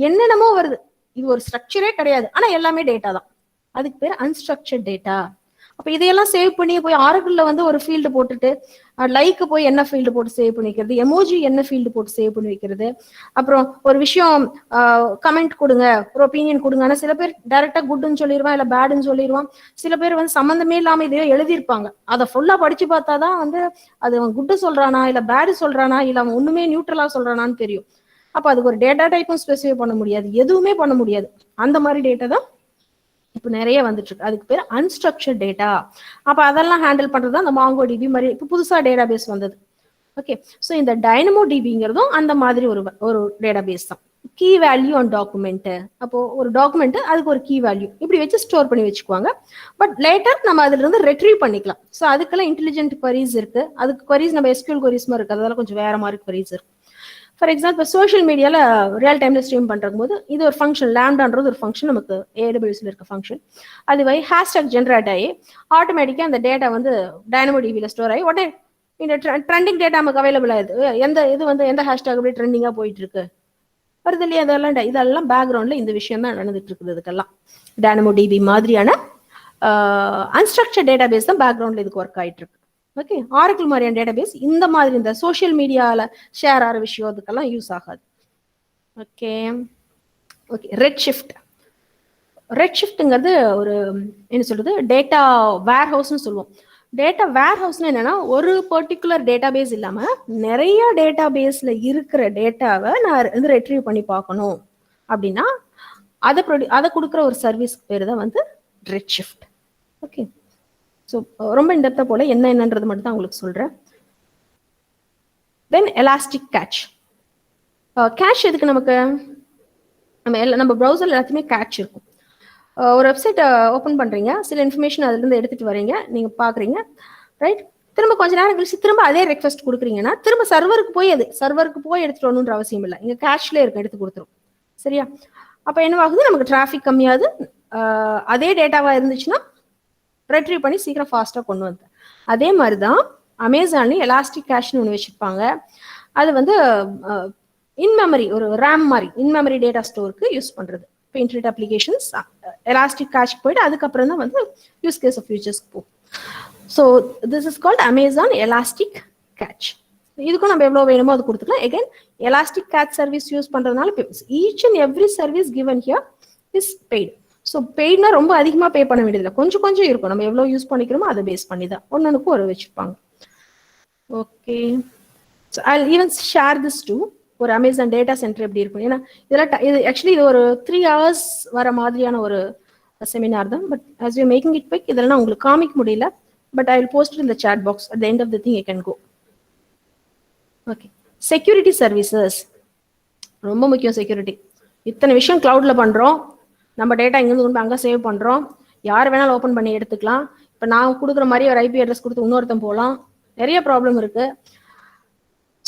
என்னென்னமோ வருது. இது ஒரு ஸ்ட்ரக்சரே கிடையாது, ஆனா எல்லாமே டேட்டா தான். அதுக்கு பேர் அன்ஸ்ட்ரக்சர்ட் டேட்டா. அப்ப இதையெல்லாம் சேவ் பண்ணி போய் ஆரக்கிள்ல வந்து ஒரு ஃபீல்டு போட்டுட்டு, லைக் போய் என்ன ஃபீல்டு போட்டு சேவ் பண்ணி வைக்கிறது, எமோஜி என்ன ஃபீல்டு போட்டு சேவ் பண்ணி வைக்கிறது, அப்புறம் ஒரு விஷயம் கமெண்ட் கொடுங்க, ஒரு ஒப்பீனியன் கொடுங்க. ஆனா சில பேர் டைரக்டா குட்னு சொல்லிடுவான், இல்ல பேடுன்னு சொல்லிடுவான். சில பேர் வந்து சம்மந்தமே இல்லாம இதையோ எழுதியிருப்பாங்க. அதை ஃபுல்லா படிச்சு பார்த்தாதான் வந்து அது அவன் குட்டு சொல்றானா இல்ல பேடு சொல்றானா இல்ல அவன் ஒண்ணுமே நியூட்ரலா சொல்றானான்னு தெரியும். அப்ப அதுக்கு ஒரு டேட்டா டைப்பும் ஸ்பெசிஃபை பண்ண முடியாது, எதுவுமே பண்ண முடியாது. அந்த மாதிரி டேட்டா தான் இப்போ நிறைய வந்துட்டு இருக்கு. அதுக்கு பேர் அன்ஸ்ட்ரக்சர்ட் டேட்டா. அப்ப அதெல்லாம் ஹேண்டில் பண்றது அந்த MongoDB மாதிரி இப்போ புதுசா டேட்டாபேஸ் வந்தது. ஓகே, ஸோ இந்த DynamoDBங்கிறதும் அந்த மாதிரி ஒரு டேட்டாபேஸ் தான். Key value and document. அப்போ ஒரு டாக்குமெண்ட், அதுக்கு ஒரு கீ வேல்யூ இப்படி வச்சு ஸ்டோர் பண்ணி வச்சுக்குவாங்க. பட் லேட்டர் நம்ம அதுல இருந்து ரெட்ரீவ் பண்ணிக்கலாம். ஸோ அதுக்கெல்லாம் இன்டெலிஜென்ட் queries இருக்கு. அதுக்கு queries நம்ம SQL queries மாதிரி இருக்கு, அதெல்லாம் கொஞ்சம் வேற மாதிரி queries இருக்கு. ஃபார் எக்ஸாம்பிள் சோஷியல் மீடியால ரியல் டைம்ல ஸ்ட்ரீம் பண்றது போது இது ஒரு ஃபங்க்ஷன், லேம்டான்றது ஒரு ஃபங்க்ஷன், நமக்கு AWSல இருக்க ஃபங்க்ஷன். அதுவே ஹேஷ்டாக் ஜென்ரேட் ஆகி ஆட்டோமேட்டிக்கா அந்த டேட்டா வந்து DynamoDBல ஸ்டோர் ஆகி உடனே இந்த ட்ரெண்டிங் டேட்டா நமக்கு அவைலபிள் ஆகுது. இது வந்து எந்த ஹேஷ்டாக் அப்படியே ட்ரெண்டிங்கா போயிட்டு இருக்கு வருது இல்லையா, இதெல்லாம் பேக்ரவுண்ட்ல இந்த விஷயம் தான் நடந்துட்டு இருக்குது. இதுக்கெல்லாம் DynamoDB மாதிரியான அன்ஸ்ட்ரக்சர்ட் டேட்டாபேஸ் தான் பேக்ரவுண்ட்ல இதுக்கு ஒர்க் ஆயிட்டு இருக்கு. ஓகே, ஆரக்கிள் மாதிரியான டேட்டாபேஸ் இந்த மாதிரி இந்த சோஷியல் மீடியால ஷேர் ஆகிற விஷயம் அதுக்கெல்லாம் யூஸ் ஆகாது. Okay okay. ரெட் ஷிஃப்ட்ங்கிறது ஒரு என்ன சொல்றது, டேட்டா வேர் ஹவுஸ்னு சொல்லுவோம். டேட்டா வேர் ஹவுஸ்னா என்னன்னா, ஒரு பர்டிகுலர் டேட்டாபேஸ் இல்லாம நிறைய டேட்டாபேஸ்ல இருக்கிற டேட்டாவை நான் வந்து ரெட்ரீவ் பண்ணி பார்க்கணும் அப்படின்னா அதை கொடுக்குற ஒரு சர்வீஸ் பேர் தான் வந்து ரெட் ஷிஃப்ட். ஓகே, ஸோ ரொம்ப இந்த போல என்னன்றது மட்டும் தான் உங்களுக்கு சொல்றேன். தென் எலாஸ்டிக் கேட்ச். கேட்ச் எதுக்கு நமக்கு? நம்ம ப்ரௌசர் எல்லாத்தையுமே கேட்ச் இருக்கும். ஒரு வெப்சைட் ஓப்பன் பண்றீங்க, சில இன்ஃபர்மேஷன் அதுல இருந்து எடுத்துட்டு வரீங்க, நீங்க பாக்குறீங்க, ரைட்? திரும்ப கொஞ்ச நேரம் கழிச்சு திரும்ப அதே ரெக்வெஸ்ட் கொடுக்குறீங்கன்னா திரும்ப சர்வருக்கு போய் எடுத்துட்டு வரணுன்ற அவசியம் இல்லை, இங்க கேஷ்ல இருக்கு, எடுத்து கொடுத்துரும். சரியா? அப்ப என்னவாகுது, நமக்கு டிராஃபிக் கம்மியாகுது. அதே டேட்டாவா இருந்துச்சுன்னா ரெட்ரீவ் பண்ணி சீக்கிரம் ஃபாஸ்டா கொண்டு வந்து. அதே மாதிரிதான் அமேசான்லயும் எலாஸ்டிக் கேஷ்னு ஒன்று வச்சிருப்பாங்க. அது வந்து இன் மெமரி, ஒரு ரேம் மாதிரி இன் மெமரி டேட்டா ஸ்டோருக்கு யூஸ் பண்றது. இப்போ இன்டர்நெட் அப்ளிகேஷன்ஸ் எலாஸ்டிக் கேஷ்க்கு போயிட்டு அதுக்கப்புறம் தான் வந்து யூஸ் கேஸ் ஆஃப் ஃபியூச்சர்ஸ்க்கு போகும். So this is called Amazon elastic catch. இதுக்கும் நம்ம எவ்வளோ வேணுமோ அது கொடுத்துக்கலாம். Again elastic catch service use பண்றதுனால each and every service given here is paid. So பெய்ட்னா ரொம்ப அதிகமாக பே பண்ண வேண்டியதில்லை, கொஞ்சம் கொஞ்சம் இருக்கும். நம்ம எவ்வளோ யூஸ் பண்ணிக்கிறோமோ அதை பேஸ் பண்ணி தான் ஒன்னொன்னுக்கும் ஒரு வச்சிருப்பாங்க. Okay, so I even share this to ஒரு அமேசான் டேட்டா சென்டர் எப்படி இருக்கும். ஏன்னா இதெல்லாம் இது ஆக்சுவலி இது ஒரு 3 hours வர மாதிரியான ஒரு செமினார் தான். But as you making it quick இதெல்லாம் உங்களுக்கு காமிக்க முடியல. But I will post in the chat box at the end of the thing you can go. Okay, security services ரொம்ப முக்கியம். செக்யூரிட்டி இத்தனை விஷயம் கிளவுட்ல பண்றோம். நம்ம டேட்டா இங்கிருந்து கொண்டு அங்கே சேவ் பண்றோம். யார் வேணாலும் ஓப்பன் பண்ணி எடுத்துக்கலாம். இப்போ நான் கொடுக்குற மாதிரி ஒரு ஐபி அட்ரஸ் கொடுத்து இன்னொருத்தன் போகலாம். நிறைய ப்ராப்ளம் இருக்கு.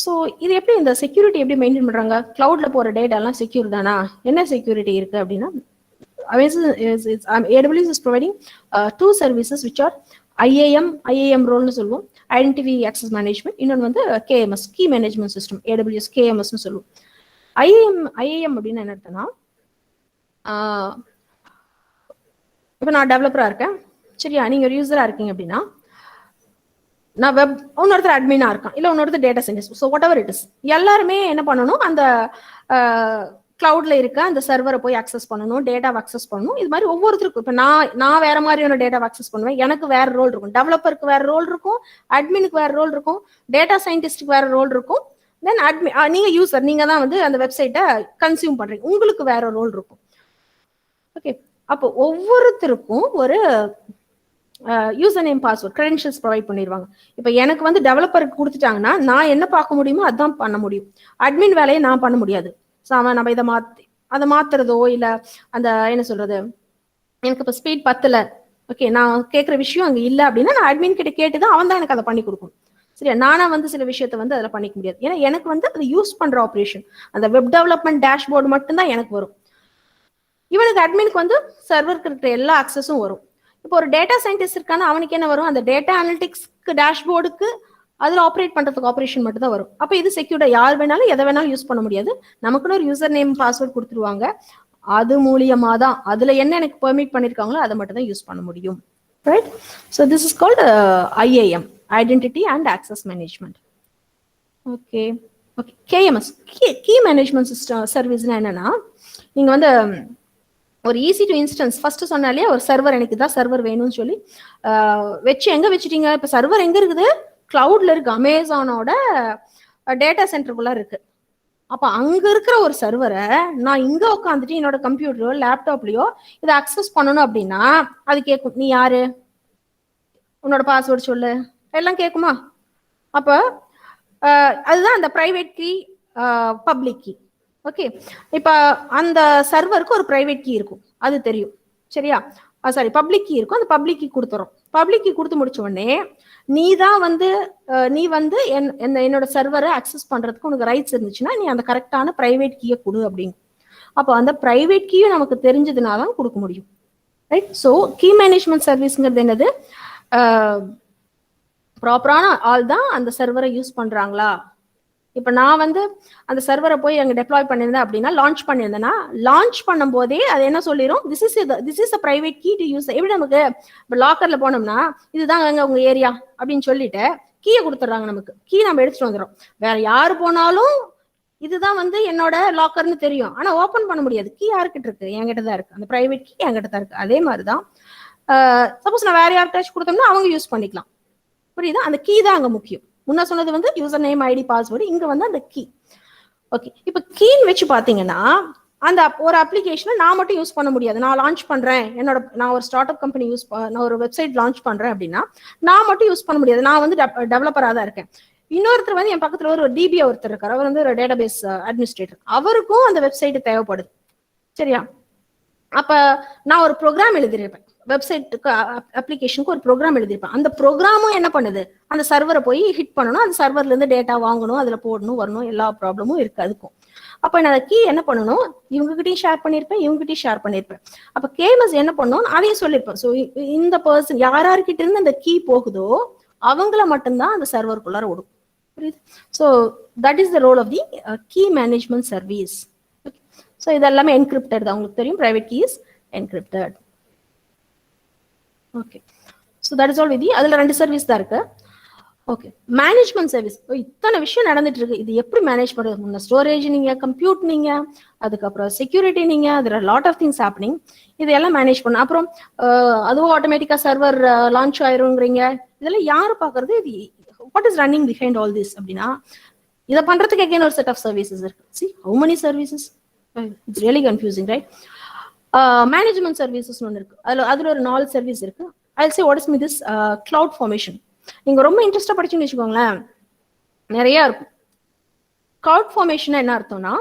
ஸோ இது எப்படி இந்த செக்யூரிட்டி எப்படி மெயின்டைன் பண்றாங்க? கிளவுட்ல போற டேட்டாலாம் செக்யூர் தானா? என்ன செக்யூரிட்டி இருக்கு அப்படின்னா, AWS is providing 2 services which are IAM ரோல்னு சொல்லுவோம், ஐடென்டிட்டி ஆக்சஸ் மேனேஜ்மெண்ட். இன்னொன்று வந்து KMS, key management system, AWS KMSன்னு சொல்லுவோம். IAM அப்படின்னு என்ன அர்த்தம்னா, இப்போ நான் டெவலப்பரா இருக்கேன், சரியா? நீங்க ஒரு யூசரா இருக்கீங்க அப்படின்னா, நான் வெப் இன்னொருத்தர் அட்மினா இருக்கான், இல்லை இன்னொருத்தர் data scientist. So what ever it is, எல்லாருமே என்ன பண்ணணும், அந்த கிளவுட்ல இருக்க அந்த சர்வரை போய் அக்சஸ் பண்ணணும், டேட்டாவை அக்சஸ் பண்ணணும். இது மாதிரி ஒவ்வொருத்தருக்கும் இப்போ நான் வேற மாதிரியான டேட்டாவை அக்சஸ் பண்ணுவேன். எனக்கு வேற ரோல் இருக்கும், டெவலப்பருக்கு வேற ரோல் இருக்கும், அட்மினுக்கு வேற ரோல் இருக்கும், டேட்டா சயின்டிஸ்டுக்கு வேற ரோல் இருக்கும். தென் நீங்க யூசர், நீங்க தான் வந்து அந்த வெப்சைட்டை கன்சியூம் பண்றீங்க, உங்களுக்கு வேற ரோல் இருக்கும். ஓகே, அப்போ ஒவ்வொருத்தருக்கும் ஒரு user name, password, credentials provide பண்ணிடுவாங்க. இப்போ எனக்கு வந்து டெவலப்பருக்கு கொடுத்துட்டாங்கன்னா நான் என்ன பார்க்க முடியுமோ அதான் பண்ண முடியும். அட்மின் வேலையை நான் பண்ண முடியாது. ஸோ அவன் நம்ம அதை மாத்துறதோ இல்லை அந்த என்ன சொல்றது, எனக்கு இப்போ ஸ்பீட் பத்தல, ஓகே, நான் கேட்குற விஷயம் அங்கே இல்லை அப்படின்னா நான் அட்மின் கிட்ட கேட்டுதான் அவன் தான் எனக்கு அதை பண்ணி கொடுக்கணும். சரியா? நானா வந்து சில விஷயத்த வந்து அதில் பண்ணிக்க முடியாது. ஏன்னா எனக்கு வந்து அதை யூஸ் பண்ற ஆப்ரேஷன், அந்த வெப் டெவலப்மெண்ட் டேஷ்போர்டு மட்டும்தான் எனக்கு வரும். இவனுக்கு அட்மினுக்கு வந்து சர்வருக்கு இருக்கிற எல்லா ஆக்சஸும் வரும். இப்போ ஒரு டேட்டா சயின்டிஸ்ட் இருக்கான அவனுக்கு என்ன வரும், அந்த டேட்டா அனலிட்டிக்ஸ்க்கு டேஷ்போர்டுக்கு அதில் ஆப்ரேட் பண்றதுக்கு ஆப்ரேஷன் மட்டும் தான் வரும். அப்போ இது செக்யூர்டா, யார் வேணாலும் எதை வேணாலும் யூஸ் பண்ண முடியாது. நமக்குன்னு ஒரு யூசர் நேம் பாஸ்வேர்ட் கொடுத்துருவாங்க, அது மூலியமா தான் அதில் என்ன எனக்கு பெர்மிட் பண்ணியிருக்காங்களோ அதை மட்டும் தான் யூஸ் பண்ண முடியும். Right? So this is called IAM, identity and access management. Okay okay, KMS, key management system சர்வீஸ்னா என்னன்னா, நீங்க வந்து ஒரு ஈஸி டு இன்ஸ்டன்ஸ் ஃபர்ஸ்ட் சொன்னாலே ஒரு சர்வர், எனக்கு தான் சர்வர் வேணும்னு சொல்லி வச்சு எங்க வச்சுட்டீங்க? இப்போ சர்வர் எங்க இருக்குது? கிளவுட்ல இருக்கு, அமேசானோட டேட்டா சென்டருக்குள்ள இருக்கு. அப்ப அங்க இருக்கிற ஒரு சர்வரை நான் இங்க உட்காந்துட்டு என்னோட கம்ப்யூட்டரோ லேப்டாப்லயோ இதை அக்சஸ் பண்ணணும் அப்படின்னா அது கேட்கும், நீ யாரு, உன்னோட பாஸ்வேர்டு சொல்லு, எல்லாம் கேட்குமா? அப்ப அதுதான் அந்த private key, public key. Okay, இப்ப அந்த சர்வருக்கு ஒரு பிரைவேட் கீ இருக்கும், அது தெரியும், சரியா? சாரி, பப்ளிக் கீ இருக்கும், அந்த பப்ளிக் கீ கொடுத்துரும். பப்ளிக் கீ கொடுத்து முடிச்ச உடனே நீ வந்து என்னோட சர்வரை அக்சஸ் பண்றதுக்கு உனக்கு ரைட்ஸ் இருந்துச்சுன்னா நீ அந்த கரெக்டான பிரைவேட் கீயை கொடு அப்படின்னு. அப்போ அந்த பிரைவேட் கீயும் நமக்கு தெரிஞ்சதுனா தான் கொடுக்க முடியும். ரைட்? ஸோ கீ மேனேஜ்மெண்ட் சர்வீஸ்ங்கிறது என்னது, ப்ராப்பரான ஆள் தான் அந்த சர்வரை யூஸ் பண்றாங்களா. இப்போ நான் வந்து அந்த சர்வரை போய் அங்கே டெப்ளாய் பண்ணியிருந்தேன் அப்படின்னா, லான்ச் பண்ணியிருந்தேன்னா, லான்ச் பண்ணும் போதே அது என்ன சொல்லிடும், this is a private key to use. எப்படி நமக்கு இப்போ லாக்கர்ல போனோம்னா இதுதான் அங்கே உங்க ஏரியா அப்படின்னு சொல்லிட்டு கீயை கொடுத்துட்றாங்க, நமக்கு கீ நம்ம எடுத்துட்டு வந்துடும். வேற யாரு போனாலும் இதுதான் வந்து என்னோட லாக்கர்னு தெரியும், ஆனா ஓப்பன் பண்ண முடியாது. கீ யாருக்கிட்ட இருக்கு? என்கிட்ட தான் இருக்கு, அந்த பிரைவேட் கீ என்கிட்ட தான் இருக்கு. அதே மாதிரிதான் சப்போஸ் நான் வேற யார்கிட்ட கொடுத்தோம்னா அவங்க யூஸ் பண்ணிக்கலாம். புரியுதா? அந்த கீ தான் அங்க முக்கியம். முன்ன சொன்னது வந்து யூசர் நேம், ஐடி, பாஸ்வேர்டு, இங்க வந்து அந்த கீ. ஓகே, இப்போ கீன்னு வச்சு பாத்தீங்கன்னா அந்த ஒரு அப்ளிகேஷனை நான் மட்டும் யூஸ் பண்ண முடியாது. நான் லான்ச் பண்றேன், நான் ஒரு ஸ்டார்ட் அப் கம்பெனி நான் ஒரு வெப்சைட் லான்ச் பண்றேன் அப்படின்னா நான் மட்டும் யூஸ் பண்ண முடியாது. நான் வந்து டெவலப்பரா தான் இருக்கேன். இன்னொருத்தர் வந்து என் பக்கத்துல ஒரு டிபி ஒருத்தர் இருக்காரு, அவர் வந்து ஒரு டேட்டாபேஸ் அட்மினிஸ்ட்ரேட்டர், அவருக்கும் அந்த வெப்சைட் தேவைப்படுது, சரியா? அப்ப நான் ஒரு ப்ரோக்ராம் எழுதிருப்பேன், வெப்சைட்டுக்கு அப்ளிகேஷனுக்கு ஒரு ப்ரோக்ராம் எழுதிருப்பேன். அந்த ப்ரோக்ராமும் என்ன பண்ணுது, அந்த சர்வரை போய் ஹிட் பண்ணணும், அந்த சர்வர்ல இருந்து டேட்டா வாங்கணும், அதுல போடணும், வரணும், எல்லா ப்ராப்ளமும் இருக்கு அதுக்கும். அப்ப நான் கீ என்ன பண்ணணும், இவங்ககிட்டயும் ஷேர் பண்ணிருப்பேன், இவங்ககிட்டயும் ஷேர் பண்ணிருப்பேன். அப்ப கேமஸ் என்ன பண்ணணும் அதையும் சொல்லிருப்பேன். ஸோ இந்த பர்சன் யார்கிட்ட இருந்து அந்த கீ போகுதோ அவங்கள மட்டும்தான் அந்த சர்வருக்குள்ளார ஓடும். புரியுது? So that is the role of the key management service. So இதெல்லாமே என்கிரிப்டட் தான், உங்களுக்கு தெரியும், private key is encrypted. Okay, so that is all with. அதுல 2 சர்வீஸ் தான் இருக்கு. Okay, management service. இத்தனை விஷயம் நடந்துட்டு இருக்கு, இது எப்படி மேனேஜ் பண்றது? முன்ன ஸ்டோரேஜ் நீங்க, கம்ப்யூட் நீங்க, அதுக்கப்புறம் செக்யூரிட்டி நீங்க, அதுல லாட் ஆஃப் திங்ஸ் ஹேப்பனிங். இதெல்லாம் மேனேஜ் பண்ண அப்புறம் அதுவும் ஆட்டோமேட்டிக்கா சர்வர் லான்ச் ஆயிருங்கிறீங்க, இதெல்லாம் யாரு பாக்குறது? இது what is running behind all this அப்படின்னா, இதை பண்றதுக்கு again ஒரு செட் ஆஃப் சர்வீசஸ் இருக்கு. See how many services, it's really confusing, right? Management services ஒன்று இருக்கு. அதுல ஒரு 4 சர்வீஸ் இருக்கு. I'll say what is this cloud formation. நீங்க ரொம்ப இன்ட்ரெஸ்டா படிச்சுன்னு வச்சுக்கோங்களேன், நிறைய இருக்கும். cloud formation என்ன அர்த்தம்னா,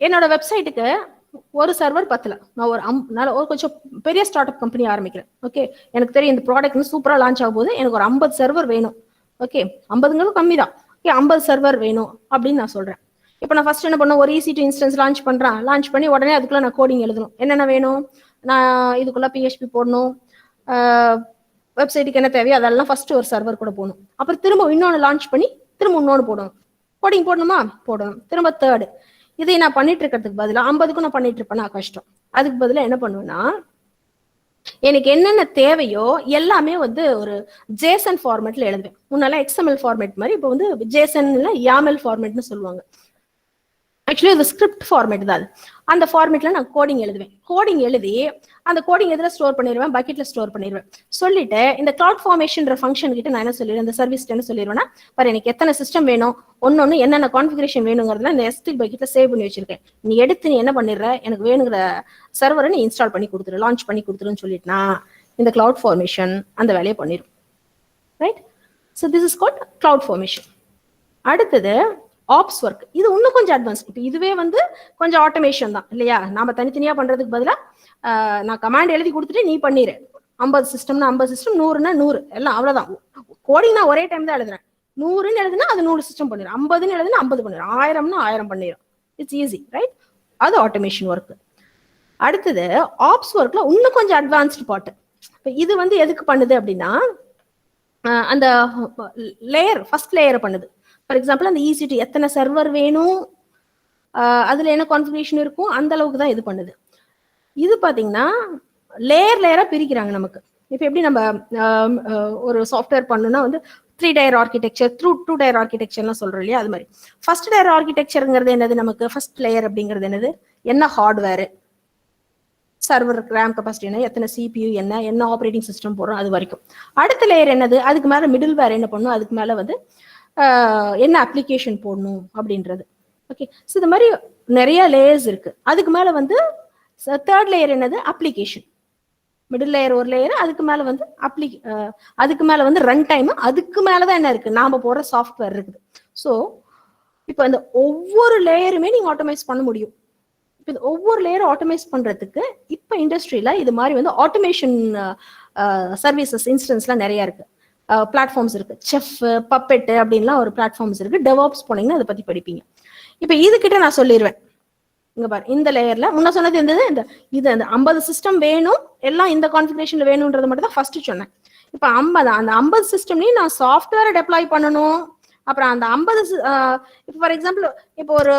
என்னோட வெப்சைட்டுக்கு ஒரு சர்வர் பத்தல, நான் ஒரு கொஞ்சம் பெரிய ஸ்டார்ட் அப் கம்பெனி ஆரம்பிக்கிறேன். ஓகே, எனக்கு தெரியும் இந்த ப்ராடக்ட் சூப்பரா லான்ச் ஆகும் போது எனக்கு ஒரு 50 சர்வர் வேணும். ஓகே, 50ங்கிறது கம்மி தான். ஓகே, 50 சர்வர் வேணும் அப்படின்னு நான் சொல்றேன். இப்போ நான் ஃபர்ஸ்ட் என்ன பண்ணணும், ஒரு EC2 இன்ஸ்டன்ஸ் லான்ச் பண்றேன். லான்ச் பண்ணி உடனே அதுக்குள்ள நான் கோடிங் எழுதணும். என்னென்ன வேணும், நான் இதுக்குள்ள PHP போடணும், வெப்சைட்டுக்கு என்ன தேவையோ அதெல்லாம் ஃபர்ஸ்ட் ஒரு சர்வர் கூட போகணும். அப்புறம் திரும்ப இன்னொன்று லான்ச் பண்ணி திரும்ப இன்னொன்று போடணும். கோடிங் போடணுமா, போடணும். திரும்ப தேர்டு. இதை நான் பண்ணிட்டு இருக்கிறதுக்கு பதிலாக 50க்கும் நான் பண்ணிட்டு இருப்பேன்னா கஷ்டம். அதுக்கு பதிலாக என்ன பண்ணுவேன்னா, எனக்கு என்னென்ன தேவையோ எல்லாமே வந்து ஒரு ஜேசன் ஃபார்மேட்ல எழுதுவேன். முன்னால XML ஃபார்மேட் மாதிரி இப்போ வந்து ஜேசன்ல YAML ஃபார்மேட்னு சொல்லுவாங்க. ஆக்சுவலி அது ஸ்கிரிப்ட் ஃபார்மேட் தான். அது அந்த ஃபார்மேட்ல நான் கோடிங் எழுதுவேன். கோடிங் எழுதி அந்த கோடிங் எதில் ஸ்டோர் பண்ணிடுவேன், பக்கெட்ல ஸ்டோர் பண்ணிடுவேன். சொல்லிட்டு இந்த கிளவுட் ஃபார்மேஷன் ஃபங்க்ஷன் கிட்ட நான் என்ன சொல்லிடுவேன், இந்த சர்வீஸ் என்ன சொல்லிடுவேன்னா, பாரு எனக்கு எத்தனை சிஸ்டம் வேணும், ஒன்னொன்னு என்னென்ன கான்ஃபிகரேஷன் வேணுங்கிறதுல இந்த S3 பக்கெட்ல சேவ் பண்ணி வச்சிருக்கேன். நீ எடுத்து நீ என்ன பண்ணிடுற, எனக்கு வேணுங்கிற சர்வரை நீ இன்ஸ்டால் பண்ணி கொடுத்துரு, லான்ச் பண்ணி கொடுத்துருன்னு சொல்லிட்டுனா இந்த கிளவுட் ஃபார்மேஷன் அந்த வேலையை பண்ணிடும். Right? So this is called cloud formation. அடுத்தது ஆப்ஸ் ஒர்க். இது இன்னும் கொஞ்சம் அட்வான்ஸ். இப்போ இதுவே வந்து கொஞ்சம் ஆட்டோமேஷன் தான் இல்லையா? நாம தனித்தனியா பண்றதுக்கு பதிலாக நான் கமாண்ட் எழுதி கொடுத்துட்டு நீ பண்ணிடு. 50 சிஸ்டம்னா 50 சிஸ்டம், 100னா 100, எல்லாம் அவ்வளவுதான். கோடிங் நான் ஒரே டைம் தான் எழுதுறேன். 100ன்னு எழுதுனா அது 100 சிஸ்டம் பண்ணிடும், 50ன்னு எழுதுனா 50 பண்ணிடும், 1000னா 1000 பண்ணிடும். It's easy, right? அது ஆட்டோமேஷன் ஒர்க். அடுத்தது ஆப்ஸ் ஒர்க்ல இன்னும் கொஞ்சம் அட்வான்ஸ்டு பார்ட். இப்போ இது வந்து எதுக்கு பண்ணுது அப்படின்னா, அந்த லேயர் ஃபர்ஸ்ட் லேயரை பண்ணுது. ஃபார் எக்ஸாம்பிள் அந்த EC2 எத்தனை சர்வர் வேணும், அதுல என்ன கான்ஃபிகரேஷன் இருக்கும், அந்த அளவுக்கு தான் இது பண்ணுது. இது பாத்தீங்கன்னா லேயர் லேயரா பிரிக்கிறாங்க நமக்கு. இப்போ எப்படி நம்ம ஒரு சாஃப்ட்வேர் பண்ணணும்னா வந்து 3 டயர் ஆர்கிடெக்சர், 2 டயர் ஆர்கிடெக்சர்லாம் சொல்றோம் இல்லையா? அது மாதிரி ஃபர்ஸ்ட் டயர் ஆர்கிடெக்சருங்கிறது என்னது, நமக்கு ஃபர்ஸ்ட் லேயர் அப்படிங்கிறது என்னது, என்ன ஹார்ட்வேர், சர்வர் ரேம் கெப்பாசிட்டி என்ன, எத்தனை CPU என்ன ஆப்ரேட்டிங் சிஸ்டம் போடுறோம், அது வரைக்கும். அடுத்த லேயர் என்னது, அதுக்கு மேல மிடில் வேர் என்ன பண்ணும், அதுக்கு மேல வந்து என்ன அப்ளிகேஷன் போடணும் அப்படின்றது. ஓகே, ஸோ இந்த மாதிரி நிறைய லேயர்ஸ் இருக்கு. அதுக்கு மேல வந்து தேர்ட் லேயர் என்னது, அப்ளிகேஷன். மிடில் லேயர் ஒரு லேயர், அதுக்கு மேல வந்து அதுக்கு மேல வந்து ரன் டைம், அதுக்கு மேலதான் என்ன இருக்கு, நாம போடுற சாஃப்ட்வேர் இருக்குது. ஸோ இப்போ இந்த ஒவ்வொரு லேயருமே நீங்க ஆட்டோமைஸ் பண்ண முடியும். இப்போ இந்த ஒவ்வொரு லேயர் ஆட்டோமைஸ் பண்றதுக்கு இப்போ இண்டஸ்ட்ரியில இது மாதிரி வந்து ஆட்டோமேஷன் சர்வீசஸ் இன்ஸ்டன்ஸ்லாம் நிறைய இருக்கு. பிளாட்ஃபார்ம்ஸ் இருக்கு, செஃப், பப்பெட் அப்படின்லாம் ஒரு பிளாட்ஃபார்ம்ஸ் இருக்கு. டெவாப்ஸ் போனீங்கன்னா அதை பத்தி படிப்பீங்க. இப்போ இதுகிட்ட நான் சொல்லிடுவேன், இங்க பாரு இந்த லேயர்ல முன்ன சொன்னது இருந்தது, இந்த 50 சிஸ்டம் வேணும், எல்லாம் இந்த கான்ஃபிகரேஷன்ல வேணும்ன்றது மட்டும் தான் ஃபர்ஸ்ட் சொன்னேன். இப்போ அந்த 50 சிஸ்டம்லையும் நான் சாஃப்ட்வேரை டெப்ளாய் பண்ணணும். அப்புறம் அந்த 50 இப்போ ஃபார் எக்ஸாம்பிள் இப்போ ஒரு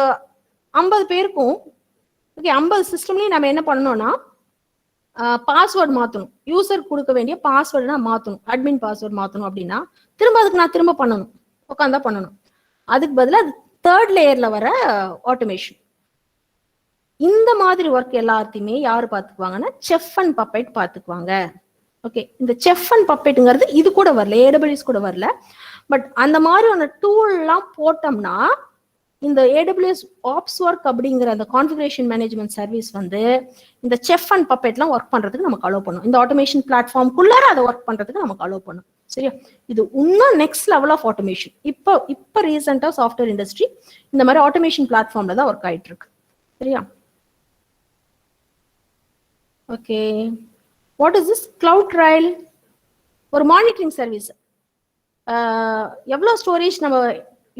50 பேருக்கும் ஓகே 50 சிஸ்டம்லையும் நம்ம என்ன பண்ணணும்னா பாஸ்வேர்டு மாற்றணும். யூசர் கொடுக்க வேண்டிய பாஸ்வேர்டு நான் மாற்றணும், அட்மின் பாஸ்வேர்டு மாற்றணும் அப்படின்னா அதுக்கு நான் திரும்ப பண்ணணும், உட்காந்தா பண்ணணும். அதுக்கு பதிலாக தேர்ட் லேயர்ல வர ஆட்டோமேஷன். இந்த மாதிரி ஒர்க் எல்லாத்தையுமே யாரு பார்த்துக்குவாங்கன்னா செஃப் அண்ட் பப்பெட் பார்த்துக்குவாங்க. ஓகே, இந்த செஃப் அண்ட் பப்பெட்டுங்கிறது இது கூட வரல, AWS கூட வரல. பட் அந்த மாதிரியான டூல்லாம் போட்டோம்னா இந்த AWS ஆப்ஸ் ஒர்க் அப்படிங்கிற அந்த கான்ஃபிகரேஷன் மேனேஜ்மெண்ட் சர்வீஸ் வந்து இந்த செஃப் அண்ட் பப்பெட்லாம் ஒர்க் பண்றதுக்கு நமக்கு அலோவ் பண்ணும். இந்த ஆட்டோமேஷன் பிளாட்ஃபார்ம்குள்ளார அதை ஒர்க் பண்றதுக்கு நமக்கு அலோவ் பண்ணும். சரியா? இது இன்னும் நெக்ஸ்ட் லெவல் ஆஃப் ஆட்டோமேஷன். இப்போ ரீசெண்டா சாஃப்ட்வேர் இண்டஸ்ட்ரி இந்த மாதிரி ஆட்டோமேஷன் பிளாட்ஃபார்ம்ல தான் ஒர்க் ஆயிட்டு இருக்கு. சரியா? Okay, what is this cloud trial? ஒரு மானிட்டரிங் சர்வீஸ். எவ்வளோ ஸ்டோரேஜ் நம்ம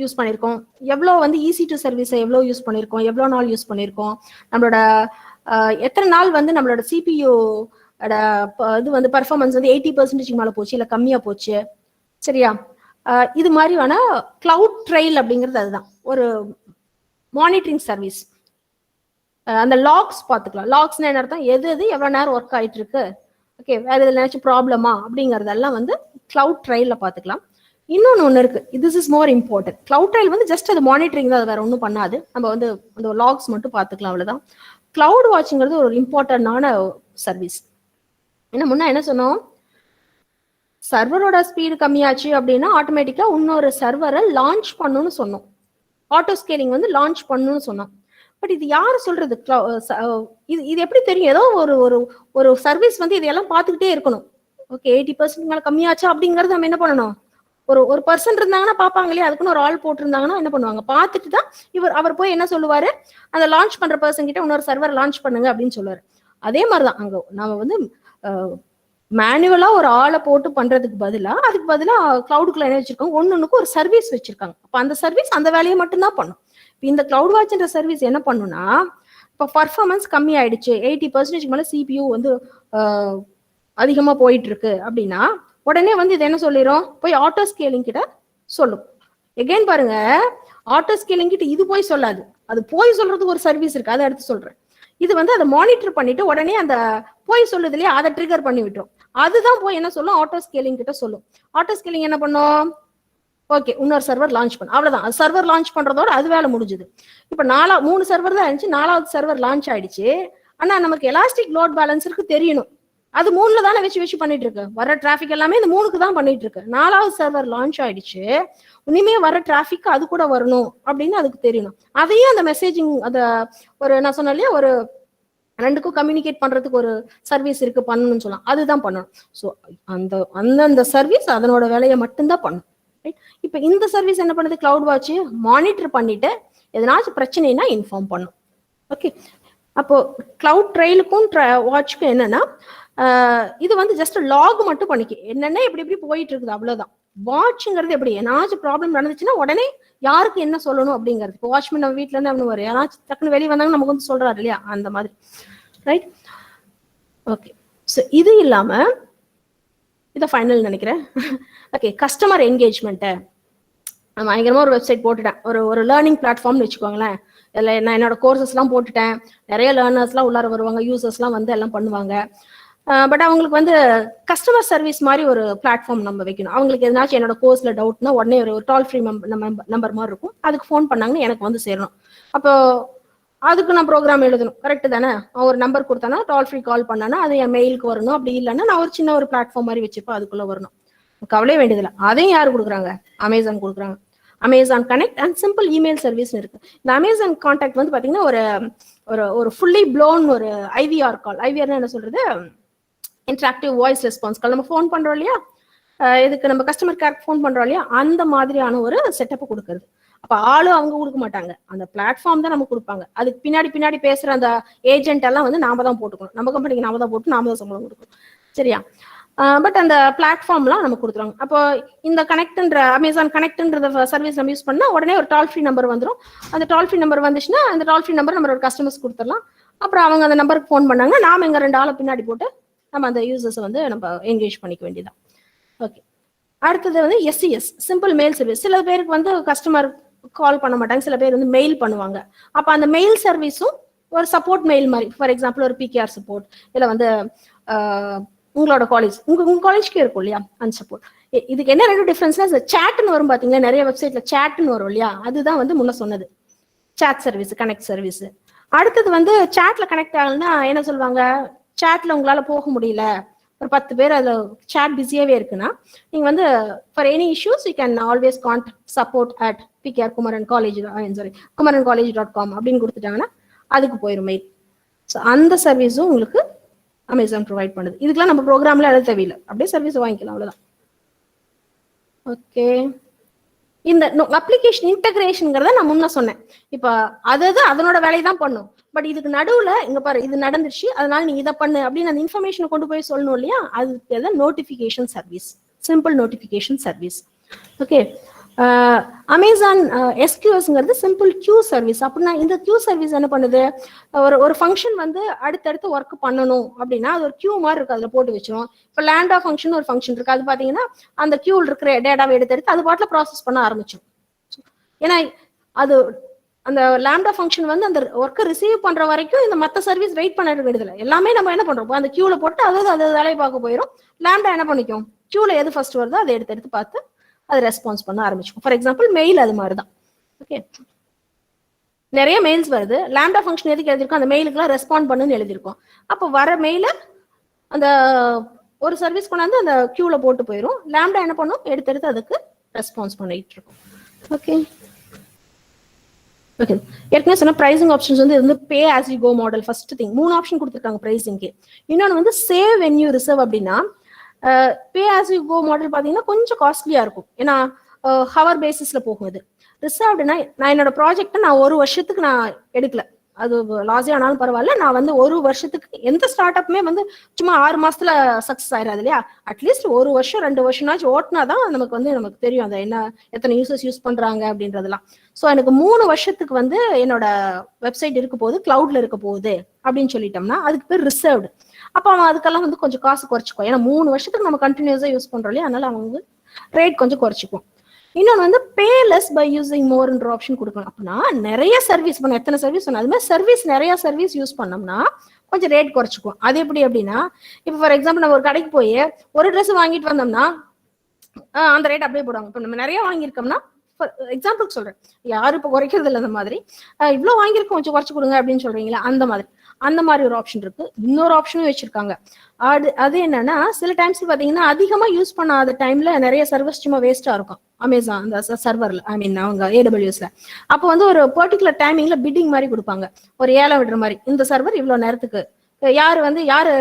யூஸ் பண்ணியிருக்கோம், எவ்வளோ வந்து EC2 சர்வீஸை எவ்வளோ யூஸ் பண்ணியிருக்கோம், எவ்வளோ நாள் யூஸ் பண்ணியிருக்கோம், நம்மளோட எத்தனை நாள் வந்து நம்மளோட CPU இது வந்து பர்ஃபார்மன்ஸ் வந்து 80% மேலே போச்சு, இல்லை கம்மியாக போச்சு. சரியா? இது மாதிரியான கிளவுட் ட்ரையல் அப்படிங்கிறது அதுதான், ஒரு மானிட்டரிங் சர்வீஸ். அந்த லாக்ஸ் பார்த்துக்கலாம். லாக்ஸ்னா என்ன அர்த்தம், எது எவ்வளோ நேரம் ஒர்க் ஆகிட்டு இருக்கு, ஓகே வேற எதுல நினைச்சு ப்ராப்ளமா அப்படிங்கறதெல்லாம் வந்து கிளவுட் ட்ரையல்ல பார்த்துக்கலாம். இன்னொன்று ஒன்று இருக்கு, this is more important. Cloud trial வந்து ஜஸ்ட் அது மானிட்டரிங் தான், அது வேற ஒன்றும் பண்ணாது. நம்ம வந்து அந்த லாக்ஸ் மட்டும் பார்த்துக்கலாம், அவ்வளோதான். கிளவுட் வாட்சிங்கிறது ஒரு இம்பார்ட்டன்டான சர்வீஸ். ஏன்னா முன்னா என்ன சொன்னோம், சர்வரோட ஸ்பீடு கம்மியாச்சு அப்படின்னா ஆட்டோமேட்டிக்கா இன்னொரு சர்வரை லான்ச் பண்ணணும்னு சொன்னோம். ஆட்டோ ஸ்கேலிங் வந்து லான்ச் பண்ணணும்னு சொன்னோம். பட் இது யார் சொல்றது? இது இது எப்படி தெரியும்? ஏதோ ஒரு ஒரு ஒரு சர்வீஸ் வந்து இதெல்லாம் பார்த்துக்கிட்டே இருக்கணும். ஓகே 80% மேல கம்மியாச்சா அப்படிங்கறது நம்ம என்ன பண்ணணும்? ஒரு பர்சன் இருந்தாங்கன்னா பாப்பாங்க இல்லையா, அதுக்குன்னு ஒரு ஆள் போட்டிருந்தாங்கன்னா என்ன பண்ணுவாங்க, பார்த்துட்டு தான் அவர் போய் என்ன சொல்லுவாரு, அந்த லான்ச் பண்ற பர்சன் கிட்ட இன்னொரு சர்வர் லான்ச் பண்ணுங்க அப்படின்னு சொல்லுவாரு. அதே மாதிரிதான் அங்க நம்ம வந்து மேனுவலா ஒரு ஆளை போட்டு பண்றதுக்கு அதுக்கு பதிலா கிளவுடுக்குள்ள என்ன வச்சிருக்காங்க, ஒன்னொன்னுக்கு ஒரு சர்வீஸ் வச்சிருக்காங்க. அப்ப அந்த சர்வீஸ் அந்த வேலையை மட்டும்தான் பண்ணும். இந்த கிளவுட் வாட்ச்ன்ற சர்வீஸ் என்ன பண்ணும்னா, இப்போ பர்ஃபார்மன்ஸ் கம்மி ஆயிடுச்சு, 80% மேல CPU வந்து அதிகமா போயிட்டு இருக்கு அப்படின்னா உடனே வந்து இது என்ன சொல்லிடும், போய் ஆட்டோ ஸ்கேலிங் கிட்ட சொல்லும். எகைன் பாருங்க, ஆட்டோ ஸ்கேலிங் கிட்ட இது போய் சொல்லாது, அது போய் சொல்றதுக்கு ஒரு சர்வீஸ் இருக்கு, அதை எடுத்து சொல்றேன். இது வந்து அதை மானிட்டர் பண்ணிட்டு உடனே அந்த போய் சொல்லுது இல்லையா, அதை ட்ரிகர் பண்ணி விட்டுரும். அதுதான் போய் என்ன சொல்லும், ஆட்டோ ஸ்கேலிங் கிட்ட சொல்லும். ஆட்டோ ஸ்கேலிங் என்ன பண்ணும், ஓகே இன்னொரு சர்வர் லான்ச் பண்ணும், அவ்வளவுதான். சர்வர் லான்ச் பண்றதோட அது வேலை முடிஞ்சுது. இப்ப 3 சர்வர் தான் இருந்துச்சு, 4வது சர்வர் லான்ச் ஆயிடுச்சு. ஆனா நமக்கு எலாஸ்டிக் லோட் பேலன்ஸருக்கு தெரியணும், அது 3ல தானே வச்சு பண்ணிட்டு இருக்கு. வர டிராபிக் எல்லாமே இந்த 3க்கு தான் பண்ணிட்டு இருக்கு. 4வது சர்வர் லான்ச் ஆயிடுச்சு, இனிமே வர டிராபிக் அது கூட வரணும் அப்படின்னு அதுக்கு தெரியணும். அதையும் அந்த மெசேஜிங் அத ஒரு நான் சொன்னேன் இல்லையா, ஒரு 2க்கும் கம்யூனிகேட் பண்றதுக்கு ஒரு சர்வீஸ் இருக்கு, பண்ணணும்னு சொல்லலாம், அதுதான் பண்ணணும். ஸோ அந்த சர்வீஸ் அதனோட வேலையை மட்டும்தான் பண்ணும். இப்ப இந்த சர்வீஸ் என்ன பண்ணுது, கிளவுட் வாட்ச் மானிட்டர் பண்ணிட்டு எதனாச்சும் பிரச்சனைனா இன்ஃபார்ம் பண்ணும். ஓகே, அப்போ கிளவுட் ட்ரெயிலுக்கும் வாட்ச்க்கும் என்னன்னா, இது வந்து ஜஸ்ட் லாக் மட்டும் பண்ணிக்க, என்னென்ன எப்படி போயிட்டு இருக்குது அவ்வளவுதான். வாட்ச்ங்கிறது எப்படி, ஏதாச்சும் ப்ராப்ளம் நடந்துச்சுன்னா உடனே யாருக்கு என்ன சொல்லணும் அப்படிங்கிறது. இப்போ வாட்ச்மேன் நம்ம வீட்டுல இருந்து அவனு வரும், யாராச்சும் டக்குன்னு வெளியே வந்தாங்க நமக்கு வந்து சொல்றாரு இல்லையா, அந்த மாதிரி. Right, okay. ஸோ இது இல்லாம இதை ஃபைனல் நினைக்கிறேன். ஓகே, கஸ்டமர் என்கேஜ்மெண்ட்டை நான் பயங்கரமா ஒரு வெப்சைட் போட்டுட்டேன், ஒரு லேர்னிங் பிளாட்ஃபார்ம்னு வச்சுக்கோங்களேன். இதில் நான் என்னோட கோர்சஸ்லாம் போட்டுட்டேன், நிறைய லேர்னர்ஸ்லாம் உள்ளார வருவாங்க, யூசர்ஸ்லாம் வந்து எல்லாம் பண்ணுவாங்க. பட் அவங்களுக்கு வந்து கஸ்டமர் சர்வீஸ் மாதிரி ஒரு பிளாட்ஃபார்ம் நம்ம வைக்கணும். அவங்களுக்கு எதனாச்சும் என்னோட கோர்ஸ்ல டவுட்னா உடனே ஒரு டோல் ஃப்ரீ நம்பர் மாதிரி இருக்கும், அதுக்கு ஃபோன் பண்ணாங்கன்னு எனக்கு வந்து சேரணும். அப்போ அதுக்கு நான் ப்ரோக்ராம் எழுதணும், கரெக்ட் தானே? ஒரு நம்பர் கொடுத்தானா டோல் ஃப்ரீ கால் பண்ணானா அது என் மெயிலுக்கு வரணும், அப்படி இல்லைன்னா நான் ஒரு சின்ன ஒரு பிளாட்ஃபார்ம் மாதிரி வச்சுப்பேன், அதுக்குள்ள வரணும். கவலையே வேண்டியதில்லை. அதையும் யார் கொடுக்குறாங்க, அமேசான் கொடுக்குறாங்க. Amazon connect and simple email service இருக்கு. இந்த அமேசான் கான்டாக்ட் வந்து பாத்தீங்கன்னா ஒரு ஃபுல்லி ப்ளோன் ஒரு ஐவிஆர் கால். ஐவிஆர்னா என்ன சொல்றது, இன்டராக்டிவ் வாய்ஸ் ரெஸ்பான்ஸ் கால். நம்ம ஃபோன் பண்றோம் இல்லையா, இதுக்கு நம்ம கஸ்டமர் கேர் ஃபோன் பண்றோம் இல்லையா, அந்த மாதிரியான ஒரு செட்டப் கொடுக்கறது. அப்ப ஆளும் அவங்க கொடுக்க மாட்டாங்க, அந்த பிளாட்ஃபார்ம் தான் நமக்கு கொடுப்பாங்க. அதுக்கு பின்னாடி பேசுற அந்த ஏஜென்ட் எல்லாம் வந்து நாம தான் போட்டுக்கணும், நம்ம கம்பெனிக்கு நாம தான் போட்டு நாம தான் சம்பளம் கொடுக்கணும், சரியா? பட் அந்த பிளாட்ஃபார்ம்லாம் நமக்கு கொடுத்துருவாங்க. அப்போ இந்த கனெக்ட்ன்ற அமேசான் கனெக்ட்ன்ற சர்வீஸ் நம்ம யூஸ் பண்ணா உடனே ஒரு டோல் ஃப்ரீ நம்பர் வந்துடும். அந்த டோல் ஃப்ரீ நம்பர் வந்துச்சுன்னா அந்த டோல் ஃப்ரீ நம்பர் நம்ம ஒரு கஸ்டமர்ஸ் கொடுத்துடலாம். அப்புறம் அவங்க அந்த நம்பருக்கு ஃபோன் பண்ணாங்கன்னா நாம எங்க 2 ஆளை பின்னாடி போட்டு நம்ம அந்த யூசர்ஸ் வந்து நம்ம என்கேஜ் பண்ணிக்க வேண்டியதான். ஓகே, அடுத்தது வந்து எஸ்சிஎஸ் சிம்பிள் மெயில் சர்வீஸ். சில பேருக்கு வந்து கஸ்டமர் கால் பண்ண மாட்டாங்க, சில பேர் வந்து மெயில் பண்ணுவாங்க. அப்போ அந்த மெயில் சர்வீஸும் ஒரு சப்போர்ட் மெயில் மாதிரி, ஃபார் எக்ஸாம்பிள் ஒரு பிகேஆர் சப்போர்ட், இல்லை வந்து உங்களோட காலேஜ் உங்க காலேஜ்க்கு இருக்கும் இல்லையா, அந்த சப்போர்ட். இதுக்கு என்ன 2 டிஃபரன்ஸ்னா, சேட்னு வரும் பாத்தீங்கன்னா, நிறைய வெப்சைட்ல சேட்னு வரும் இல்லையா, அதுதான் வந்து முன்ன சொன்னது சேட் சர்வீஸ், கனெக்ட் சர்வீஸ். அடுத்தது வந்து சேட்ல கனெக்ட் ஆகலன்னா என்ன சொல்லுவாங்க, சேட்ல உங்களால போக முடியல, ஒரு 10 பேர் அதுல சேட் பிஸியாவே இருக்குன்னா நீங்க வந்து for any issues you can always contact support at kumarancollege.com அப்படின்னு கொடுத்துட்டாங்கன்னா அதுக்கு போயிடும் மெயில். ஸோ அந்த சர்வீஸும் உங்களுக்கு அமேசான் ப்ரொவைட் பண்ணுது. இதுக்கெல்லாம் நம்ம ப்ரோக்ராம்ல எழுத தேவையில்லை, அப்படியே சர்வீஸ் வாங்கிக்கலாம், அவ்வளவுதான். ஓகே, இந்த அப்ளிகேஷன் இன்டகிரேஷன்ங்கிறத நான் முன்ன சொன்னேன். இப்போ அதனோட வேலையை தான் பண்ணும். பட் இதுக்கு நடுவுல இங்க பாரு, இது நடந்துருச்சு அதனால நீ இதை பண்ணு அப்படின்னு அந்த இன்ஃபர்மேஷனை கொண்டு போய் சொல்லணும் இல்லையா, அது notification service, simple notification service. Okay, Amazon எஸ்கியூஎஸ்ங்கிறது சிம்பிள் கியூ சர்வீஸ். அப்படின்னா இந்த கியூ சர்வீஸ் என்ன பண்ணுது, ஒரு ஃபங்க்ஷன் வந்து அடுத்தடுத்து ஒர்க் பண்ணணும் அப்படின்னா அது ஒரு கியூ மாதிரி இருக்கு, அதுல போட்டு வச்சிரும். இப்போ லேண்டா ஃபங்க்ஷன் ஒரு ஃபங்க்ஷன் இருக்கு, அது பாத்தீங்கன்னா அந்த கியூல இருக்கிற டேட்டாவை எடுத்து அது பாட்டில் ப்ராசஸ் பண்ண ஆரம்பிச்சோம். ஏன்னா அது அந்த லேம்டா ஃபங்க்ஷன் வந்து அந்த ஒர்க்கை ரிசீவ் பண்ற வரைக்கும் இந்த மற்ற சர்வீஸ் வெயிட் பண்ண வேண்டியதில்லை. எல்லாமே நம்ம என்ன பண்றோம், அந்த கியூல போட்டு அது வேலையை பார்க்க போயிடும். லேம்டா என்ன பண்ணிக்கும், கியூல எது ஃபர்ஸ்ட் வருதோ அதை எடுத்து பார்த்து அது ரெஸ்பான்ஸ் பண்ண ஆரம்பிச்சுக்கும். ஃபார் எக்ஸாம்பிள் மெயில் அது மாதிரிதான். ஓகே, நிறைய மெயில்ஸ் வருது, லேம்டா ஃபங்க்ஷன் எதுக்கு எழுதிருக்கோம், அந்த மெயிலுக்குலாம் ரெஸ்பாண்ட் பண்ணுன்னு எழுதிருக்கோம். அப்போ வர மெயில அந்த ஒரு சர்வீஸ் கொண்டாந்து அந்த கியூல போட்டு போயிடும். லாம்டா என்ன பண்ணும், எடுத்து அதுக்கு ரெஸ்பான்ஸ் பண்ணிட்டு இருக்கும். ஓகே ஓகே, ஏற்கனவே சொன்ன பிரைசிங் ஆப்ஷன்ஸ் வந்து pay as you go model. First thing 3 option கொடுத்துருக்காங்க பிரைசிங்க்கு. இன்னொன்று வந்து சேவ் வென் யூ ரிசர்வ் அப்படின்னா, pay as you go model பார்த்தீங்கன்னா கொஞ்சம் காஸ்ட்லியா இருக்கும், ஏன்னா ஹவர் பேசிஸ்ல போகும். இது ரிசர்வ்டுனா நான் என்னோட ப்ராஜெக்டை நான் 1 வருஷத்துக்கு நான் எடுக்கல, அது லாஸே ஆனாலும் பரவாயில்ல, நான் வந்து 1 வருஷத்துக்கு எந்த ஸ்டார்ட் அப்புமே வந்து சும்மா 6 மாசத்துல சக்சஸ் ஆயிடாது இல்லையா, அட்லீஸ்ட் 1 வருஷம் 2 வருஷம்னாச்சும் ஓட்டினாதான் நமக்கு தெரியும் அந்த என்ன எத்தனை யூசர்ஸ் யூஸ் பண்றாங்க அப்படின்றதெல்லாம். ஸோ எனக்கு 3 வருஷத்துக்கு வந்து என்னோட வெப்சைட் இருக்க போகுது, கிளவுட்ல இருக்க போகுது அப்படின்னு சொல்லிட்டோம்னா அதுக்கு பேர் ரிசர்வ்டு. அப்போ அவன் அதுக்கெல்லாம் வந்து கொஞ்சம் காசு குறைச்சிக்கும், ஏன்னா 3 வருஷத்துக்கு நம்ம கண்டினியூஸா யூஸ் பண்றோம் இல்லையா, அதனால அவங்க வந்து ரேட் கொஞ்சம் குறைச்சிக்கும். இன்னொன்று வந்து பே லெஸ் பை யூசிங் மோர்ன்ற ஆப்ஷன் கொடுக்கணும். அப்படின்னா நிறைய சர்வீஸ் பண்ண, எத்தனை சர்வீஸ் சொன்ன அது மாதிரி சர்வீஸ் நிறைய சர்வீஸ் யூஸ் பண்ணோம்னா கொஞ்சம் ரேட் குறைச்சிக்கும். அது எப்படி அப்படின்னா, இப்போ ஃபார் எக்ஸாம்பிள் நம்ம ஒரு கடைக்கு போய் ஒரு ட்ரெஸ் வாங்கிட்டு வந்தோம்னா அந்த ரேட் அப்படியே போடுவாங்க. இப்போ நம்ம நிறைய வாங்கியிருக்கோம்னா, எக்ஸாம்பிளுக்கு சொல்றேன், யாரும் இப்போ குறைக்கிறது இல்லை, அந்த மாதிரி இவ்வளோ வாங்கியிருக்கோம் கொஞ்சம் குறைச்சி கொடுங்க அப்படின்னு சொல்றீங்களா, அந்த மாதிரி ஒரு ஆப்ஷன் இருக்கு. இன்னொரு ஆப்ஷனும் வச்சிருக்காங்க. அது என்னன்னா, சில டைம்ஸ் பாத்தீங்கன்னா அதிகமா யூஸ் பண்ணாத டைம்ல நிறைய சர்வீஸ் சும்மா வேஸ்டா இருக்கும் அமேசான் அந்த சர்வர்ல, ஐ மீன் அவங்க AWSல. அப்போ வந்து ஒரு பர்டிகுலர் டைமிங்ல பிட்டிங் மாதிரி கொடுப்பாங்க, ஒரு ஏலம் விடுற மாதிரி. இந்த சர்வர் இவ்வளவு நேரத்துக்கு யாரு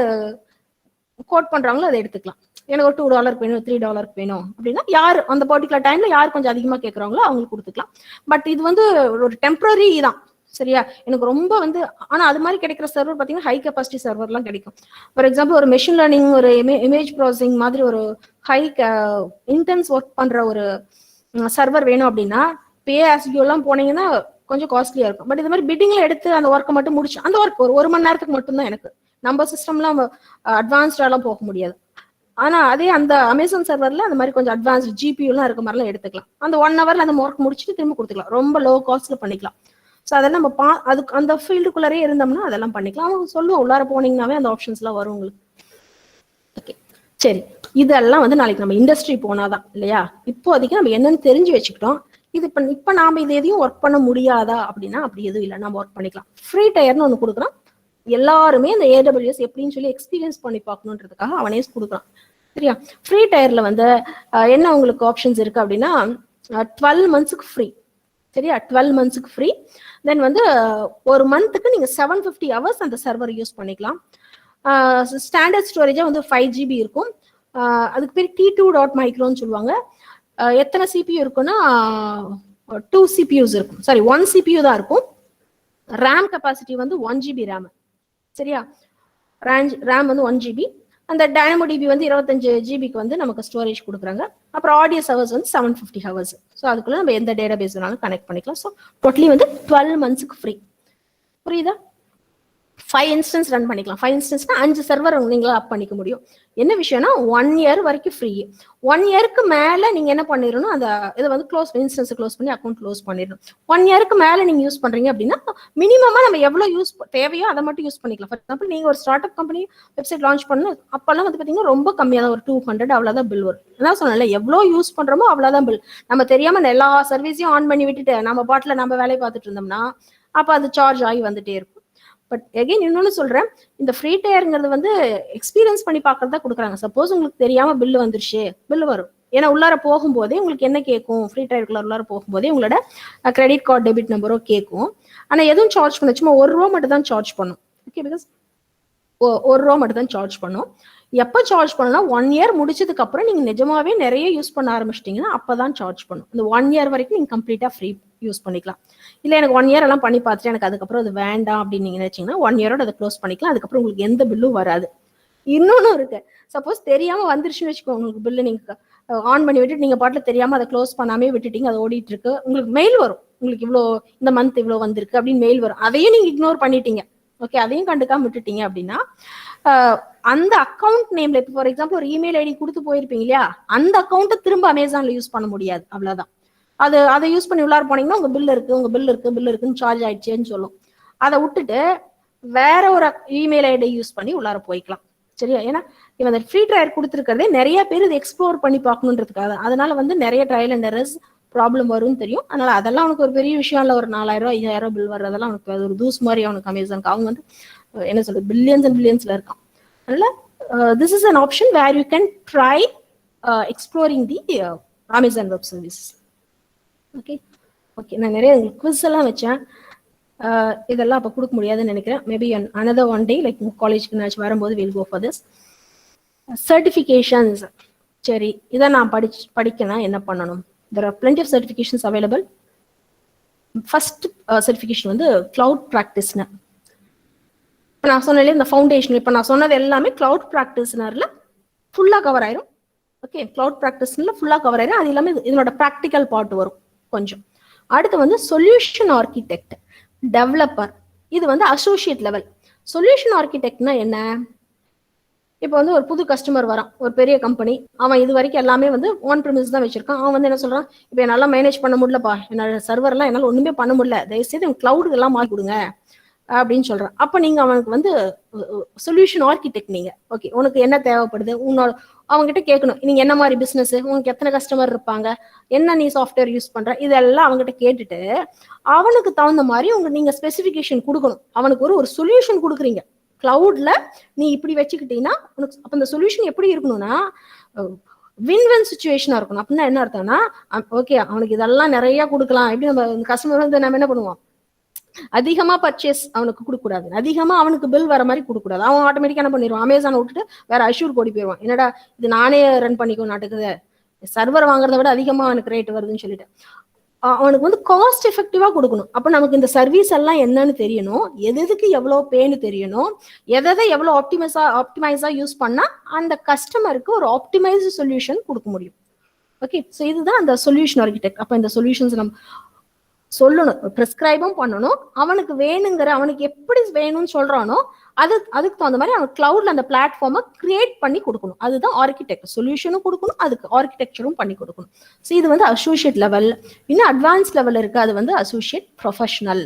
கோட் பண்றாங்களோ அதை எடுத்துக்கலாம். எனக்கு ஒரு $2 வேணும், $3 வேணும் அப்படின்னா யாரு அந்த பர்டிகுலர் டைம்ல யார் கொஞ்சம் அதிகமா கேட்கறாங்களோ அவங்களுக்கு கொடுத்துக்கலாம். பட் இது வந்து ஒரு டெம்பரரி தான், சரியா? எனக்கு ரொம்ப வந்து, ஆனா அது மாதிரி கிடைக்கிற சர்வர் பாத்தீங்கன்னா ஹை கெப்பாசிட்டி சர்வர்லாம் கிடைக்கும். ஃபார் எக்ஸாம்பிள் ஒரு மெஷின் லேர்னிங், ஒரு இமேஜ் ப்ராசஸிங் மாதிரி ஒரு ஹை இன்டென்ஸ் ஒர்க் பண்ற ஒரு சர்வர் வேணும் அப்படின்னா பே ஆஸ் யூ எல்லாம் போனீங்கன்னா கொஞ்சம் காஸ்ட்லியா இருக்கும். பட் இது மாதிரி பிட்டிங்ல எடுத்து அந்த ஒர்க்கை மட்டும் முடிச்சு, அந்த ஒர்க் ஒரு மணி நேரத்துக்கு மட்டும்தான் எனக்கு, நம்ம சிஸ்டம்லாம் அட்வான்ஸ்டாலாம் போக முடியாது. ஆனா அதே அந்த அமேசான் சர்வர்ல அந்த மாதிரி கொஞ்சம் அட்வான்ஸ்ட் GPU எல்லாம் இருக்க மாதிரிலாம் எடுத்துக்கலாம். அந்த 1 ஹவர்ல அந்த ஒர்க் முடிச்சுட்டு திரும்ப கொடுத்துக்கலாம், ரொம்ப லோ காஸ்ட்ல பண்ணிக்கலாம். ஸோ அதெல்லாம் நம்ம அதுக்கு அந்த ஃபீல்டுக்குள்ளரே இருந்தோம்னா அதெல்லாம் பண்ணிக்கலாம். அவங்க சொல்லுவோம் உள்ளார போனீங்கன்னாவே அந்த ஆப்ஷன்ஸ் எல்லாம் வரும் உங்களுக்கு. ஓகே சரி, இதெல்லாம் வந்து நாளைக்கு நம்ம இண்டஸ்ட்ரி போனாதான் இல்லையா. இப்போதைக்கு நம்ம என்னன்னு தெரிஞ்சு வச்சுக்கிட்டோம். இது இப்ப நாம இது எதையும் ஒர்க் பண்ண முடியாதா அப்படின்னா அப்படி எதுவும் இல்லை, நம்ம ஒர்க் பண்ணிக்கலாம். ஃப்ரீ டயர்னு ஒன்று கொடுக்குறோம், எல்லாருமே இந்த AWS எப்படின்னு சொல்லி எக்ஸ்பீரியன்ஸ் பண்ணி பார்க்கணுன்றதுக்காக அவனே கொடுக்குறான், சரியா? ஃப்ரீ டயர்ல வந்து என்ன உங்களுக்கு ஆப்ஷன்ஸ் இருக்கு அப்படின்னா 12 மந்த்ஸுக்கு ஃப்ரீ, சரியா? 12 மந்த்ஸுக்கு ஃப்ரீ. தென் வந்து ஒரு மந்த்துக்கு நீங்க 750 ஹவர்ஸ் அந்த சர்வர் யூஸ் பண்ணிக்கலாம். ஸ்டாண்டர்ட் ஸ்டோரேஜா வந்து 5 GB இருக்கும். அதுக்கு பேர் T2.microன்னு சொல்லுவாங்க. எத்தனை CPU இருக்குன்னா 2 CPUs இருக்கும், சாரி 1 CPU தான் இருக்கும். ரேம் கெப்பாசிட்டி வந்து 1 GB ரேம், சரியா? ரேம் வந்து 1 GB. அந்த DynamoDB வந்து 25 GBக்கு வந்து நமக்கு ஸ்டோரேஜ் கொடுக்குறாங்க. அப்புறம் ஆடியஸ் ஹவர்ஸ் வந்து 750 ஹவர்ஸ். ஸோ அதுக்குள்ள நம்ம எந்த டேட்டா பேஸ் வேணாலும் கனெக்ட் பண்ணிக்கலாம். ஸோ டோட்டலி வந்து 12 மந்த்ஸுக்கு ஃப்ரீ, புரியுதா? 5 இன்ஸ்டன்ஸ் ரன் பண்ணிக்கலாம். 5 இன்ஸ்டன்ஸ்னா 5 சர்வர் நீங்களா அப் பண்ணிக்க முடியும். என்ன விஷயம்னா 1 இயர் வரைக்கும் ஃப்ரீ. 1 இயருக்கு மேல நீங்க என்ன பண்ணிடணும், அந்த இதை வந்து இன்ஸ்டன்ஸ் க்ளோஸ் பண்ணி அக்கௌண்ட் க்ளோஸ் பண்ணிடணும். 1 இயருக்கு மேல நீங்க யூஸ் பண்றீங்க அப்படின்னா மினிமமா நம்ம எவ்வளவு யூஸ் தேவையோ அதை மட்டும் யூஸ் பண்ணிக்கலாம். ஃபார் எக்ஸாம்பிள் நீங்க ஒரு start up company website launch பண்ணணும், அப்பெல்லாம் வந்து பாத்தீங்கன்னா ரொம்ப கம்மியா தான், ஒரு 200 அவ்வளவுதான் பில் வரும். அதான் சொன்னேன்ல, எவ்வளவு யூஸ் பண்றோமோ அவ்வளவுதான் பில். நம்ம தெரியாம எல்லா சர்வீஸையும் ஆன் பண்ணி விட்டுட்டு நம்ம பாட்டில நம்ம வேலையை பார்த்துட்டு இருந்தோம்னா அப்ப அது சார்ஜ் ஆகி வந்துட்டே இருக்கும். பட் எகைன் இன்னொன்னு சொல்றேன், இந்த ஃப்ரீ டயருங்கிறது வந்து எக்ஸ்பீரியன்ஸ் பண்ணி பார்க்கறதா கொடுக்குறாங்க. சப்போஸ் உங்களுக்கு தெரியாம பில்லு வந்துருச்சு, பில்லு வரும். ஏன்னா உள்ளார போகும்போதே உங்களுக்கு என்ன கேட்கும், ஃப்ரீ டயருக்குள்ள உள்ளார போகும்போதே உங்களோட கிரெடிட் கார்டு டெபிட் நம்பரோ கேட்கும். ஆனா எதுவும் சார்ஜ் பண்ண, சும்மா ₹1 மட்டும் தான் சார்ஜ் பண்ணும். ஓகே, பிகாஸ் ₹1 மட்டும் தான் சார்ஜ் பண்ணும். எப்போ சார்ஜ் பண்ணலாம், 1 இயர் முடிச்சதுக்கு அப்புறம் நீங்க நிஜமாவே நிறைய யூஸ் பண்ண ஆரம்பிச்சிட்டீங்கன்னா அப்பதான் சார்ஜ் பண்ணும். இந்த 1 இயர் வரைக்கும் நீங்க கம்ப்ளீட்டா ஃப்ரீ யூஸ் பண்ணிக்கலாம். இல்ல எனக்கு 1 இயர் எல்லாம் பண்ணி பார்த்துட்டு எனக்கு அதுக்கப்புறம் அது வேண்டாம் அப்படின்னு நீங்க நினைச்சீங்கன்னா 1 இயரோட அதை க்ளோஸ் பண்ணிக்கலாம். அதுக்கப்புறம் உங்களுக்கு எந்த பில்லும் வராது. இன்னொன்னு இருக்கு, சப்போஸ் தெரியாம வந்துருச்சுன்னு வச்சுக்கோங்க, உங்களுக்கு பில்லு நீங்க ஆன் பண்ணி விட்டுட்டு நீங்க பாட்டுல தெரியாம அதை க்ளோஸ் பண்ணாமே விட்டுட்டீங்க, அது ஓடிட்டு இருக்கு, உங்களுக்கு மெயில் வரும், உங்களுக்கு இவ்வளோ இந்த மந்த் இவ்வளோ வந்திருக்கு அப்படின்னு மெயில் வரும். அதையும் நீங்க இக்னோர் பண்ணிட்டீங்க, ஓகே, அதையும் கண்டுக்காம விட்டுட்டீங்க அப்படின்னா அந்த அக்கௌண்ட் நேம்ல, இப்போ ஃபார் எக்ஸாம்பிள் ஒரு இமெயில் ஐடி கொடுத்து போயிருப்பீங்க இல்லையா, அந்த அக்கௌண்ட்டை திரும்ப அமேசான்ல யூஸ் பண்ண முடியாது, அவ்வளவுதான். அதை யூஸ் பண்ணி உள்ளார போனீங்கன்னா உங்க பில் இருக்குன்னு சார்ஜ் ஆயிடுச்சேன்னு சொல்லும். அதை விட்டுட்டு வேற ஒரு இமெயில் ஐடி யூஸ் பண்ணி உள்ளார போய்க்கலாம், சரியா? ஏன்னா இவன் அந்த ஃப்ரீ ட்ரையல் கொடுத்துருக்கிறதே நிறைய பேர் இதை எக்ஸ்ப்ளோர் பண்ணி பார்க்கணுன்றதுக்காக. அதனால வந்து நிறைய ட்ரையல் அண்ட் எரர்ஸ் ப்ராப்ளம் வரும்னு தெரியும். அதனால அதெல்லாம் அவனுக்கு ஒரு பெரிய விஷயம் இல்லை. ஒரு 4000 5000 பில் வர்றதெல்லாம் அவனுக்கு அது ஒரு தூஸ் மாதிரி அவனுக்கு அமேசானுக்கு. அவங்க வந்து என்ன சொல்றது, பில்லியன்ஸ் அண்ட் பில்லியன்ஸ்ல இருக்கான். அதனால this is an option where you can try exploring the Amazon Web Services. Okay. Okay, நான் நிறைய குவிஸ் எல்லாம் வச்சேன். இதெல்லாம் அப்போ கொடுக்க முடியாதுன்னு நினைக்கிறேன். Maybe another one day, like காலேஜ்க்கு வரும்போது we'll go for this. Certifications. சரி, இதை நான் படிக்கணும் என்ன பண்ணணும்? There are plenty of certifications available. First certification வந்து cloud practitioner. இப்போ நான் சொன்னாலே இந்த ஃபவுண்டேஷன், இப்போ நான் சொன்னது எல்லாமே cloud practitionerல ஃபுல்லாக கவர் ஆயிரும். ஓகே, cloud practitionerல ஃபுல்லாக கவர் ஆயிரும். அது எல்லாமே இதனோட ப்ராக்டிக்கல் பார்ட் வரும் கொஞ்சம். அடுத்து வந்து சொல்யூஷன் ஆர்கிடெக்ட், டெவலப்பர், இது வந்து அசோசியேட் லெவல். சொல்யூஷன் ஆர்கிடெக்ட்னா என்ன? இப்போ வந்து ஒரு புது கஸ்டமர் வரான், ஒரு பெரிய கம்பெனி, அவன் இது வரைக்கும் எல்லாமே வந்து ஆன் ப்ரிமிஸ் தான் வச்சிருக்கான். அவன் வந்து என்ன சொல்றான், இப்போ என்னால் மேனேஜ் பண்ண முடியலப்பா, என்னோட சர்வர்லாம் என்னால் ஒன்றுமே பண்ண முடியல, தயவுசெய்து கிளவுடுக்கு எல்லாம் மாற்றி கொடுங்க அப்படின்னு சொல்றான். அப்போ நீங்க அவனுக்கு வந்து சொல்யூஷன் ஆர்கிடெக்ட் நீங்க. ஓகே, உனக்கு என்ன தேவைப்படுது, உன்னோட அவங்ககிட்ட கேட்கணும், நீங்க என்ன மாதிரி பிசினஸ், உங்களுக்கு எத்தனை கஸ்டமர் இருப்பாங்க, என்ன நீ சாஃப்ட்வேர் யூஸ் பண்ற, இதெல்லாம் அவங்ககிட்ட கேட்டுட்டு அவனுக்கு தகுந்த மாதிரி நீங்க ஸ்பெசிஃபிகேஷன் கொடுக்கணும். அவனுக்கு ஒரு சொல்யூஷன் கொடுக்குறீங்க. கிளவுட்ல நீ இப்படி வச்சுக்கிட்டீங்கன்னா உனக்கு அப்ப இந்த சொல்யூஷன் எப்படி இருக்கணும்னா வின்-வின் சுச்சுவேஷனா இருக்கணும். அப்படின்னா என்ன அர்த்தம்னா, ஓகே அவனுக்கு இதெல்லாம் நிறைய கொடுக்கலாம். எப்படி நம்ம கஸ்டமர் வந்து நம்ம என்ன பண்ணுவோம், அதிகமா பர்ச்சேஸ் அவனுக்கு கொடுக்க கூடாது, அதிகமா அவனுக்கு பில் வர மாதிரி கொடுக்க கூடாது. அவன் ஆட்டோமேட்டிக்கா என்ன பண்ணிடுவான், அமேசான் விட்டுட்டு வேற அஷ்யூர் ஓடி போயிடுவான். என்னடா இது நானே ரன் பண்ணிக்கோ நாட்டுக்குது, சர்வர் வாங்குறத விட அதிகமா அவனுக்கு ரேட் வருதுன்னு சொல்லிட்டு அவனுக்கு வந்து காஸ்ட் எஃபெக்டிவா கொடுக்கணும். அப்ப நமக்கு இந்த சர்வீஸ் எல்லாம் என்னன்னு தெரியணும், எதுக்கு எவ்வளவு பேன்னு தெரியணும், எதை எவ்வளவு ஆப்டிமைஸா யூஸ் பண்ணா அந்த கஸ்டமருக்கு ஒரு ஆப்டிமைஸ்டு சொல்யூஷன் கொடுக்க முடியும். ஓகே, ஸோ இதுதான் அந்த சொல்யூஷன் ஆர்கிடெக்ட். அப்ப இந்த சொல்யூஷன்ஸ் நம்ம சொல்லணும், ப்ரிஸ்கிரைபும் பண்ணணும். அவனுக்கு வேணுங்கிற, அவனுக்கு எப்படி வேணும்னு சொல்றானோ அதுக்கு தகுந்த மாதிரி அவன் கிளவுட்ல அந்த பிளாட்ஃபார்மை கிரியேட் பண்ணி கொடுக்கணும். அதுதான் ஆர்கிடெக்ட். சொல்யூஷனும் கொடுக்கணும், அதுக்கு ஆர்கிடெக்சரும் பண்ணி கொடுக்கணும். ஸோ இது வந்து அசோசியேட் லெவல். இன்னும் அட்வான்ஸ் லெவல் இருக்கு, அது வந்து அசோசியேட் ப்ரொஃபஷனல்.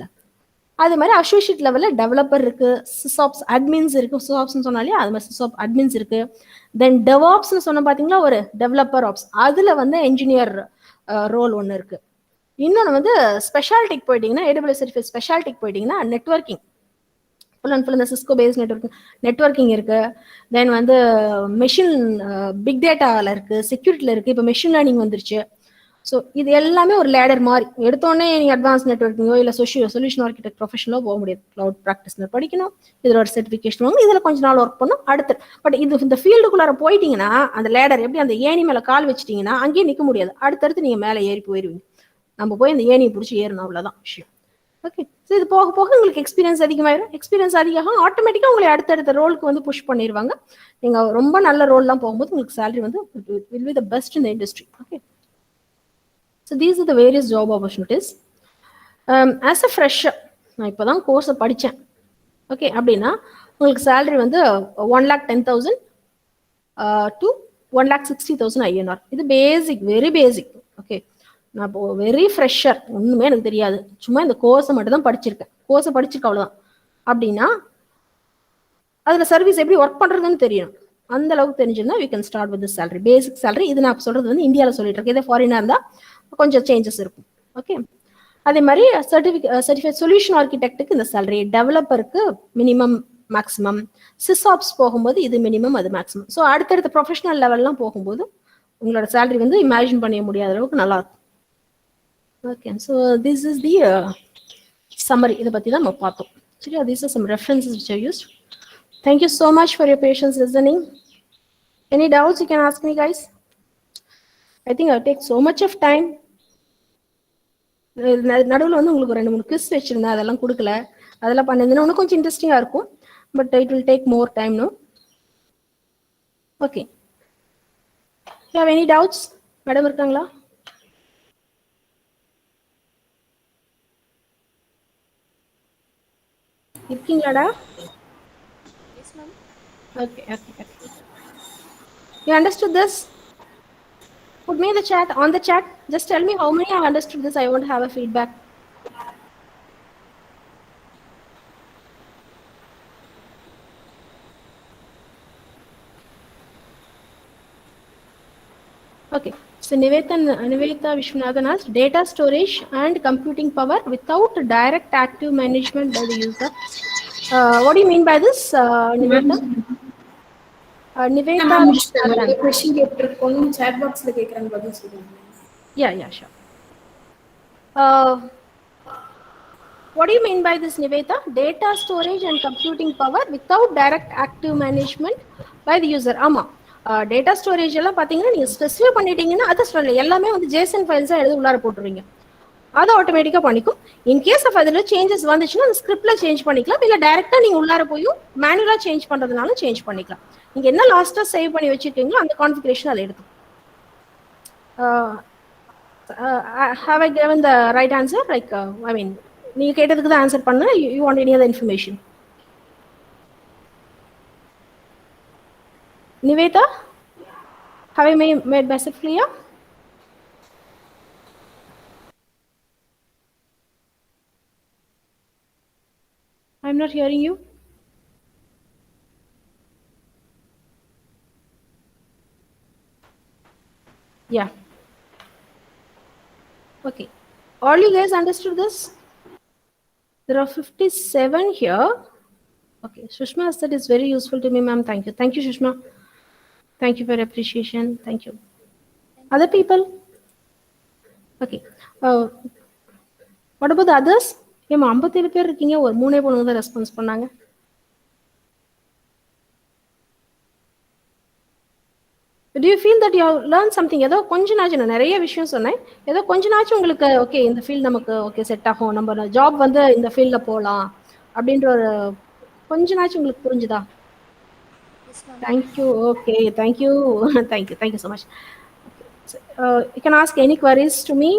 அது மாதிரி அசோசியேட் லெவலில் டெவலப்பர் இருக்கு, சிசாப்ஸ் அட்மின்ஸ் இருக்கு. சிசாப்ஸ்ன்னு சொன்னாலே அது மாதிரி சிசாப் அட்மின்ஸ் இருக்கு. தென் டெவாப்ஸ்ன்னு சொன்ன பார்த்தீங்களா, ஒரு டெவலப்பர் ஆப்ஸ், அதுல வந்து என்ஜினியர் ரோல் ஒன்று இருக்கு. இன்னொன்று வந்து ஸ்பெஷாலிட்டிக்கு போயிட்டீங்கன்னா, AWS சர்டிஃபிகேட் ஸ்பெஷாலிட்டிக்கு போயிட்டீங்கன்னா நெட்வொர்க்கிங், ஃபுல் அண்ட் ஃபுல் இந்த சிஸ்கோ பேஸ் நெட்வொர்க்கிங் இருக்கு. தென் வந்து மெஷின் பிக் டேட்டாவில் இருக்கு, செக்யூரிட்டியில் இருக்கு, இப்போ மெஷின் லேர்னிங் வந்துருச்சு. ஸோ இது எல்லாமே ஒரு லேடர் மாதிரி. எடுத்தோடனே நீங்கள் அட்வான்ஸ் நெட்வொர்க்கிங்கோ இல்லை சொல்யூஷன் ஆர்கிடெக்ட் ப்ரொஃபஷனலோ போக முடியாது. கிளவுட் ப்ராக்டிஸ்னர் படிக்கணும், இதில் ஒரு சர்டிஃபிகேஷன் வாங்க, இதில் கொஞ்ச நாள் ஒர்க் பண்ணும் அடுத்து. பட் இந்த ஃபீல்டுக்குள்ளார போயிட்டீங்கன்னா அந்த லேடர் எப்படி அந்த ஏணி மேலே கால் வச்சிட்டிங்கன்னா அங்கேயே நிற்க முடியாது. அடுத்தடுத்து நீங்கள் மேலே ஏறி போயிடுவீங்க. நம்ம போய் அந்த ஏணியை பிடிச்சி ஏறணும், அவ்வளோதான் விஷயம். ஓகே, ஸோ இது போக போக உங்களுக்கு எக்ஸ்பீரியன்ஸ் அதிகமாயிரும். எக்ஸ்பீரியன்ஸ் அதிகமாக ஆட்டோமேட்டிக்காக உங்களை அடுத்தடுத்த ரோலுக்கு வந்து புஷ் பண்ணிடுவாங்க. நீங்கள் ரொம்ப நல்ல ரோல்லாம் போகும்போது உங்களுக்கு சேலரி வந்து will be the best in the industry. Okay, so these are the various job opportunities. As a fresher, நான் இப்போ தான் கோர்ஸை படித்தேன். ஓகே, அப்படின்னா உங்களுக்கு சேலரி வந்து 1,10,000 to 1,60,000 INR. இது பேசிக், வெரி பேசிக். ஓகே, நான் இப்போ வெரி ஃப்ரெஷர், ஒன்றுமே எனக்கு தெரியாது, சும்மா இந்த கோர்ஸை மட்டும் தான் படிச்சிருக்கேன். கோர்ஸை படிச்சிருக்க அவ்வளோதான். அப்படின்னா அதில் சர்வீஸ் எப்படி ஒர்க் பண்ணுறதுன்னு தெரியணும். அந்த அளவுக்கு தெரிஞ்சிருந்தா we can start with salary, basic salary. இது நான் சொல்கிறது வந்து இந்தியாவில் சொல்லிட்டு இருக்கேன். இதே ஃபாரினாக இருந்தால் கொஞ்சம் சேஞ்சஸ் இருக்கும். ஓகே, அதே மாதிரி சர்டிஃபிகேட் சொல்யூஷன் ஆர்கிடெக்ட்டுக்கு இந்த சேலரி, டெவலப்பருக்கு மினிமம் மேக்ஸிமம், சிஸ்ஆப்ஸ் போகும்போது இது மினிமம் அது மேக்ஸிமம். ஸோ அடுத்தடுத்த ப்ரொஃபஷனல் லெவல்லாம் போகும்போது உங்களோட சேலரி வந்து இமேஜின் பண்ண முடியாத அளவுக்கு நல்லா இருக்கும். Okay, so this is the summary. இதை பற்றி தான் நம்ம பார்த்தோம். சரியா, these are some references which I used. Thank you so much for your patience listening. Any doubts you can ask me, guys? I think I'll take so much of time. நடுவில் வந்து உங்களுக்கு 2-3 quiz வச்சிருந்தேன், அதெல்லாம் கொடுக்கல. அதெல்லாம் பண்ணிருந்தேன்னா இன்னும் கொஞ்சம் இன்ட்ரெஸ்டிங்காக இருக்கும். But it will take more time. No, okay. You have any doubts? Madam இருக்காங்களா? இருக்கீங்களாடா? Okay, okay, okay. You understood this? Put me in the chat, on the chat. Just tell me how many have understood this. I want to have a feedback. Okay. So Nivetha Vishwanathan asked, data storage and computing power without direct active management by the user. What do you mean by this, Nivetha? Niveta. நான் முடிச்சிட்டேன். ஒரு question கேட்டிருக்கோம். chat boxல கேக்குறாங்க, பதில் சொல்லுங்க. Yeah, sure. What do you mean by this, Niveta? Data storage and computing power without direct active management by the user. ஆமா, data storage எல்லாம் பார்த்தீங்கன்னா நீங்கள் ஸ்பெசிஃபை பண்ணிட்டீங்கன்னா அதை சொல்லலை, எல்லாமே வந்து ஜேசன் ஃபைல்ஸாக எழுதி உள்ளார போட்டுருவீங்க, அதை ஆட்டோமேட்டிக்காக பண்ணிக்கும். இன்கேஸ் ஆஃப் அதில் சேஞ்சஸ் வந்துச்சுன்னா அந்த ஸ்கிரிப்டில் சேஞ்ச் பண்ணிக்கலாம், இல்லை டேரெக்டாக நீங்கள் உள்ளார போயும் மேனுவலாக சேஞ்ச் பண்ணுறதுனாலும் சேஞ்ச் பண்ணிக்கலாம். நீங்கள் என்ன லாஸ்ட்டாக சேவ் பண்ணி வச்சுருக்கீங்களோ அந்த கான்ஃபிகரேஷன் அதில் எடுக்கும். Have I given the right answer? Like, I mean, நீங்க கேட்டதுக்கு தான் ஆன்சர் பண்ண. You want any other information? Niveta, have I made myself clear? I'm not hearing you. Yeah. Okay. All you guys understood this? There are 57 here. Okay, Sushma said it's very useful to me, ma'am. Thank you. Thank you, Sushma. Thank you for your appreciation. Thank you. Other people? Okay. What about the others? ஏமா 57 பேர் இருக்கீங்க, ஒரு 3 பொண்ணுங்க தான் response பண்ணாங்க. Do you feel that you have learned something? ஏதோ கொஞ்ச நாச்சும் நிறைய விஷயம் சொன்னேன், ஏதோ கொஞ்ச நாச்சும் உங்களுக்கு ஓகே இந்த ஃபீல்ட் நமக்கு ஓகே செட் ஆகும், நம்ம ஜாப் வந்து இந்த ஃபீல்டில் போகலாம் அப்படின்ற ஒரு கொஞ்ச நாச்சும் உங்களுக்கு புரிஞ்சுதா? Thank you. Okay, thank you. Thank you so much. You can ask any queries to me.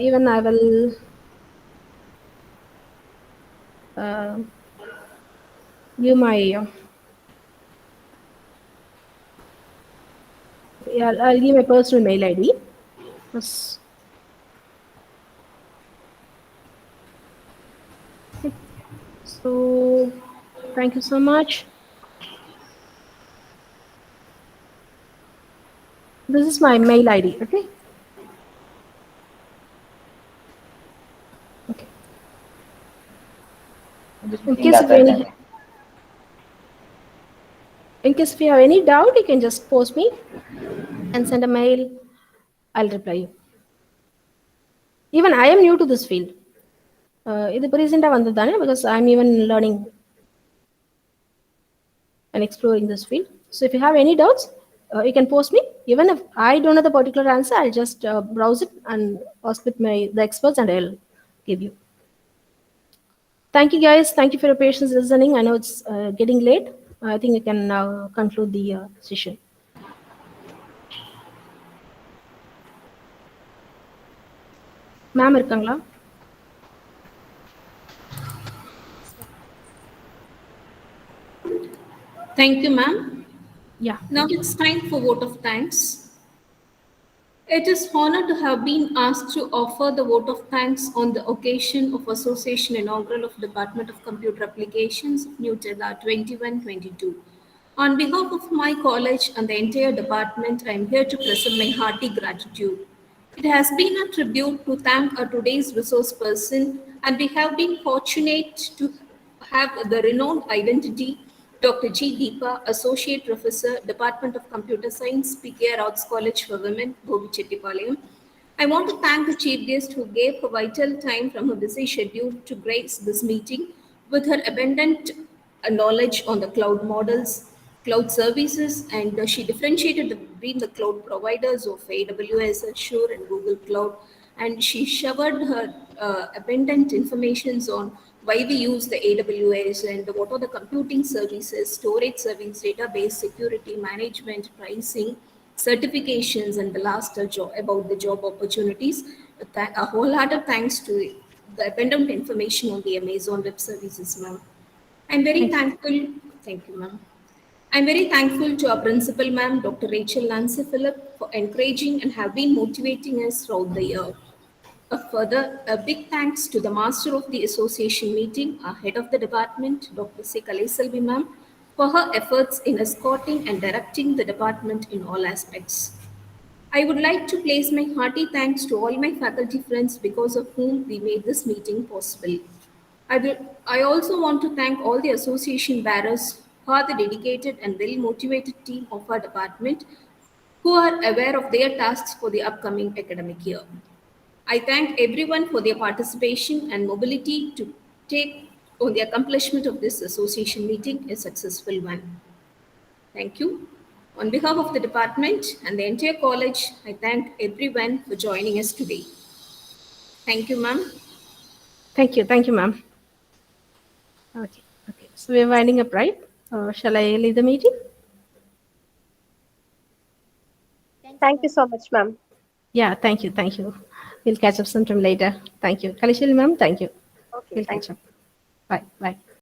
Even I will give my I'll give my personal mail ID. Yes. So thank you so much. This is my mail ID. Okay. Okay. In case if you have any doubt, you can just post me and send a mail. I'll reply you. Even I am new to this field. This present because I'm even learning and exploring this field. So if you have any doubts, you can post me. Even if I don't know the particular answer, I'll just browse it and ask with the experts, and I'll give you. Thank you, guys. Thank you for your patience listening. I know it's getting late. I think we can now conclude the session. Ma'am, irukangla? Thank you, ma'am. Yeah. Now it's time for vote of thanks. It is honored to have been asked to offer the vote of thanks on the occasion of Association Inaugural of Department of Computer Applications, Nutella 21-22. On behalf of my college and the entire department, I am here to present my hearty gratitude. It has been a tribute to thank today's resource person, and we have been fortunate to have the renowned identity Dr. G. Deepa, Associate Professor, Department of Computer Science, PKR Arts College for Women, Govichettipalayam. I want to thank the chief guest who gave her vital time from her busy schedule to grace this meeting with her abundant knowledge on the cloud models, cloud services, and she differentiated between the cloud providers of AWS, Azure, and Google Cloud. And she showered her abundant information on why we use the AWS and what are the computing services, storage service, database, security, management, pricing, certifications, and the last about the job opportunities. A wholehearted thanks to the abundant information on the Amazon Web Services, ma'am. I'm very thankful. Thank you, ma'am. I'm very thankful to our principal, ma'am, Dr. Rachel Nancy Phillip, for encouraging and have been motivating us throughout the year. Further, a big thanks to the master of the association meeting, our head of the department, Dr. C. Kalaiselvi, ma'am, for her efforts in escorting and directing the department in all aspects. I would like to place my hearty thanks to all my faculty friends because of whom we made this meeting possible. I also want to thank all the association bearers who are the dedicated and well-motivated team of our department who are aware of their tasks for the upcoming academic year. I thank everyone for their participation and mobility to take on the accomplishment of this association meeting a successful one. Thank you. On behalf of the department and the entire college, I thank everyone for joining us today. Thank you, ma'am. Thank you, ma'am. Okay. So we're winding up, right? Shall I leave the meeting? Thank you so much, ma'am. Yeah, thank you. We'll catch up sometime later. Thank you. Kalishil ma'am, thank you. Okay, We'll thank catch up. Bye.